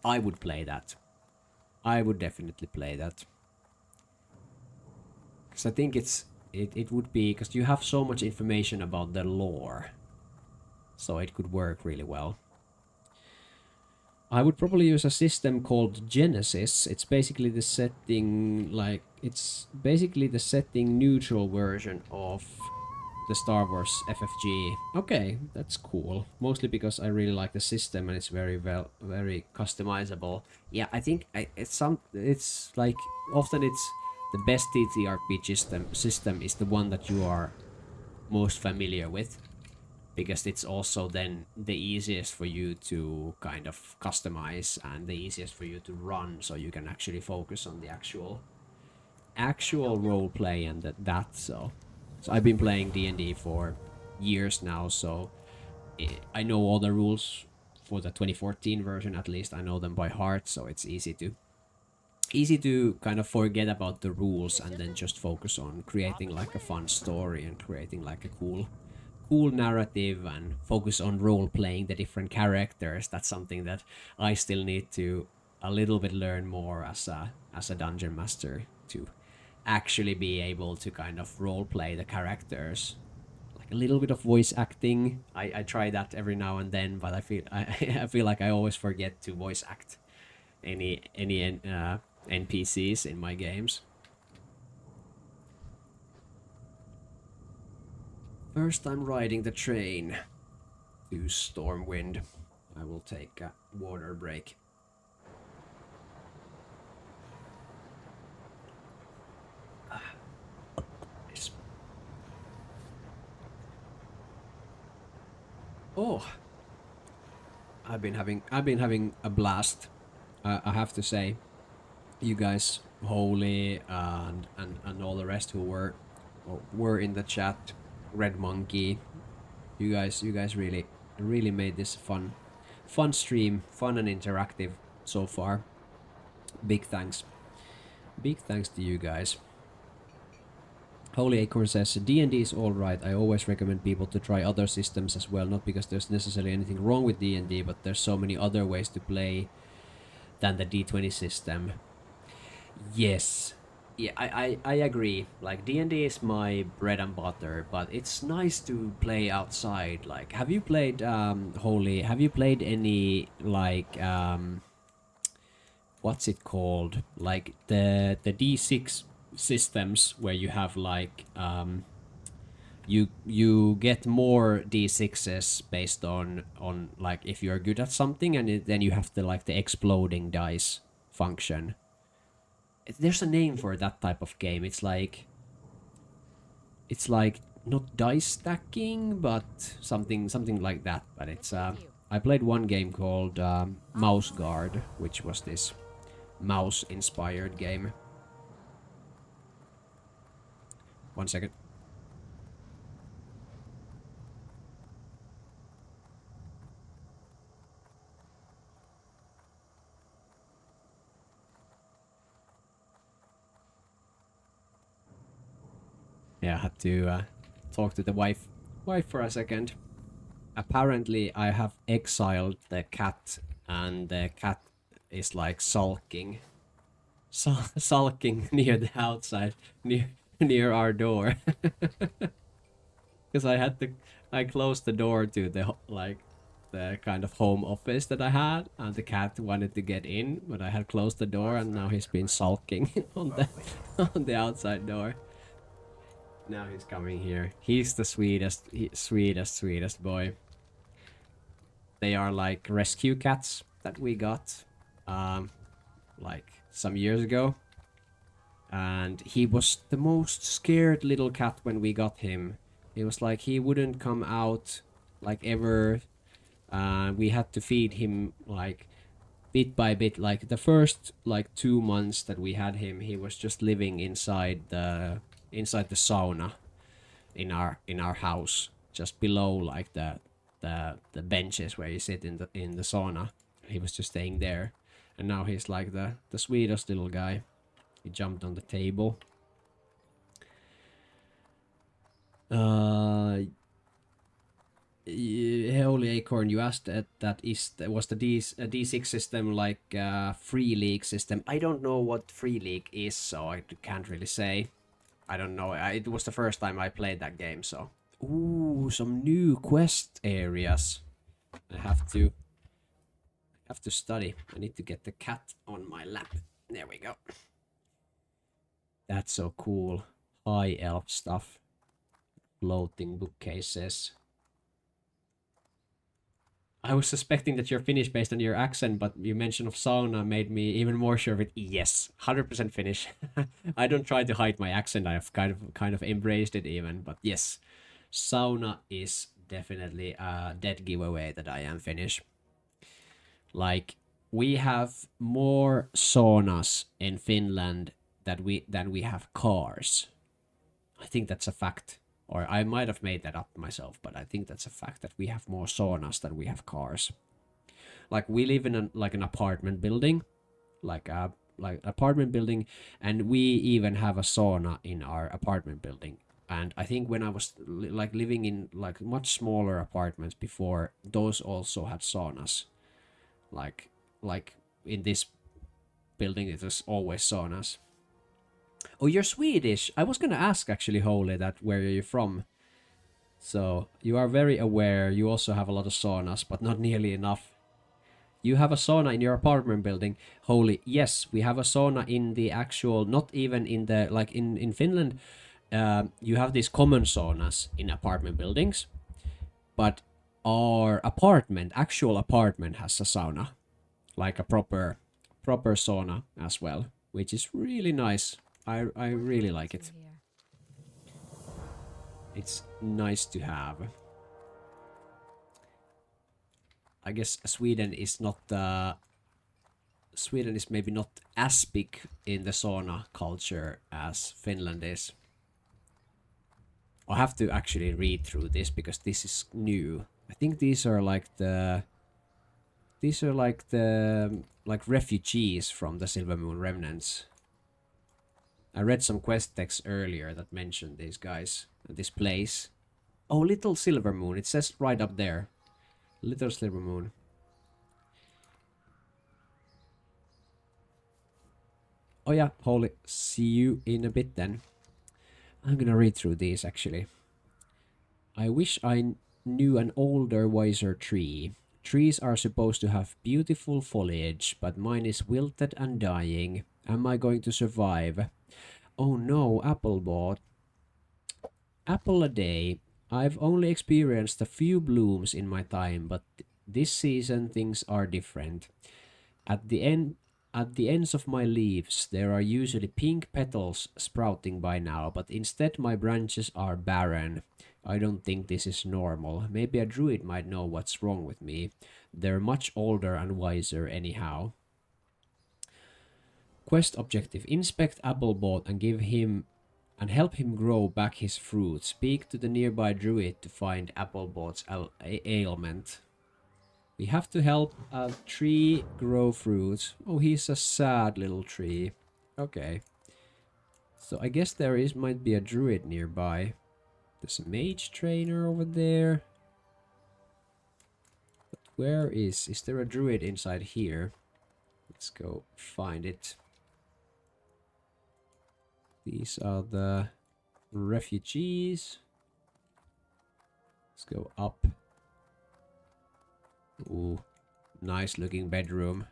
I would play that. I would definitely play that. Because I think it would be, because you have so much information about the lore. So it could work really well. I would probably use a system called Genesis. It's basically the setting, neutral version of the Star Wars FFG. Okay, that's cool. Mostly because I really like the system and it's very customizable. Yeah, I think it's like often it's the best TTRPG system is the one that you are most familiar with, because it's also then the easiest for you to kind of customize and the easiest for you to run, so you can actually focus on the actual role play and that. So I've been playing D&D for years now, so I know all the rules for the 2014 version. At least I know them by heart, so it's easy to kind of forget about the rules and then just focus on creating like a fun story and creating like a cool narrative and focus on role playing the different characters. That's something that I still need to a little bit learn more as a dungeon master, to actually be able to kind of role play the characters, like a little bit of voice acting. I try that every now and then, but I feel like I always forget to voice act any NPCs in my games. First time riding the train to Stormwind. I will take a water break. Oh, I've been having a blast. I have to say, you guys, Holy and all the rest who were in the chat, Red Monkey, you guys really made this fun stream, fun and interactive so far. Big thanks to you guys. Holy Acorn says D&D is alright. I always recommend people to try other systems as well, not because there's necessarily anything wrong with D&D, but there's so many other ways to play than the D20 system. Yes. Yeah, I agree. Like, D&D is my bread and butter, but it's nice to play outside. Like, have you played Holy? Have you played any like what's it called? Like the D6 systems where you have like you get more D6s based on like if you're good at something, and then you have the exploding dice function. There's a name for that type of game. It's like not dice stacking, but something like that. But it's I played one game called Mouse Guard, which was this mouse inspired game. One second. Yeah, I had to talk to the wife for a second. Apparently, I have exiled the cat, and the cat is like sulking near the outside, near our door. Because I closed the door to the kind of home office that I had, and the cat wanted to get in, but I had closed the door, and now he's been sulking on the outside door. Now he's coming here. He's the sweetest boy. They are like rescue cats that we got like some years ago. And he was the most scared little cat when we got him. He was like, he wouldn't come out like ever. We had to feed him like bit by bit. Like the first like 2 months that we had him, he was just living inside the sauna in our house, just below like the benches where you sit in the sauna. He was just staying there, and now he's like the sweetest little guy. He jumped on the table. Holy Acorn, you asked was the D6 system like a free league system? I don't know what free league is, so I can't really say. I don't know. It was the first time I played that game, so. Ooh, some new quest areas. I have to study. I need to get the cat on my lap. There we go. That's so cool. High elf stuff. Floating bookcases. I was suspecting that you're Finnish based on your accent, but you mention of sauna made me even more sure of it. Yes, 100% Finnish. I don't try to hide my accent. I've kind of embraced it even, but yes, sauna is definitely a dead giveaway that I am Finnish. Like, we have more saunas in Finland than we have cars. I think that's a fact. Or I might have made that up myself, but I think that's a fact that we have more saunas than we have cars. Like, we live in an apartment building, like apartment building, and we even have a sauna in our apartment building. And I think when I was like living in like much smaller apartments before, those also had saunas. Like in this building, it was always saunas. Oh, you're Swedish. I was gonna ask actually, Holy, that where are you from? So you are very aware. You also have a lot of saunas, but not nearly enough. You have a sauna in your apartment building. Holy, yes, we have a sauna in the actual, not even in the, like in Finland, you have these common saunas in apartment buildings, but our actual apartment has a sauna, like a proper sauna as well, which is really nice. I really like it. It's nice to have. I guess Sweden is maybe not as big in the sauna culture as Finland is. I'll have to actually read through this because this is new. I think these are like the refugees from the Silver Moon Remnants. I read some quest text earlier that mentioned these guys, this place. Oh, Little Silver Moon. It says right up there. Little Silver Moon. Oh yeah, Holy. See you in a bit then. I'm gonna read through these actually. I wish I knew an older, wiser tree. Trees are supposed to have beautiful foliage, but mine is wilted and dying. Am I going to survive? Oh no, Applebot. Apple a day. I've only experienced a few blooms in my time, but this season things are different. At the ends of my leaves, there are usually pink petals sprouting by now, but instead my branches are barren. I don't think this is normal. Maybe a druid might know what's wrong with me. They're much older and wiser anyhow. Quest objective: inspect Applebot and help him grow back his fruit. Speak to the nearby druid to find Applebot's ailment. We have to help a tree grow fruit. Oh, he's a sad little tree. Okay. So I guess might be a druid nearby. There's a mage trainer over there. But where is there a druid inside here? Let's go find it. These are the refugees. Let's go up. Ooh, nice looking bedroom.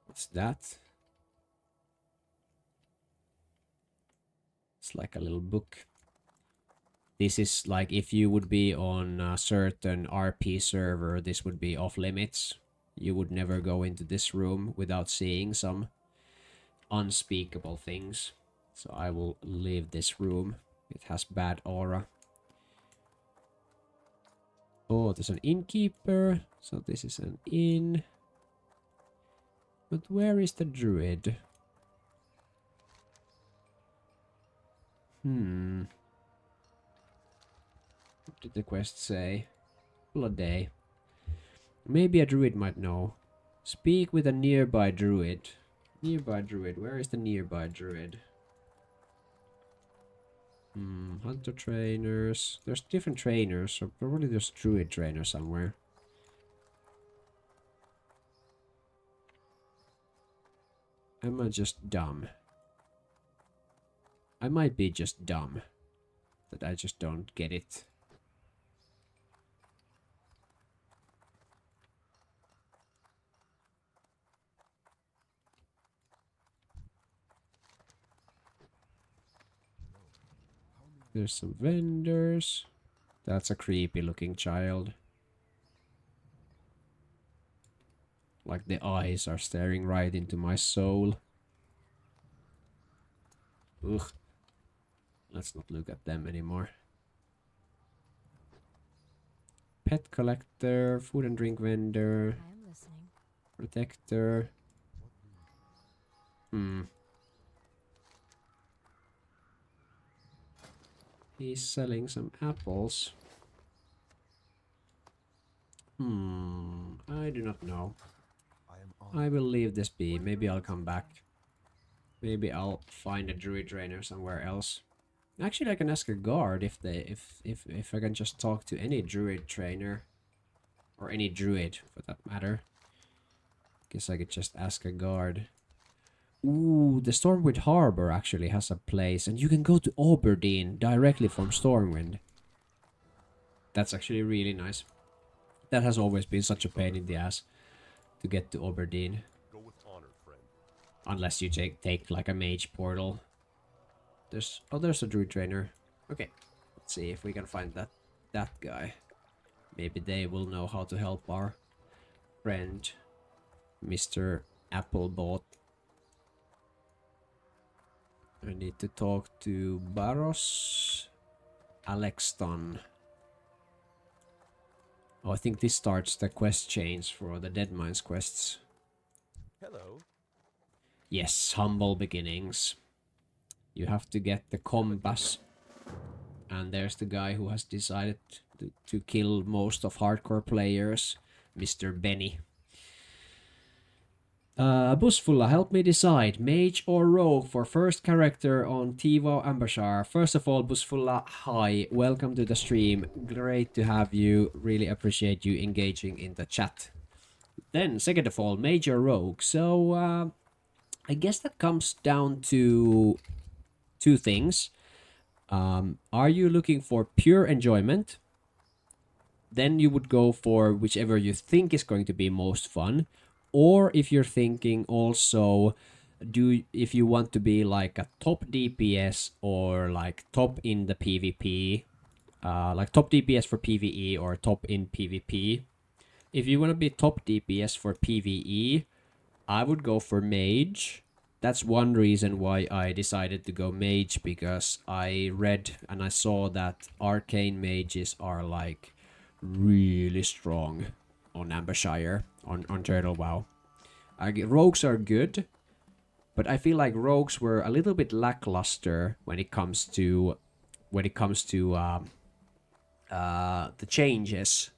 What's that? It's like a little book. This is like if you would be on a certain RP server, this would be off limits. You would never go into this room without seeing some unspeakable things. So I will leave this room. It has bad aura. Oh, there's an innkeeper. So this is an inn. But where is the druid? What did the quest say? Blood day. Maybe a druid might know. Speak with a nearby druid. Nearby druid. Where is the nearby druid? Hunter trainers. There's different trainers, so probably there's druid trainer somewhere. Am I just dumb? I might be just dumb. That I just don't get it. There's some vendors. That's a creepy looking child. Like the eyes are staring right into my soul. Ugh. Let's not look at them anymore. Pet collector, food and drink vendor. I am listening. Protector. He's selling some apples. I do not know. I will leave this be. Maybe I'll come back. Maybe I'll find a druid trainer somewhere else. Actually, I can ask a guard if I can just talk to any druid trainer. Or any druid, for that matter. Guess I could just ask a guard. Ooh, the Stormwind Harbor actually has a place. And you can go to Aberdeen directly from Stormwind. That's actually really nice. That has always been such a pain in the ass to get to Aberdeen. Go with honor, friend. Unless you take like a mage portal. There's a druid trainer. Okay, let's see if we can find that guy. Maybe they will know how to help our friend, Mr. Applebot. I need to talk to Baros Alexton. Oh, I think this starts the quest chains for the Deadmines quests. Hello. Yes, humble beginnings. You have to get the compass. And there's the guy who has decided to kill most of hardcore players, Mr. Benny. Busfulla, help me decide, mage or rogue for first character on TiVo Ambashar. First of all, Busfulla, hi, welcome to the stream. Great to have you. Really appreciate you engaging in the chat. Then, second of all, mage or rogue. So, I guess that comes down to two things. Are you looking for pure enjoyment? Then you would go for whichever you think is going to be most fun. Or if you're thinking also, if you want to be like a top DPS or like top in the PvP, like top DPS for PvE or top in PvP. If you want to be top DPS for PvE, I would go for mage. That's one reason why I decided to go mage, because I read and I saw that arcane mages are like really strong on Ambashire, on Turtle WoW. Rogues are good, but I feel like rogues were a little bit lackluster when it comes to the changes.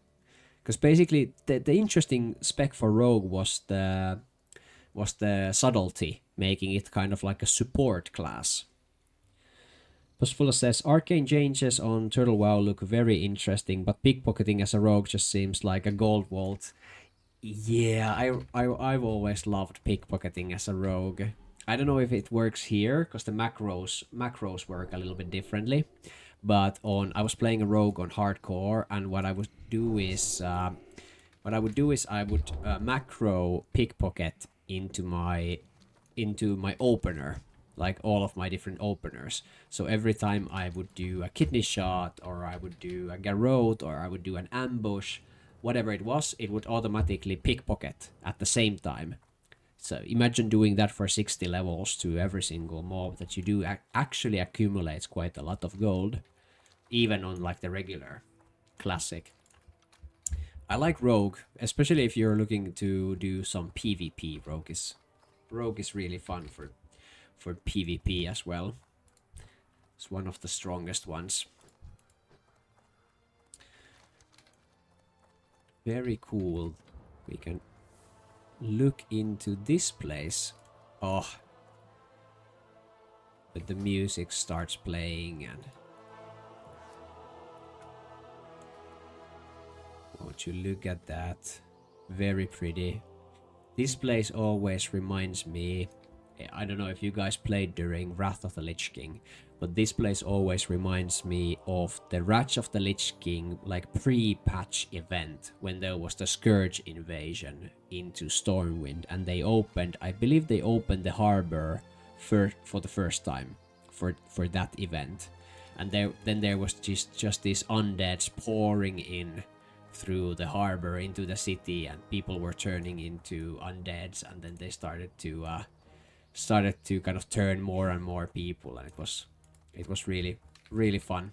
Because basically the interesting spec for rogue was the subtlety, making it kind of like a support class. Busfulla says, arcane changes on Turtle WoW look very interesting, but pickpocketing as a rogue just seems like a gold vault. Yeah, I've always loved pickpocketing as a rogue. I don't know if it works here, because the macros work a little bit differently. But I was playing a rogue on hardcore, and what I would do is I would macro pickpocket into my opener. like all of my different openers. So every time I would do a kidney shot, or I would do a garrote, or I would do an ambush, whatever it was, it would automatically pickpocket at the same time. So imagine doing that for 60 levels to every single mob that you do actually accumulates quite a lot of gold, even on like the regular classic. I like Rogue, especially if you're looking to do some PvP. Rogue is really fun for PvP as well. It's one of the strongest ones. Very cool. We can look into this place. Oh, but the music starts playing and won't you look at that? Very pretty. This place always reminds me, I don't know if you guys played during Wrath of the Lich King, but this place always reminds me of the Wrath of the Lich King like pre-patch event when there was the Scourge invasion into Stormwind, and they opened, I believe they opened the harbor for the first time for that event, and then there was just these undeads pouring in through the harbor into the city, and people were turning into undeads, and then they started to kind of turn more and more people, and it was really fun.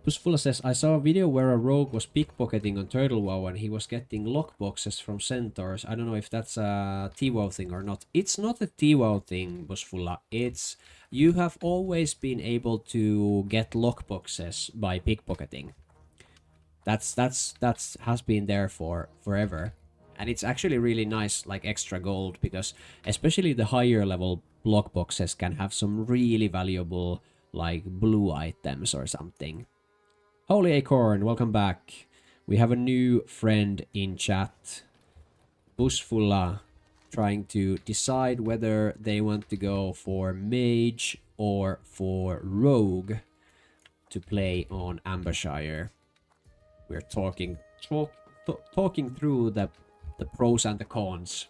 Pusfula says, I saw a video where a rogue was pickpocketing on Turtle WoW and he was getting lockboxes from centaurs. I don't know if that's a T-WoW thing or not. It's not a T-WoW thing, Pusfula. It's, you have always been able to get lockboxes by pickpocketing. That's has been there for forever. And it's actually really nice, like extra gold, because especially the higher level block boxes can have some really valuable like blue items or something. Holy Acorn, welcome back. We have a new friend in chat. Busfulla, trying to decide whether they want to go for mage or for rogue to play on Ambershire. We're talking through the pros and the cons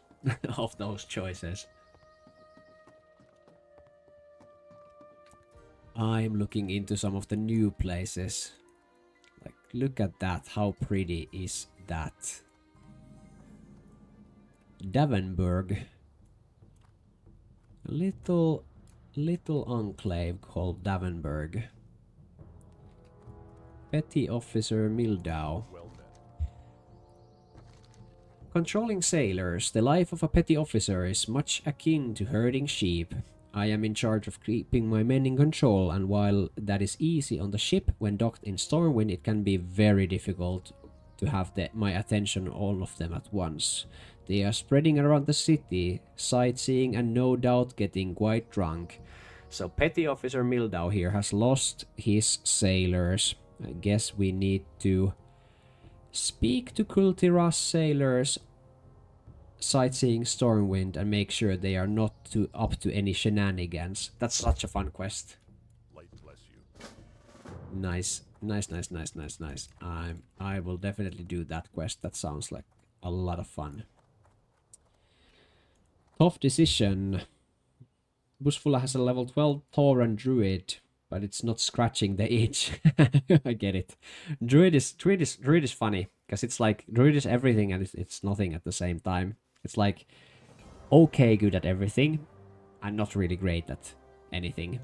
of those choices. I'm looking into some of the new places. Like, look at that. How pretty is that? Davenburg. A little enclave called Davenburg. Petty Officer Mildau. Well met. Controlling sailors. The life of a petty officer is much akin to herding sheep. I am in charge of keeping my men in control, and while that is easy on the ship, when docked in Stormwind it can be very difficult to have my attention all of them at once. They are spreading around the city, sightseeing and no doubt getting quite drunk. So Petty Officer Mildau here has lost his sailors. I guess we need to speak to Kultiras sailors sightseeing Stormwind and make sure they are not up to any shenanigans. That's such a fun quest. Light bless you. Nice. I will definitely do that quest. That sounds like a lot of fun. Tough decision. Busfula has a level 12 Tauren Druid, but it's not scratching the itch. I get it. Druid is funny, because it's like Druid is everything and it's nothing at the same time. It's like okay good at everything and not really great at anything.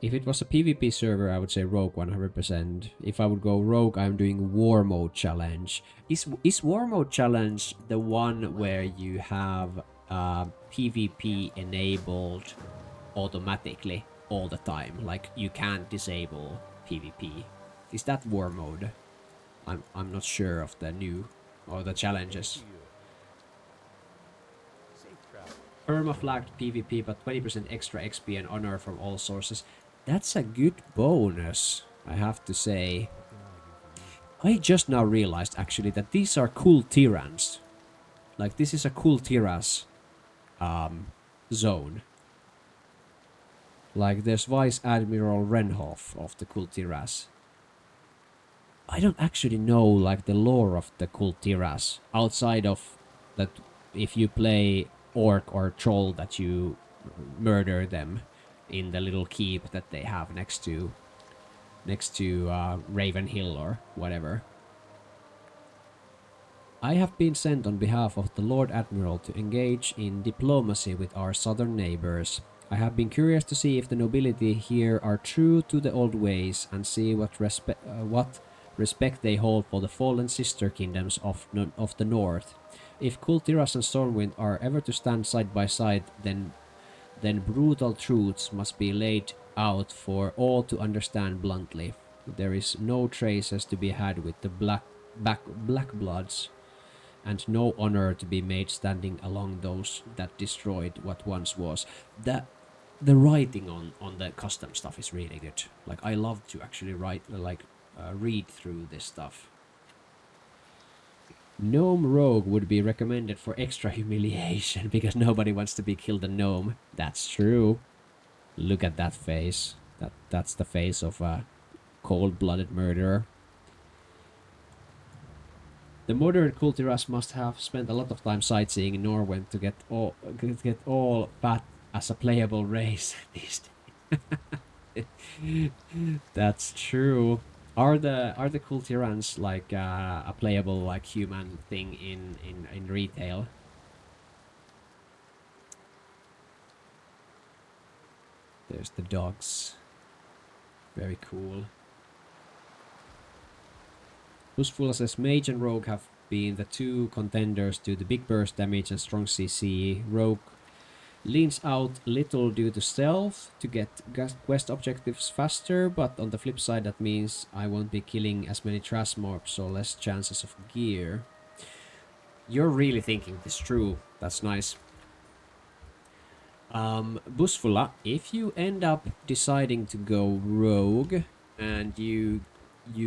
If it was a PvP server, I would say Rogue 100%. If I would go Rogue, I'm doing War Mode Challenge. Is War Mode Challenge the one where you have PvP enabled automatically all the time? Like, you can't disable PvP. Is that War Mode? I'm not sure of the new or the challenges. Safe travel. Permaflagged PvP, but 20% extra XP and honor from all sources. That's a good bonus, I have to say. I just now realized actually that these are cool Tyrans. Like, this is a cool Tyras zone. Like, there's Vice Admiral Renhoff of the Kul Tiras. I don't actually know like the lore of the Kul Tiras outside of that. If you play orc or troll that you murder them in the little keep that they have next to Raven Hill or whatever. I have been sent on behalf of the Lord Admiral to engage in diplomacy with our southern neighbors. I have been curious to see if the nobility here are true to the old ways and see what respect they hold for the fallen sister kingdoms of the north. If Kultiras and Stormwind are ever to stand side by side, then brutal truths must be laid out for all to understand bluntly. There is no traces to be had with the black bloods, and no honor to be made standing along those that destroyed what once was. The writing on the custom stuff is really good. Like, I love to actually read through this stuff. Gnome rogue would be recommended for extra humiliation because nobody wants to be killed a gnome. That's true. Look at that face. That's the face of a cold-blooded murderer. The modern Kultiras must have spent a lot of time sightseeing in Norway to get all fat as a playable race these days. That's true. Are the Kultirans like a playable like human thing in retail? There's the dogs. Very cool. Usfula says Mage and Rogue have been the two contenders to the big burst damage and strong CC. Rogue leans out little due to stealth to get quest objectives faster, but on the flip side that means I won't be killing as many trash mobs, so less chances of gear. You're really thinking this through. That's nice. Busfula, if you end up deciding to go Rogue and you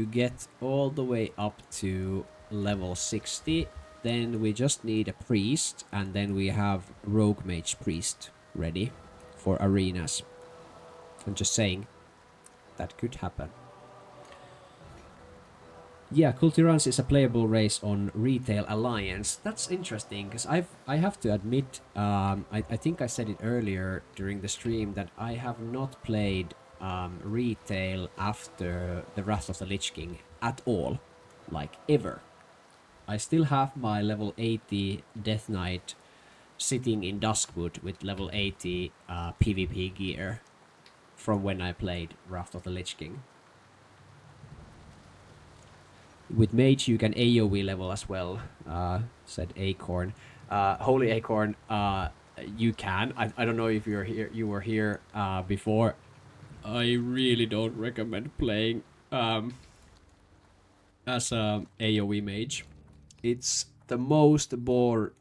get all the way up to level 60, then we just need a priest, and then we have Rogue Mage Priest ready for arenas. I'm just saying, that could happen. Yeah, Kultirans is a playable race on Retail Alliance. That's interesting, because I have to admit, I think I said it earlier during the stream that I have not played Retail after the Wrath of the Lich King at all, like ever. I still have my level 80 Death Knight sitting in Duskwood with level 80 PvP gear from when I played Wrath of the Lich King. With Mage you can AoE level as well, said Acorn. Holy Acorn, you can. I don't know if you were here before. I really don't recommend playing as a AoE mage. It's the most bored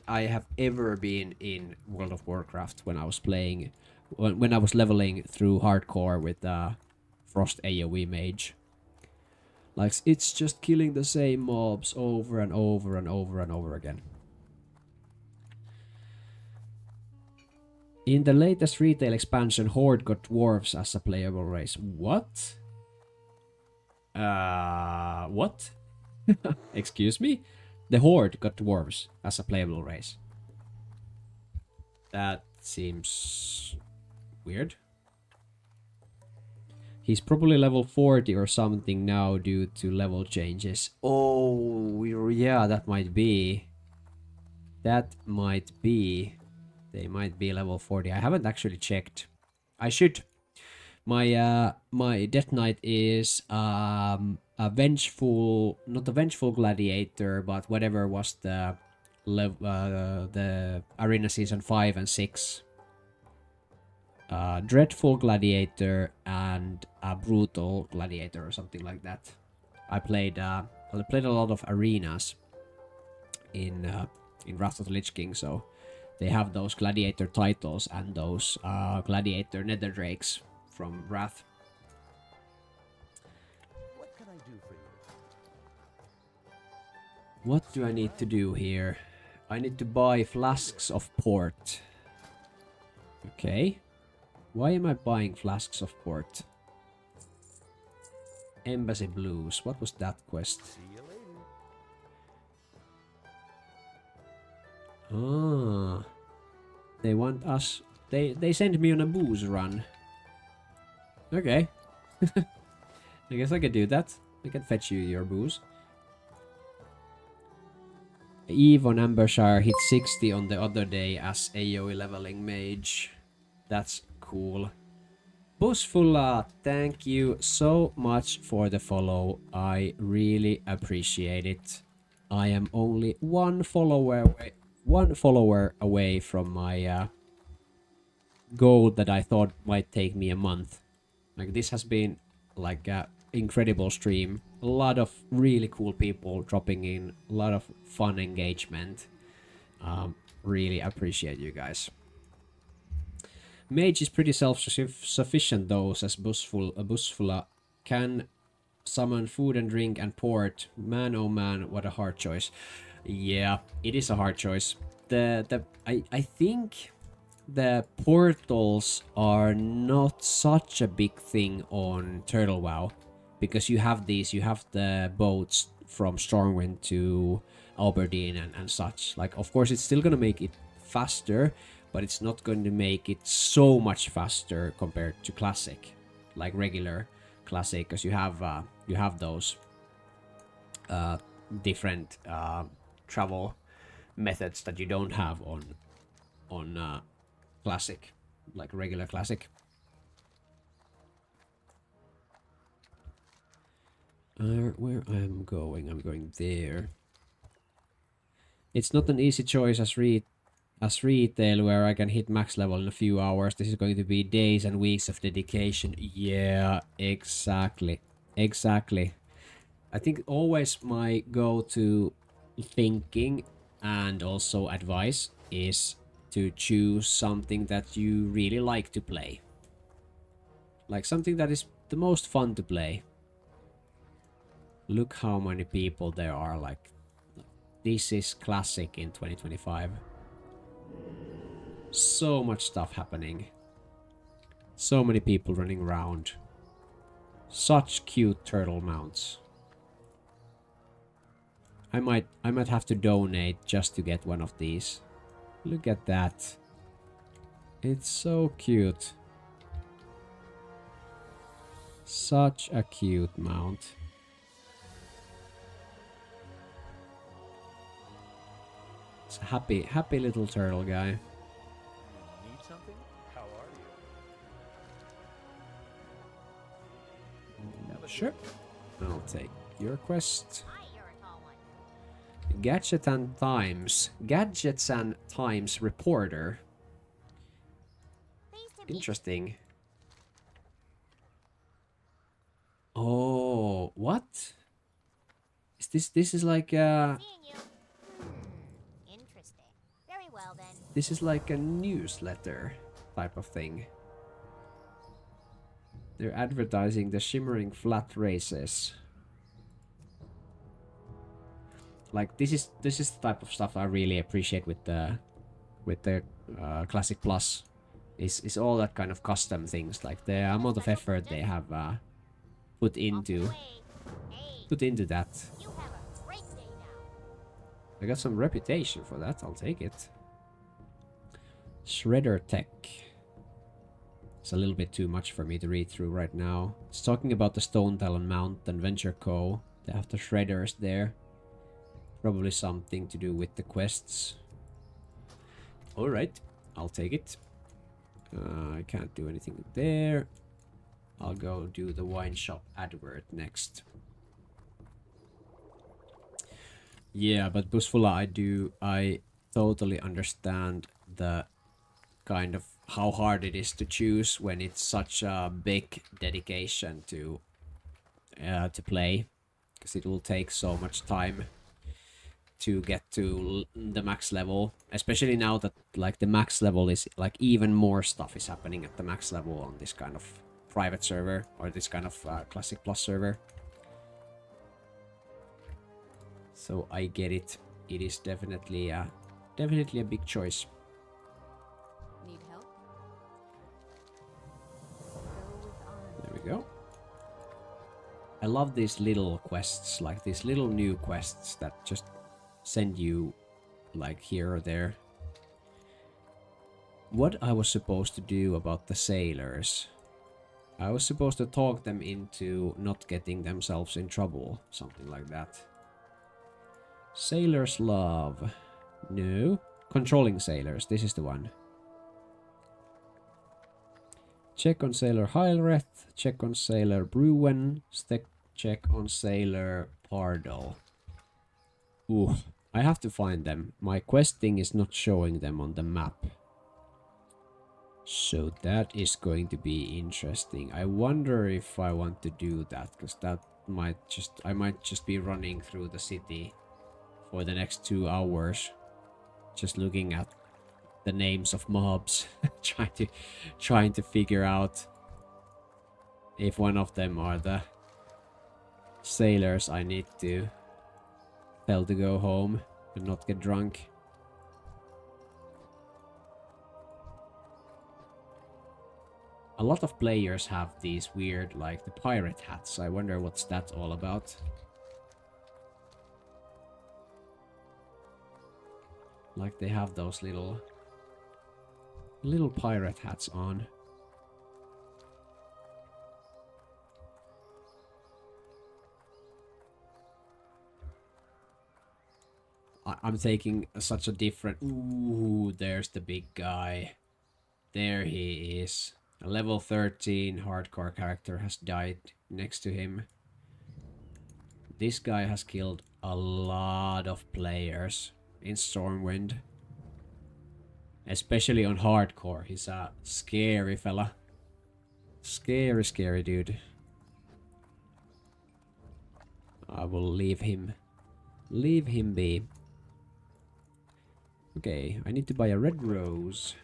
I have ever been in World of Warcraft when I was playing, when I was leveling through hardcore with Frost AoE mage. Like, it's just killing the same mobs over and over and over and over again. In the latest retail expansion, Horde got dwarves as a playable race. What? What? Excuse me? The Horde got dwarves as a playable race. That seems weird. He's probably level 40 or something now due to level changes. Oh, yeah, that might be. That might be. They might be level 40. I haven't actually checked. I should. My my Death Knight is a vengeful, not a vengeful gladiator, but whatever was the arena season 5 and 6. Dreadful gladiator and a brutal gladiator or something like that. I played a lot of arenas in Wrath of the Lich King, so they have those gladiator titles and those gladiator nether drakes from Wrath. What can I do for you? What do I need to do here? I need to buy flasks of port. Okay. Why am I buying flasks of port? Embassy Blues. What was that quest? See you later. Ah, they want us. They send me on a booze run. Okay. I guess I could do that. I can fetch you your booze. Eve on Ambershire hit 60 on the other day as AoE leveling mage. That's cool. Busfulla, thank you so much for the follow. I really appreciate it. I am only one follower away from my goal that I thought might take me a month. Like, this has been like a incredible stream. A lot of really cool people dropping in. A lot of fun engagement. Really appreciate you guys. Mage is pretty self-sufficient though, says Busfulla. Can summon food and drink and port. Man, oh man, what a hard choice. Yeah, it is a hard choice. I think the portals are not such a big thing on Turtle WoW, because you have the boats from Stormwind to Aberdeen and such. Like, of course, it's still gonna make it faster, but it's not going to make it so much faster compared to Classic, like regular Classic, because you have those different travel methods that you don't have on Classic, like regular Classic. Where I'm going there. It's not an easy choice as retail, where I can hit max level in a few hours. This is going to be days and weeks of dedication. Yeah, exactly. Exactly. I think always my go-to thinking and also advice is to choose something that you really like to play. Like something that is the most fun to play. Look how many people there are. Like, this is Classic in 2025. So much stuff happening. So many people running around. Such cute turtle mounts. I might have to donate just to get one of these. Look at that. It's so cute. Such a cute mount. It's a happy little turtle guy. Need something? How are you? Sure. I'll take your quest. Gadgets and Times reporter. Interesting. Oh, what? This is like Interesting. Very well then. this is like a newsletter type of thing. They're advertising the shimmering flat races. Like, this is the type of stuff I really appreciate with the Classic Plus. Is all that kind of custom things, like the amount of effort they have put into that. You have a great day now. I got some reputation for that. I'll take it. Shredder Tech. It's a little bit too much for me to read through right now. It's talking about the Stone Talon Mount and Venture Co. They have the shredders there. Probably something to do with the quests. Alright, I'll take it. I can't do anything there. I'll go do the wine shop advert next. Yeah, but Busfulla, I totally understand the kind of how hard it is to choose when it's such a big dedication to play, because it will take so much time to get to the max level, especially now that like the max level is like even more stuff is happening at the max level on this kind of private server, or this kind of Classic Plus server. So I get it. It is definitely a big choice. Need help? There we go. I love these little quests, like these little new quests that just send you like here or there. What I was supposed to do about the sailors? I was supposed to talk them into not getting themselves in trouble, something like that. Sailors love. No. Controlling sailors, this is the one. Check on Sailor Heilreth, check on Sailor Bruin, check on Sailor Pardo. Ooh, I have to find them. My questing is not showing them on the map. So that is going to be interesting. I wonder if I want to do that, because that might just... I might just be running through the city for the next 2 hours. Just looking at the names of mobs. trying to figure out if one of them are the sailors I need to tell to go home and not get drunk. A lot of players have these weird, like, the pirate hats. I wonder what's that all about. Like, they have those little pirate hats on. I'm taking such a different... Ooh, there's the big guy. There he is. A level 13 hardcore character has died next to him. This guy has killed a lot of players in Stormwind. Especially on hardcore. He's a scary fella. Scary, scary dude. I will leave him. Leave him be. Okay, I need to buy a red rose.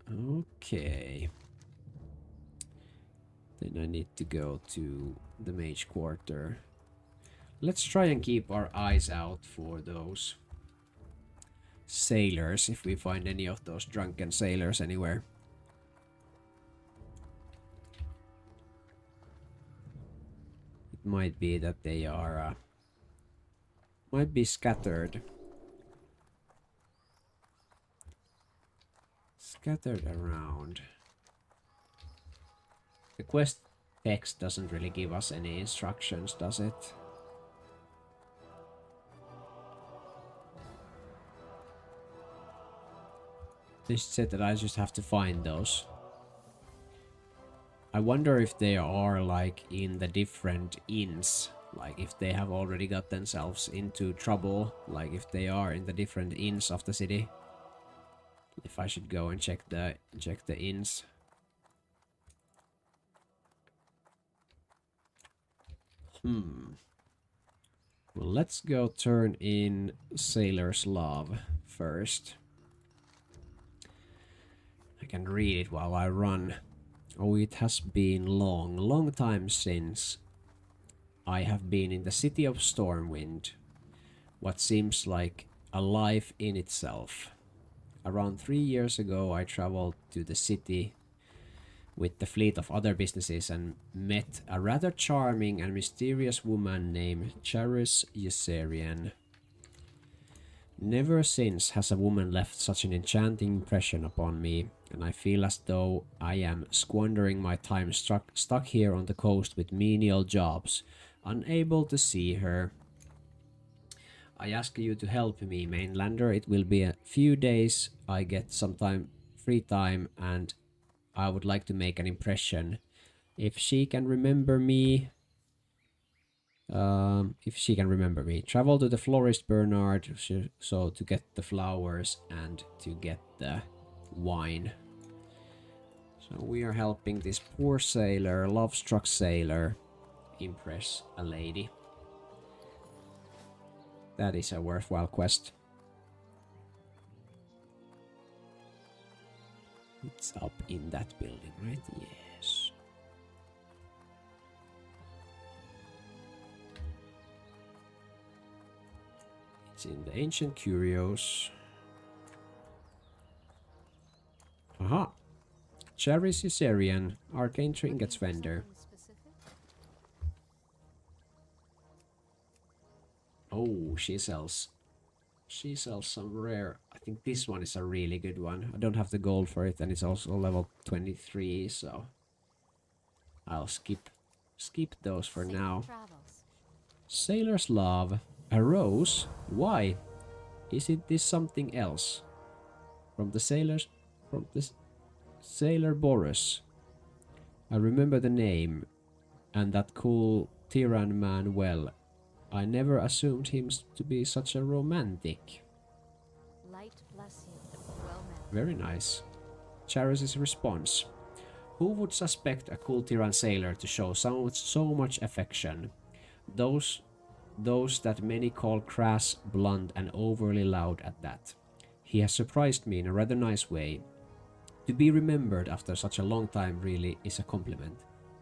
Okay. Then I need to go to the mage quarter. Let's try and keep our eyes out for those sailors, if we find any of those drunken sailors anywhere. It might be that they are might be scattered. Scattered around. The quest text doesn't really give us any instructions, does it? This said that I just have to find those. I wonder if they are like in the different inns. Like if they have already got themselves into trouble. Like if they are in the different inns of the city. If I should go and check the inns. Well, let's go turn in Sailor's Love first. I can read it while I run. Oh, it has been long time since I have been in the city of Stormwind. What seems like a life in itself. Around 3 years ago, I traveled to the city with the fleet of other businesses and met a rather charming and mysterious woman named Charis Yserian. Never since has a woman left such an enchanting impression upon me, and I feel as though I am squandering my time stuck here on the coast with menial jobs, unable to see her. I ask you to help me, mainlander. It will be a few days. I get some free time, and I would like to make an impression. If she can remember me... travel to the florist Bernard, so to get the flowers and to get the wine. So we are helping this poor sailor, love-struck sailor, impress a lady. That is a worthwhile quest. It's up in that building, right? Yes. It's in the Ancient Curios. Aha! Charis Yserian, Arcane Trinkets Vendor. Oh, she sells some rare. I think this one is a really good one. I don't have the gold for it, and it's also level 23, so I'll skip those for Safe now. travels. Sailor's love. A rose? Why? Is it this something else? From the sailor Boris. I remember the name and that cool Tyrann man well. I never assumed him to be such a romantic. Light bless you. Well met. Very nice. Charis's response. Who would suspect a cool Tyrann sailor to show so much affection? Those that many call crass, blunt, and overly loud at that. He has surprised me in a rather nice way. To be remembered after such a long time really is a compliment.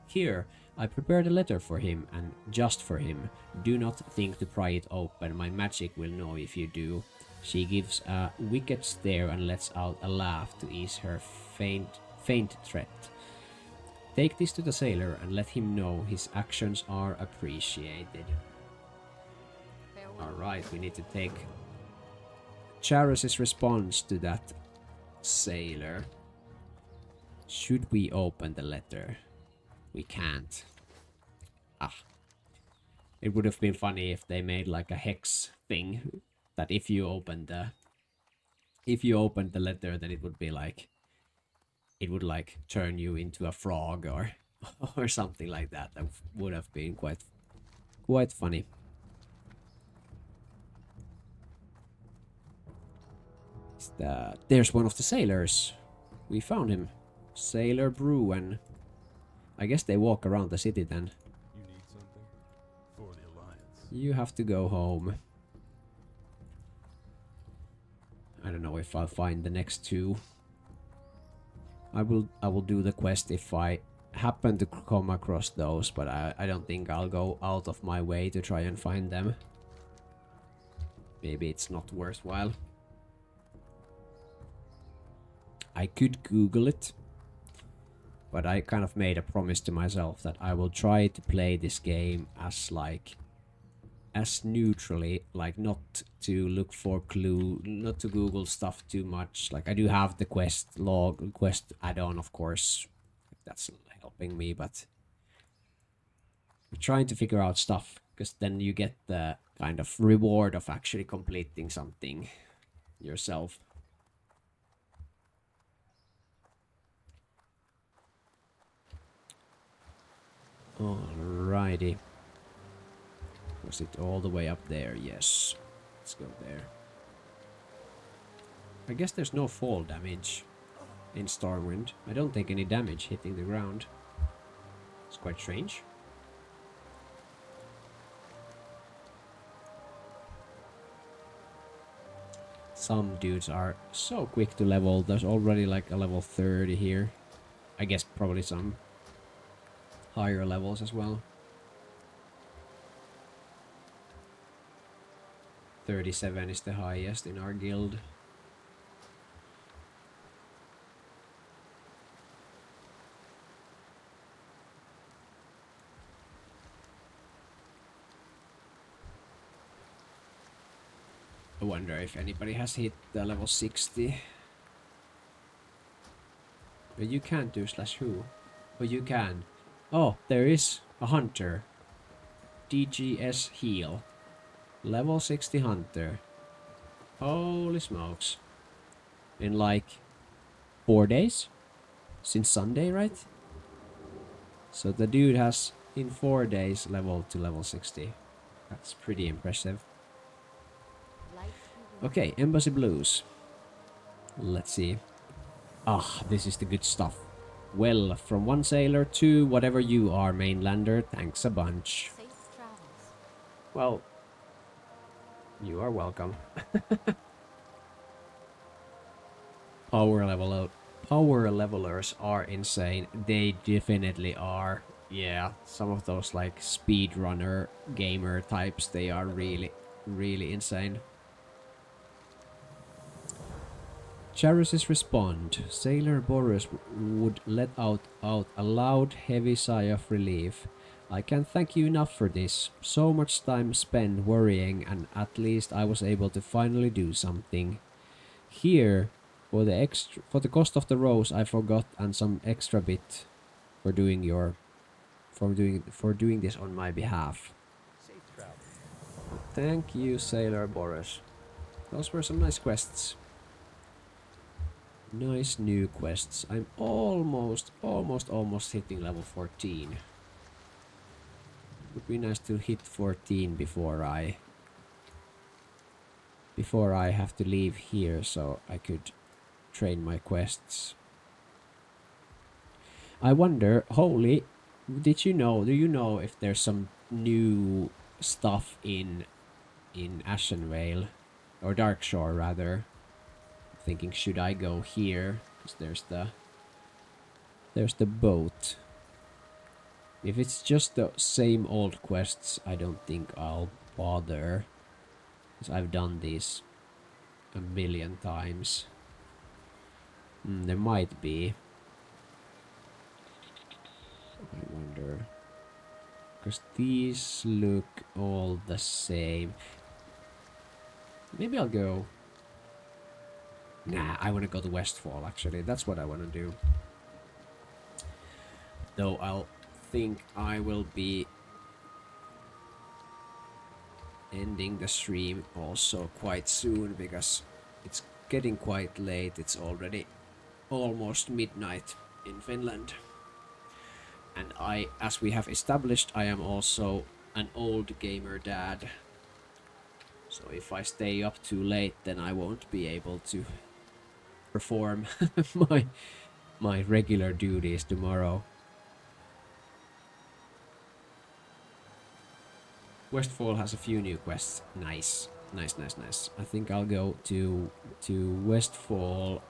Here, I prepared a letter for him, and just for him. Do not think to pry it open, my magic will know if you do. She gives a wicked stare and lets out a laugh to ease her faint threat. Take this to the sailor and let him know his actions are appreciated. Farewell. Alright, we need to take Charis's response to that sailor. Should we open the letter? We can't. Ah. It would have been funny if they made like a hex thing that if you opened the letter, then it would be like it would like turn you into a frog or or something like that. That would have been quite funny. There's one of the sailors. We found him. Sailor Bruin. I guess they walk around the city then. You need something? For the Alliance. You have to go home. I don't know if I'll find the next two. I will do the quest if I happen to come across those, but I don't think I'll go out of my way to try and find them. Maybe it's not worthwhile. I could Google it, but I kind of made a promise to myself that I will try to play this game as neutrally, like not to look for not to Google stuff too much. Like I do have the quest add-on, of course, that's helping me, but I'm trying to figure out stuff because then you get the kind of reward of actually completing something yourself. Alrighty. Was it all the way up there? Yes. Let's go there. I guess there's no fall damage in Stormwind. I don't take any damage hitting the ground. It's quite strange. Some dudes are so quick to level. There's already like a level 30 here. I guess probably some higher levels as well. 37 is the highest in our guild. I wonder if anybody has hit the level 60. But you can't do /who. But you can. Oh, there is a hunter. DGS heal. Level 60 hunter. Holy smokes. In like 4 days? Since Sunday, right? So the dude has in 4 days leveled to level 60. That's pretty impressive. Okay, Embassy Blues. Let's see. Ah, this is the good stuff. Well, from one sailor to whatever you are, mainlander, thanks a bunch. Safe travels. Well, you are welcome. Power levelers are insane. They definitely are. Yeah, some of those like speedrunner gamer types, they are really, really insane. Charis's respond. Sailor Boris would let out a loud, heavy sigh of relief. I can't thank you enough for this. So much time spent worrying, and at least I was able to finally do something. Here, for the cost of the rose I forgot and some extra bit for doing this on my behalf. Thank you, Sailor Boris. Those were some nice quests. Nice new quests. I'm almost hitting level 14. Would be nice to hit 14 before I have to leave here, so I could train my quests. I wonder, Holy, do you know if there's some new stuff in Ashenvale, or Darkshore rather? I'm thinking, should I go here? Because there's the boat. If it's just the same old quests, I don't think I'll bother. Because I've done these a million times. There might be. I wonder. Because these look all the same. Maybe I'll go... Nah, I want to go to Westfall, actually. That's what I want to do. Though I'll think I will be ending the stream also quite soon, because it's getting quite late. It's already almost midnight in Finland. And as we have established, I am also an old gamer dad. So if I stay up too late, then I won't be able to perform my regular duties tomorrow. Westfall has a few new quests. Nice. I think I'll go to Westfall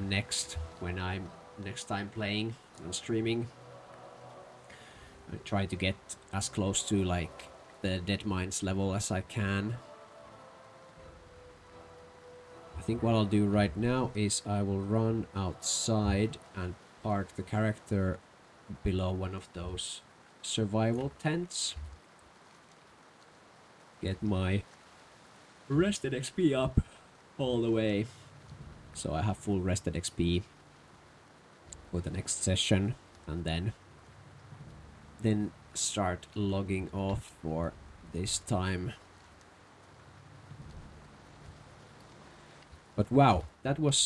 next, when I'm next time playing and streaming. I try to get as close to like the Dead Mines level as I can. I think what I'll do right now is I will run outside and park the character below one of those survival tents. Get my rested XP up all the way, so I have full rested XP for the next session, and then start logging off for this time. But wow, that was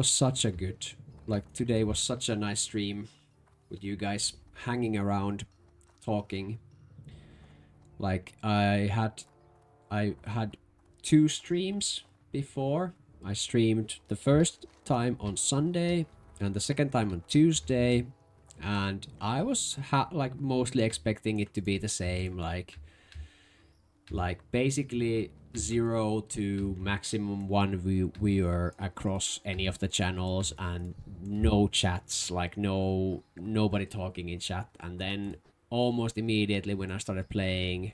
such a good, like, today was such a nice stream with you guys hanging around, talking. Like, I had 2 streams before. I streamed the first time on Sunday and the second time on Tuesday, and I was like mostly expecting it to be the same, like basically 0 to maximum 1 viewer across any of the channels, and no chats, like nobody talking in chat. And then almost immediately when I started playing,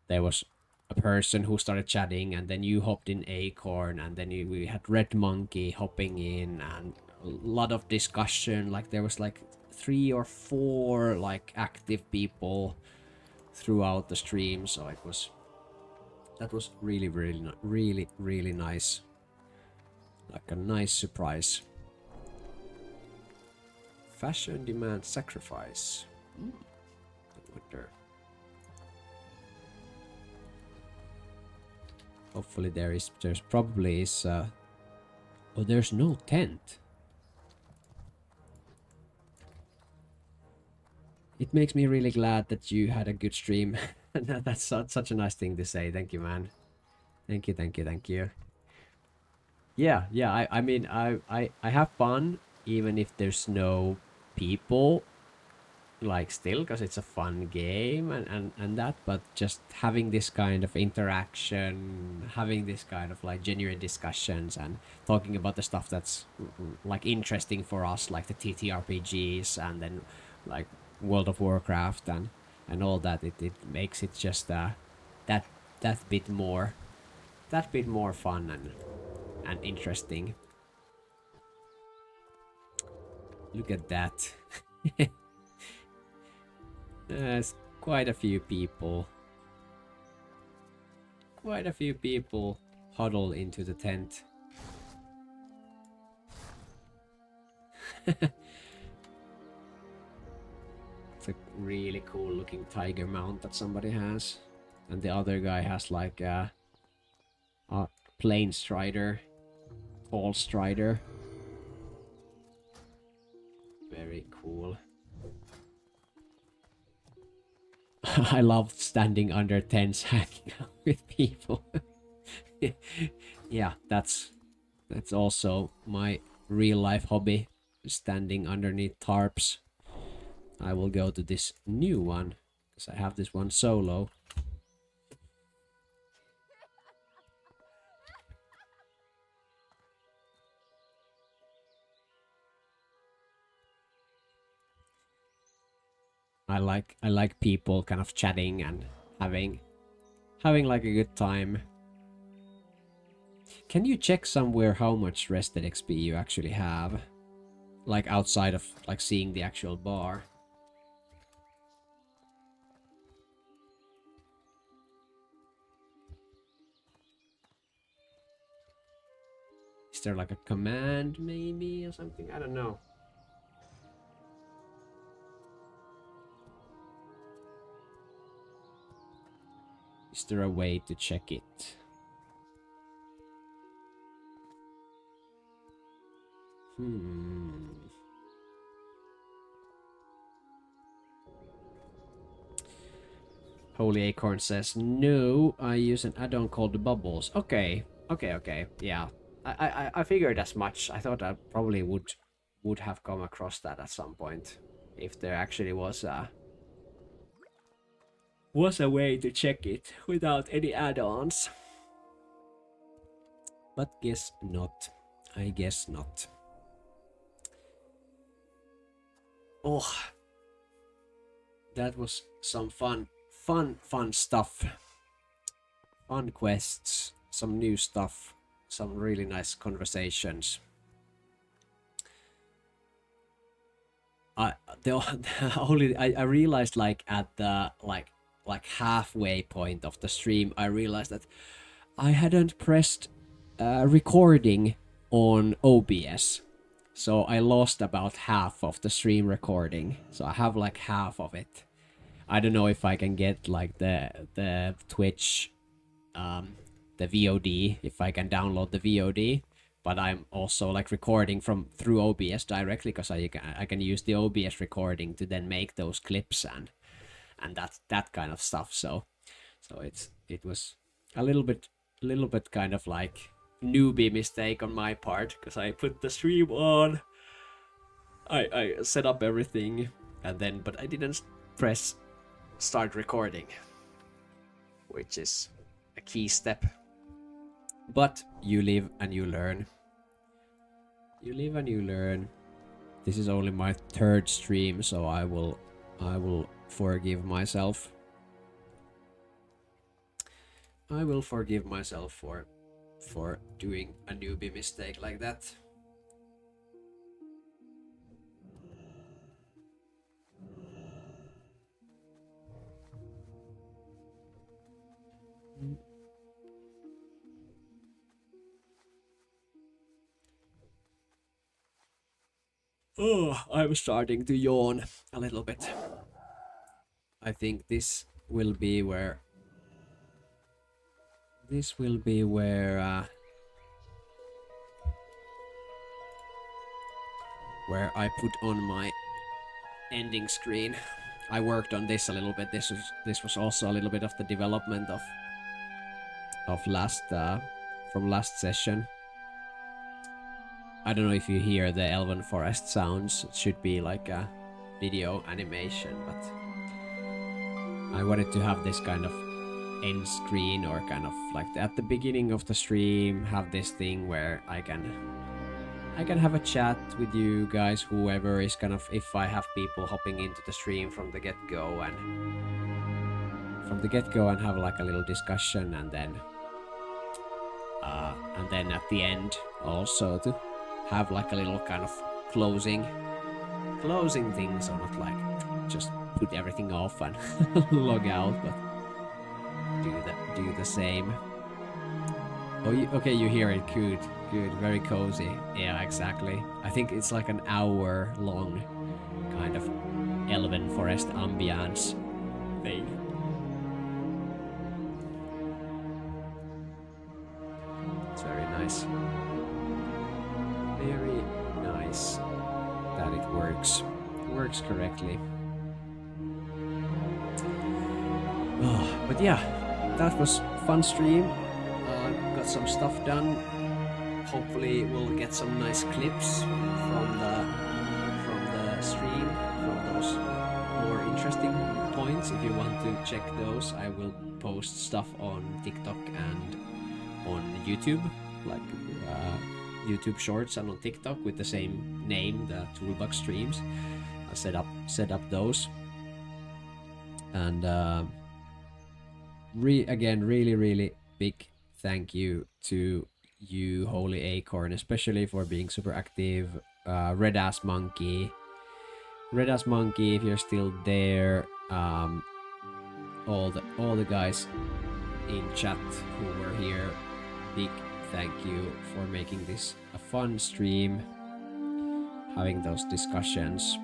there was a person who started chatting, and then you hopped in Acorn, and then we had Red Monkey hopping in, and a lot of discussion. Like, there was like 3 or 4 like active people throughout the stream, so that was really nice, like a nice surprise. Fashion demand sacrifice. I wonder. Hopefully there's probably is oh, there's no tent. It makes me really glad that you had a good stream. That's such a nice thing to say. Thank you, man. Thank you. Yeah, I mean, I have fun even if there's no people, like, still, because it's a fun game and that, but just having this kind of interaction, having this kind of like genuine discussions and talking about the stuff that's like interesting for us, like the TTRPGs and then like World of Warcraft and all that, it makes it just that bit more fun and interesting. Look at that. There's quite a few people. Quite a few people huddle into the tent. It's a really cool looking tiger mount that somebody has. And the other guy has like a plain strider. Tall strider. Very cool. I love standing under tents hanging out with people. Yeah, that's also my real life hobby. Standing underneath tarps. I will go to this new one because I have this one solo. I like people kind of chatting and having like a good time. Can you check somewhere how much rested XP you actually have? Like outside of like seeing the actual bar. Is there like a command maybe or something? I don't know. Is there a way to check it? Holy Acorn says, no, I use an add-on called Bubbles. Okay. Yeah. I figured as much. I thought I probably would have come across that at some point. If there actually was a way to check it without any add-ons. But guess not. I guess not. Oh, that was some fun stuff. Fun quests, some new stuff, some really nice conversations. I realized like at the like halfway point of the stream, I realized that I hadn't pressed recording on OBS. So I lost about half of the stream recording. So I have like half of it. I don't know if I can get like the Twitch, the VOD, if I can download the VOD. But I'm also like recording through OBS directly because I can use the OBS recording to then make those clips and that kind of stuff. So it was a little bit kind of like newbie mistake on my part because I put the stream on. I set up everything and then but I didn't press start recording, which is a key step. But you live and you learn. You live and you learn. This is only my third stream, so I will forgive myself. I will forgive myself for doing a newbie mistake like that. Oh, I'm starting to yawn a little bit. I think this will be where where I put on my ending screen. I worked on this a little bit. This was also a little bit of the development of last from last session. I don't know if you hear the Elven Forest sounds. It should be like a video animation, but I wanted to have this kind of end screen or kind of like at the beginning of the stream have this thing where I can have a chat with you guys, whoever is kind of, if I have people hopping into the stream from the get-go and have like a little discussion and then at the end also to have like a little kind of closing thing, so not like just put everything off and log out, but do the same. Oh, okay, you hear it. Good, good, very cozy. Yeah, exactly. I think it's like an hour long kind of elven forest ambiance thing. It's very nice. Very nice that it works correctly. Oh, but yeah, that was fun stream. Got some stuff done. Hopefully we'll get some nice clips from the stream, from those more interesting points. If you want to check those, I will post stuff on TikTok and on YouTube, like YouTube Shorts, and on TikTok with the same name, the Toolbox Streams. I set up those, and again, really big thank you to you, Holy Acorn, especially for being super active. Red Ass Monkey, if you're still there. All the guys in chat who were here, big thank you for making this a fun stream, having those discussions.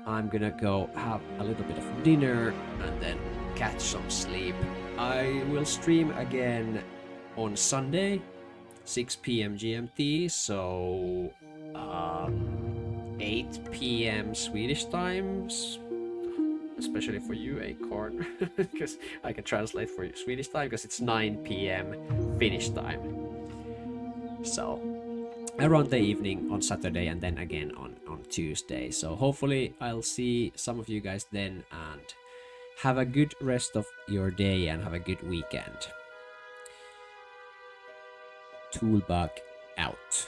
I'm gonna go have a little bit of dinner and then catch some sleep. I will stream again on Sunday, 6 p.m. GMT, so 8 p.m. Swedish times, especially for you, Acorn, because I can translate for you Swedish time, because it's 9 p.m. Finnish time. So around the evening on Saturday, and then again on Tuesday. So hopefully I'll see some of you guys then, and have a good rest of your day and have a good weekend. Toolbug out.